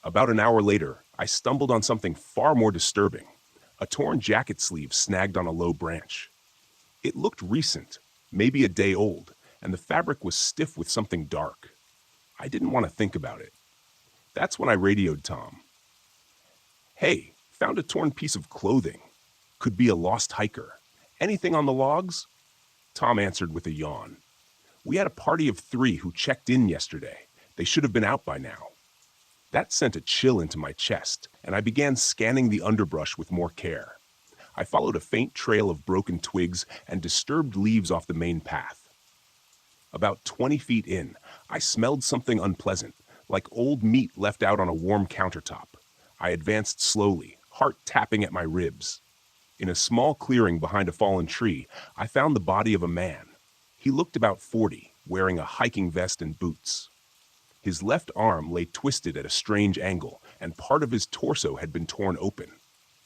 About an hour later, I stumbled on something far more disturbing, a torn jacket sleeve snagged on a low branch. It looked recent, maybe a day old, and the fabric was stiff with something dark. I didn't want to think about it. That's when I radioed Tom. "Hey, found a torn piece of clothing. Could be a lost hiker. Anything on the logs?" Tom answered with a yawn. "We had a party of 3 who checked in yesterday. They should have been out by now." That sent a chill into my chest, and I began scanning the underbrush with more care. I followed a faint trail of broken twigs and disturbed leaves off the main path. About 20 feet in, I smelled something unpleasant, like old meat left out on a warm countertop. I advanced slowly, heart tapping at my ribs. In a small clearing behind a fallen tree, I found the body of a man. He looked about 40, wearing a hiking vest and boots. His left arm lay twisted at a strange angle, and part of his torso had been torn open.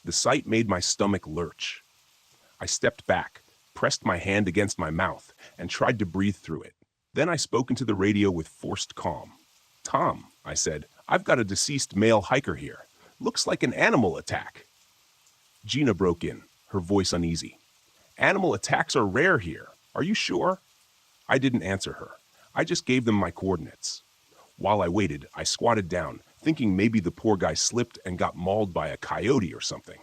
The sight made my stomach lurch. I stepped back, pressed my hand against my mouth, and tried to breathe through it. Then I spoke into the radio with forced calm. "Tom," I said, "I've got a deceased male hiker here. Looks like an animal attack." Gina broke in, her voice uneasy. "Animal attacks are rare here. Are you sure?" I didn't answer her. I just gave them my coordinates. While I waited, I squatted down, thinking maybe the poor guy slipped and got mauled by a coyote or something.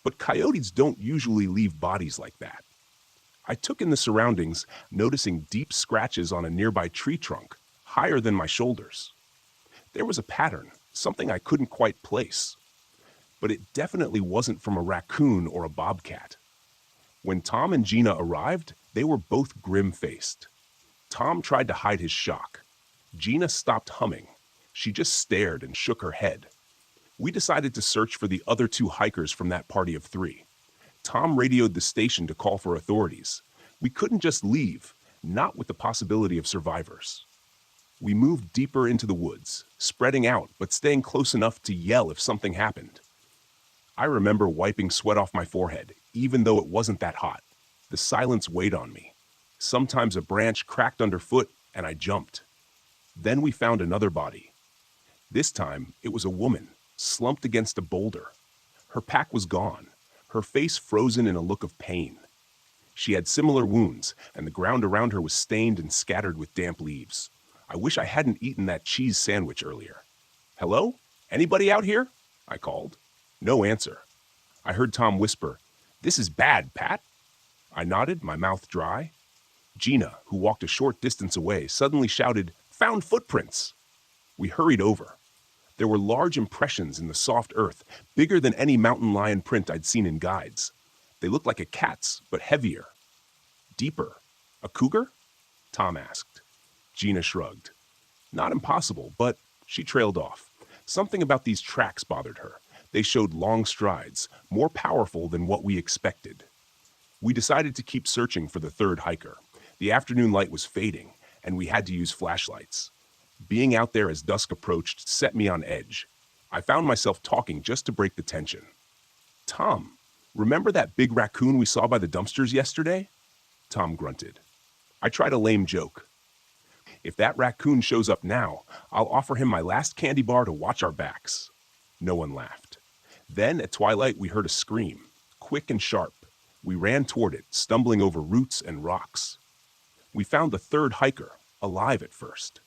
But coyotes don't usually leave bodies like that. I took in the surroundings, noticing deep scratches on a nearby tree trunk, higher than my shoulders. There was a pattern, something I couldn't quite place. But it definitely wasn't from a raccoon or a bobcat. When Tom and Gina arrived, they were both grim-faced. Tom tried to hide his shock. Gina stopped humming. She just stared and shook her head. We decided to search for the other 2 hikers from that party of 3. Tom radioed the station to call for authorities. We couldn't just leave, not with the possibility of survivors. We moved deeper into the woods, spreading out but staying close enough to yell if something happened. I remember wiping sweat off my forehead, even though it wasn't that hot. The silence weighed on me. Sometimes a branch cracked underfoot, and I jumped. Then we found another body. This time, it was a woman, slumped against a boulder. Her pack was gone, her face frozen in a look of pain. She had similar wounds, and the ground around her was stained and scattered with damp leaves. I wish I hadn't eaten that cheese sandwich earlier. "Hello? Anybody out here?" I called. No answer. I heard Tom whisper, "This is bad, Pat." I nodded, my mouth dry. Gina, who walked a short distance away, suddenly shouted, "Found footprints!" We hurried over. There were large impressions in the soft earth, bigger than any mountain lion print I'd seen in guides. They looked like a cat's, but heavier. Deeper. "A cougar?" Tom asked. Gina shrugged. "Not impossible, but..." She trailed off. Something about these tracks bothered her. They showed long strides, more powerful than what we expected. We decided to keep searching for the 3rd hiker. The afternoon light was fading, and we had to use flashlights. Being out there as dusk approached set me on edge. I found myself talking just to break the tension. "Tom, remember that big raccoon we saw by the dumpsters yesterday?" Tom grunted. I tried a lame joke. If that raccoon shows up now, I'll offer him my last candy bar to watch our backs." No one laughed. Then, at twilight, we heard a scream, quick and sharp. We ran toward it, stumbling over roots and rocks. We found the third hiker, alive at first.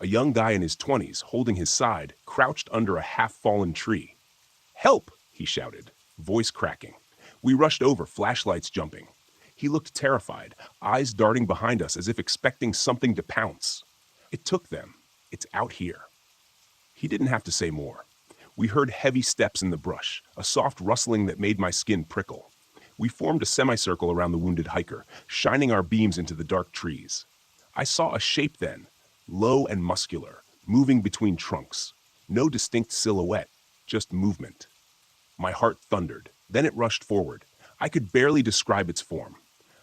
A young guy in his 20s, holding his side, crouched under a half-fallen tree. "Help!" he shouted, voice cracking. We rushed over, flashlights jumping. He looked terrified, eyes darting behind us as if expecting something to pounce. "It took them. It's out here." He didn't have to say more. We heard heavy steps in the brush, a soft rustling that made my skin prickle. We formed a semicircle around the wounded hiker, shining our beams into the dark trees. I saw a shape then, low and muscular, moving between trunks. No distinct silhouette, just movement. My heart thundered. Then it rushed forward. I could barely describe its form.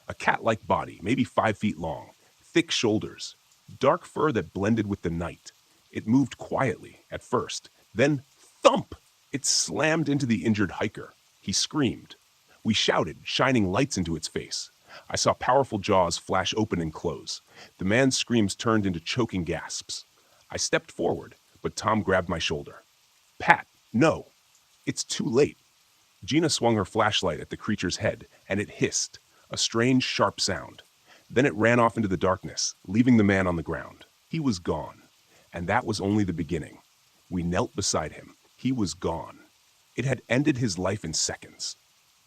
A cat-like body, maybe 5 feet long, thick shoulders, dark fur that blended with the night. It moved quietly, at first. Then, thump! It slammed into the injured hiker. He screamed. We shouted, shining lights into its face. I saw powerful jaws flash open and close. The man's screams turned into choking gasps. I stepped forward, but Tom grabbed my shoulder. "Pat, no! It's too late." Gina swung her flashlight at the creature's head, and it hissed, a strange, sharp sound. Then it ran off into the darkness, leaving the man on the ground. He was gone. And that was only the beginning. We knelt beside him. He was gone. It had ended his life in seconds.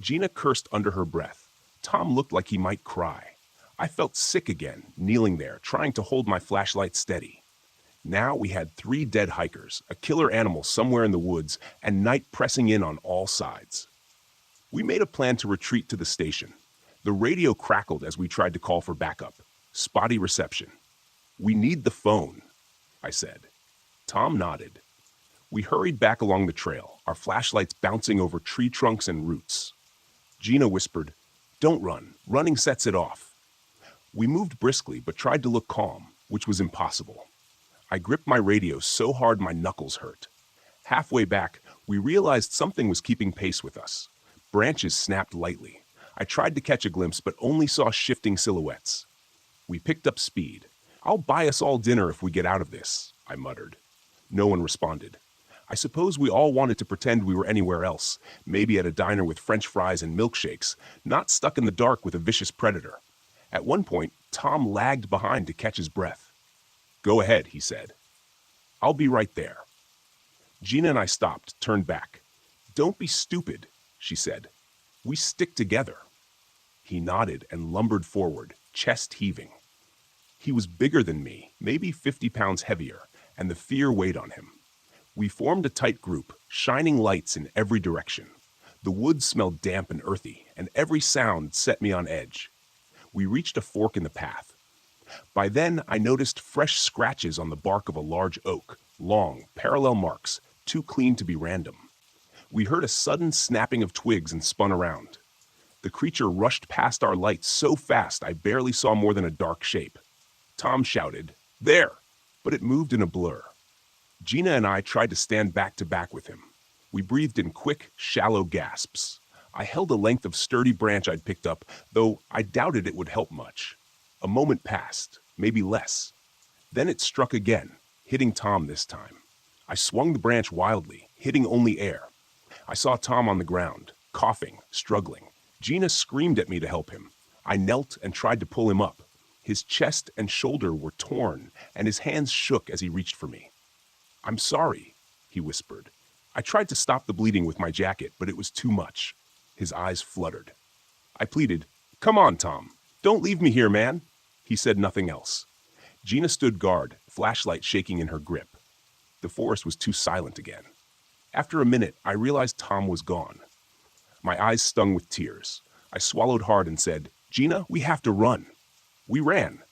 Gina cursed under her breath. Tom looked like he might cry. I felt sick again, kneeling there, trying to hold my flashlight steady. Now we had 3 dead hikers, a killer animal somewhere in the woods, and night pressing in on all sides. We made a plan to retreat to the station. The radio crackled as we tried to call for backup. Spotty reception. "We need the phone," I said. Tom nodded. We hurried back along the trail, our flashlights bouncing over tree trunks and roots. Gina whispered, "Don't run. Running sets it off." We moved briskly but tried to look calm, which was impossible. I gripped my radio so hard my knuckles hurt. Halfway back, we realized something was keeping pace with us. Branches snapped lightly. I tried to catch a glimpse but only saw shifting silhouettes. We picked up speed. "I'll buy us all dinner if we get out of this," I muttered. No one responded. I suppose we all wanted to pretend we were anywhere else, maybe at a diner with French fries and milkshakes, not stuck in the dark with a vicious predator. At one point, Tom lagged behind to catch his breath. "Go ahead," he said. "I'll be right there." Gina and I stopped, turned back. "Don't be stupid," she said. "We stick together." He nodded and lumbered forward, chest heaving. He was bigger than me, maybe 50 pounds heavier, and the fear weighed on him. We formed a tight group, shining lights in every direction. The woods smelled damp and earthy, and every sound set me on edge. We reached a fork in the path. By then, I noticed fresh scratches on the bark of a large oak, long, parallel marks, too clean to be random. We heard a sudden snapping of twigs and spun around. The creature rushed past our lights so fast I barely saw more than a dark shape. Tom shouted, "There!" but it moved in a blur. Gina and I tried to stand back to back with him. We breathed in quick, shallow gasps. I held a length of sturdy branch I'd picked up, though I doubted it would help much. A moment passed, maybe less. Then it struck again, hitting Tom this time. I swung the branch wildly, hitting only air. I saw Tom on the ground, coughing, struggling. Gina screamed at me to help him. I knelt and tried to pull him up. His chest and shoulder were torn, and his hands shook as he reached for me. "I'm sorry," he whispered. I tried to stop the bleeding with my jacket, but it was too much. His eyes fluttered. I pleaded, "Come on, Tom. Don't leave me here, man." He said nothing else. Gina stood guard, flashlight shaking in her grip. The forest was too silent again. After a minute, I realized Tom was gone. My eyes stung with tears. I swallowed hard and said, "Gina, we have to run." We ran.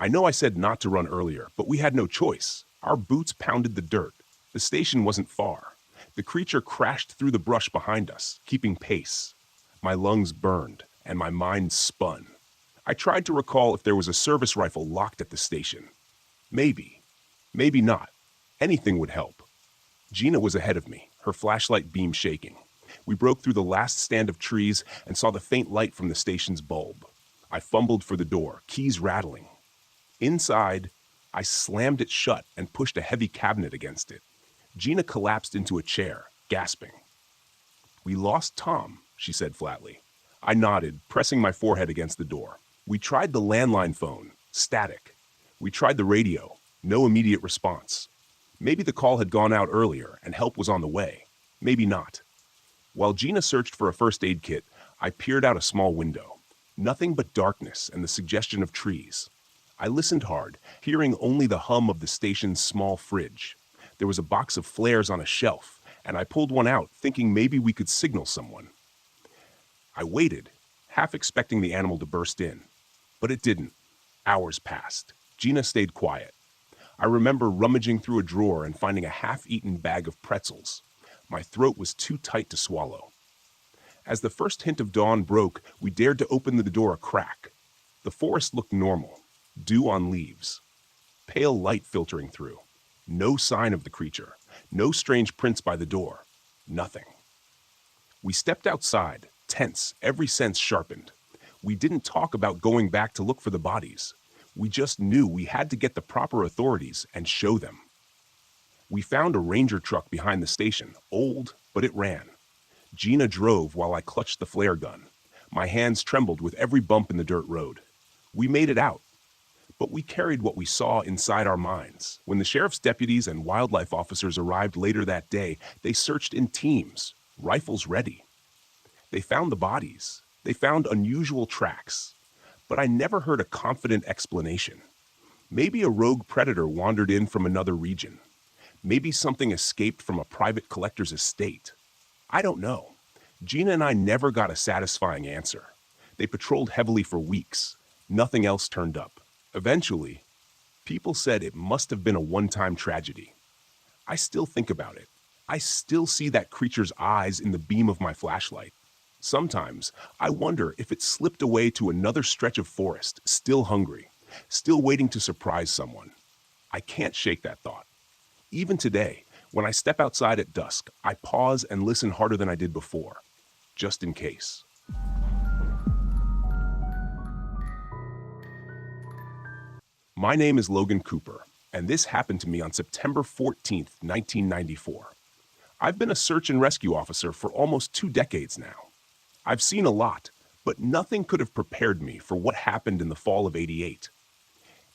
I know I said not to run earlier, but we had no choice. Our boots pounded the dirt. The station wasn't far. The creature crashed through the brush behind us, keeping pace. My lungs burned, and my mind spun. I tried to recall if there was a service rifle locked at the station. Maybe. Maybe not. Anything would help. Gina was ahead of me, her flashlight beam shaking. We broke through the last stand of trees and saw the faint light from the station's bulb. I fumbled for the door, keys rattling. Inside, I slammed it shut and pushed a heavy cabinet against it. Gina collapsed into a chair, gasping. "We lost Tom," she said flatly. I nodded, pressing my forehead against the door. "We tried the landline phone, static. We tried the radio, no immediate response. Maybe the call had gone out earlier and help was on the way. Maybe not." While Gina searched for a first aid kit, I peered out a small window. Nothing but darkness and the suggestion of trees. I listened hard, hearing only the hum of the station's small fridge. There was a box of flares on a shelf, and I pulled one out, thinking maybe we could signal someone. I waited, half expecting the animal to burst in. But it didn't. Hours passed. Gina stayed quiet. I remember rummaging through a drawer and finding a half-eaten bag of pretzels. My throat was too tight to swallow. As the first hint of dawn broke, we dared to open the door a crack. The forest looked normal, dew on leaves. Pale light filtering through. No sign of the creature. No strange prints by the door. Nothing. We stepped outside, tense, every sense sharpened. We didn't talk about going back to look for the bodies. We just knew we had to get the proper authorities and show them. We found a ranger truck behind the station, old, but it ran. Gina drove while I clutched the flare gun. My hands trembled with every bump in the dirt road. We made it out. But we carried what we saw inside our minds. When the sheriff's deputies and wildlife officers arrived later that day, they searched in teams, rifles ready. They found the bodies. They found unusual tracks. But I never heard a confident explanation. Maybe a rogue predator wandered in from another region. Maybe something escaped from a private collector's estate. I don't know. Gina and I never got a satisfying answer. They patrolled heavily for weeks. Nothing else turned up. Eventually, people said it must have been a one-time tragedy. I still think about it. I still see that creature's eyes in the beam of my flashlight. Sometimes, I wonder if it slipped away to another stretch of forest, still hungry, still waiting to surprise someone. I can't shake that thought. Even today, when I step outside at dusk, I pause and listen harder than I did before, just in case. My name is Logan Cooper, and this happened to me on September 14th, 1994. I've been a search and rescue officer for almost 2 decades now. I've seen a lot, but nothing could have prepared me for what happened in the fall of '88.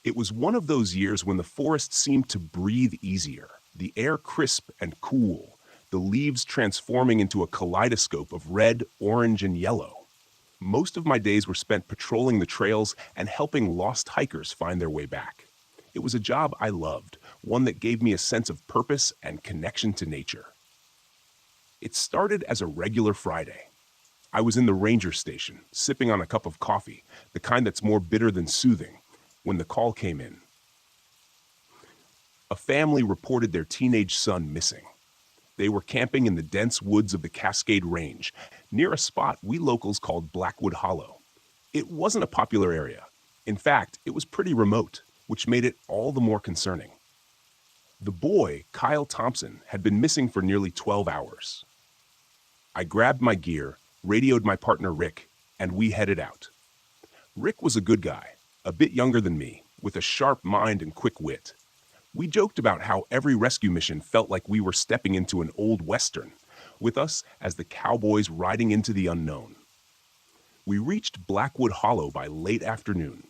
It was one of those years when the forest seemed to breathe easier, the air crisp and cool, the leaves transforming into a kaleidoscope of red, orange, and yellow. Most of my days were spent patrolling the trails and helping lost hikers find their way back. It was a job I loved, one that gave me a sense of purpose and connection to nature. It started as a regular Friday. I was in the ranger station, sipping on a cup of coffee, the kind that's more bitter than soothing, when the call came in. A family reported their teenage son missing. They were camping in the dense woods of the Cascade Range, near a spot we locals called Blackwood Hollow. It wasn't a popular area. In fact, it was pretty remote, which made it all the more concerning. The boy, Kyle Thompson, had been missing for nearly 12 hours. I grabbed my gear, radioed my partner Rick, and we headed out. Rick was a good guy, a bit younger than me, with a sharp mind and quick wit. We joked about how every rescue mission felt like we were stepping into an old western, with us as the cowboys riding into the unknown. We reached Blackwood Hollow by late afternoon.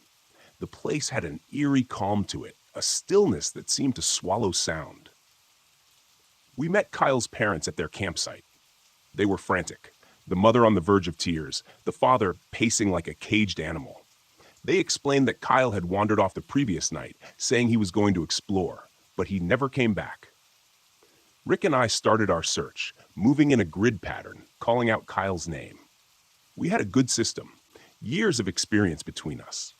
The place had an eerie calm to it, a stillness that seemed to swallow sound. We met Kyle's parents at their campsite. They were frantic, the mother on the verge of tears, the father pacing like a caged animal. They explained that Kyle had wandered off the previous night, saying he was going to explore, but he never came back. Rick and I started our search, moving in a grid pattern, calling out Kyle's name. We had a good system, years of experience between us.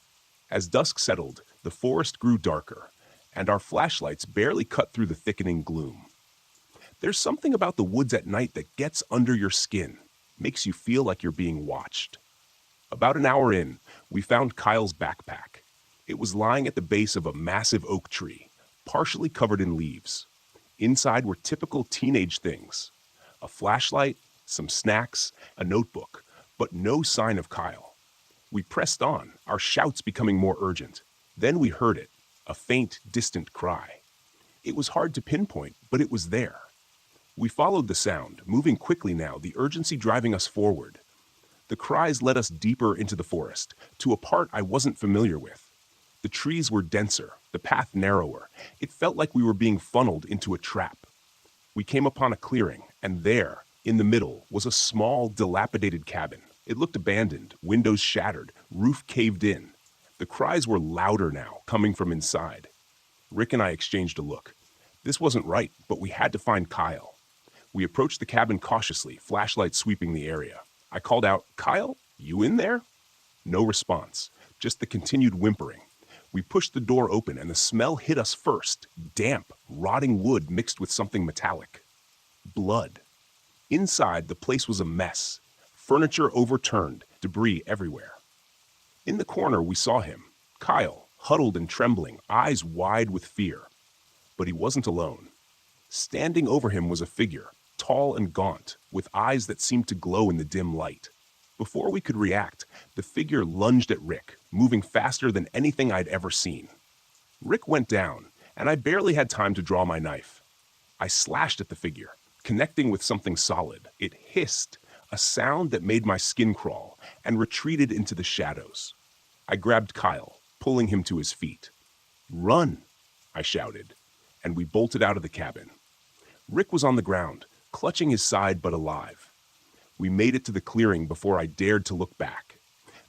As dusk settled, the forest grew darker, and our flashlights barely cut through the thickening gloom. There's something about the woods at night that gets under your skin, makes you feel like you're being watched. About an hour in, we found Kyle's backpack. It was lying at the base of a massive oak tree, partially covered in leaves. Inside were typical teenage things: a flashlight, some snacks, a notebook, but no sign of Kyle. We pressed on, our shouts becoming more urgent. Then we heard it, a faint, distant cry. It was hard to pinpoint, but it was there. We followed the sound, moving quickly now, the urgency driving us forward. The cries led us deeper into the forest, to a part I wasn't familiar with. The trees were denser, the path narrower. It felt like we were being funneled into a trap. We came upon a clearing, and there, in the middle, was a small, dilapidated cabin. It looked abandoned, windows shattered, roof caved in. The cries were louder now, coming from inside. Rick and I exchanged a look. This wasn't right, but we had to find Kyle. We approached the cabin cautiously, flashlight sweeping the area. I called out, "Kyle, you in there?" No response, just the continued whimpering. We pushed the door open and the smell hit us first. Damp, rotting wood mixed with something metallic. Blood. Inside, the place was a mess. Furniture overturned, debris everywhere. In the corner, we saw him, Kyle, huddled and trembling, eyes wide with fear. But he wasn't alone. Standing over him was a figure, tall and gaunt, with eyes that seemed to glow in the dim light. Before we could react, the figure lunged at Rick, moving faster than anything I'd ever seen. Rick went down, and I barely had time to draw my knife. I slashed at the figure, connecting with something solid. It hissed, a sound that made my skin crawl, and retreated into the shadows. I grabbed Kyle, pulling him to his feet. "Run!" I shouted, and we bolted out of the cabin. Rick was on the ground, clutching his side but alive. We made it to the clearing before I dared to look back.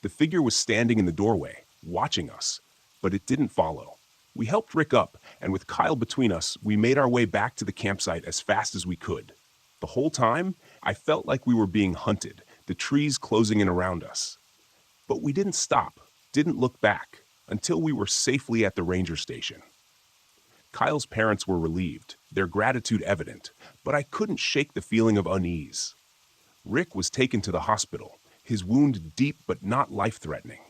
The figure was standing in the doorway, watching us, but it didn't follow. We helped Rick up, and with Kyle between us, we made our way back to the campsite as fast as we could. The whole time, I felt like we were being hunted, the trees closing in around us. But we didn't stop, didn't look back, until we were safely at the ranger station. Kyle's parents were relieved, their gratitude evident, but I couldn't shake the feeling of unease. Rick was taken to the hospital, his wound deep but not life-threatening.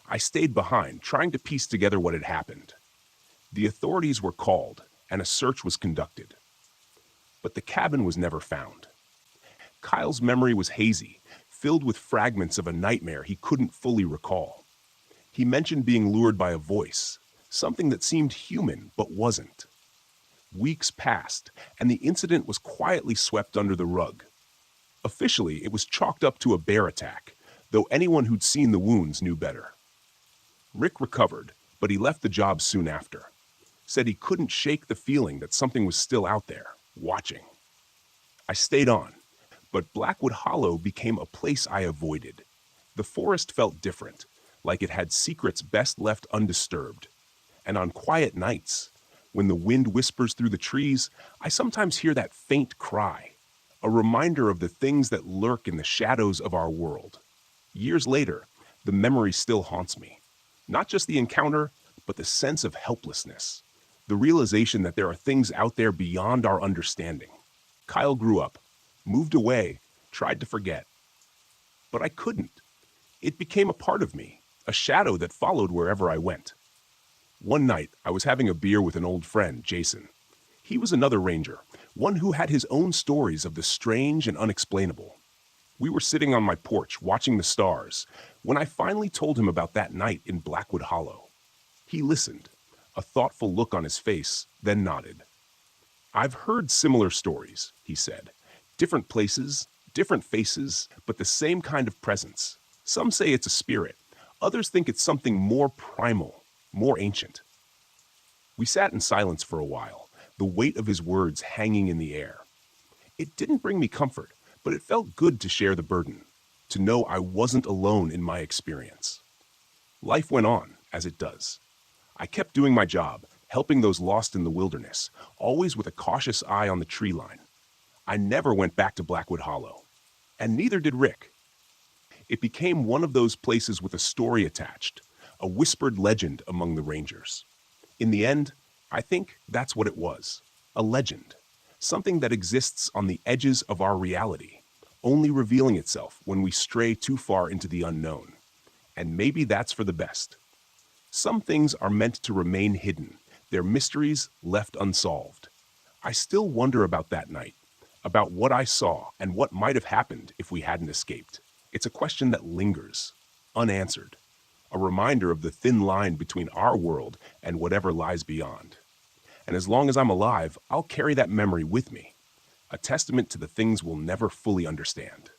I stayed behind, trying to piece together what had happened. The authorities were called, and a search was conducted. But the cabin was never found. Kyle's memory was hazy, filled with fragments of a nightmare he couldn't fully recall. He mentioned being lured by a voice, something that seemed human but wasn't. Weeks passed, and the incident was quietly swept under the rug. Officially, it was chalked up to a bear attack, though anyone who'd seen the wounds knew better. Rick recovered, but he left the job soon after. Said he couldn't shake the feeling that something was still out there, watching. I stayed on, but Blackwood Hollow became a place I avoided. The forest felt different, like it had secrets best left undisturbed. And on quiet nights, when the wind whispers through the trees, I sometimes hear that faint cry, a reminder of the things that lurk in the shadows of our world. Years later, the memory still haunts me. Not just the encounter, but the sense of helplessness. The realization that there are things out there beyond our understanding. Kyle grew up, moved away, tried to forget. But I couldn't. It became a part of me, a shadow that followed wherever I went. One night, I was having a beer with an old friend, Jason. He was another ranger, one who had his own stories of the strange and unexplainable. We were sitting on my porch watching the stars when I finally told him about that night in Blackwood Hollow. He listened, a thoughtful look on his face, then nodded. "I've heard similar stories," he said. "Different places, different faces, but the same kind of presence. Some say it's a spirit. Others think it's something more primal, more ancient." We sat in silence for a while, the weight of his words hanging in the air. It didn't bring me comfort, but it felt good to share the burden, to know I wasn't alone in my experience. Life went on, as it does. I kept doing my job, helping those lost in the wilderness, always with a cautious eye on the tree line. I never went back to Blackwood Hollow, and neither did Rick. It became one of those places with a story attached, a whispered legend among the rangers. In the end, I think that's what it was, a legend, something that exists on the edges of our reality, only revealing itself when we stray too far into the unknown. And maybe that's for the best. Some things are meant to remain hidden, their mysteries left unsolved. I still wonder about that night, about what I saw and what might have happened if we hadn't escaped. It's a question that lingers, unanswered, a reminder of the thin line between our world and whatever lies beyond. And as long as I'm alive, I'll carry that memory with me, a testament to the things we'll never fully understand.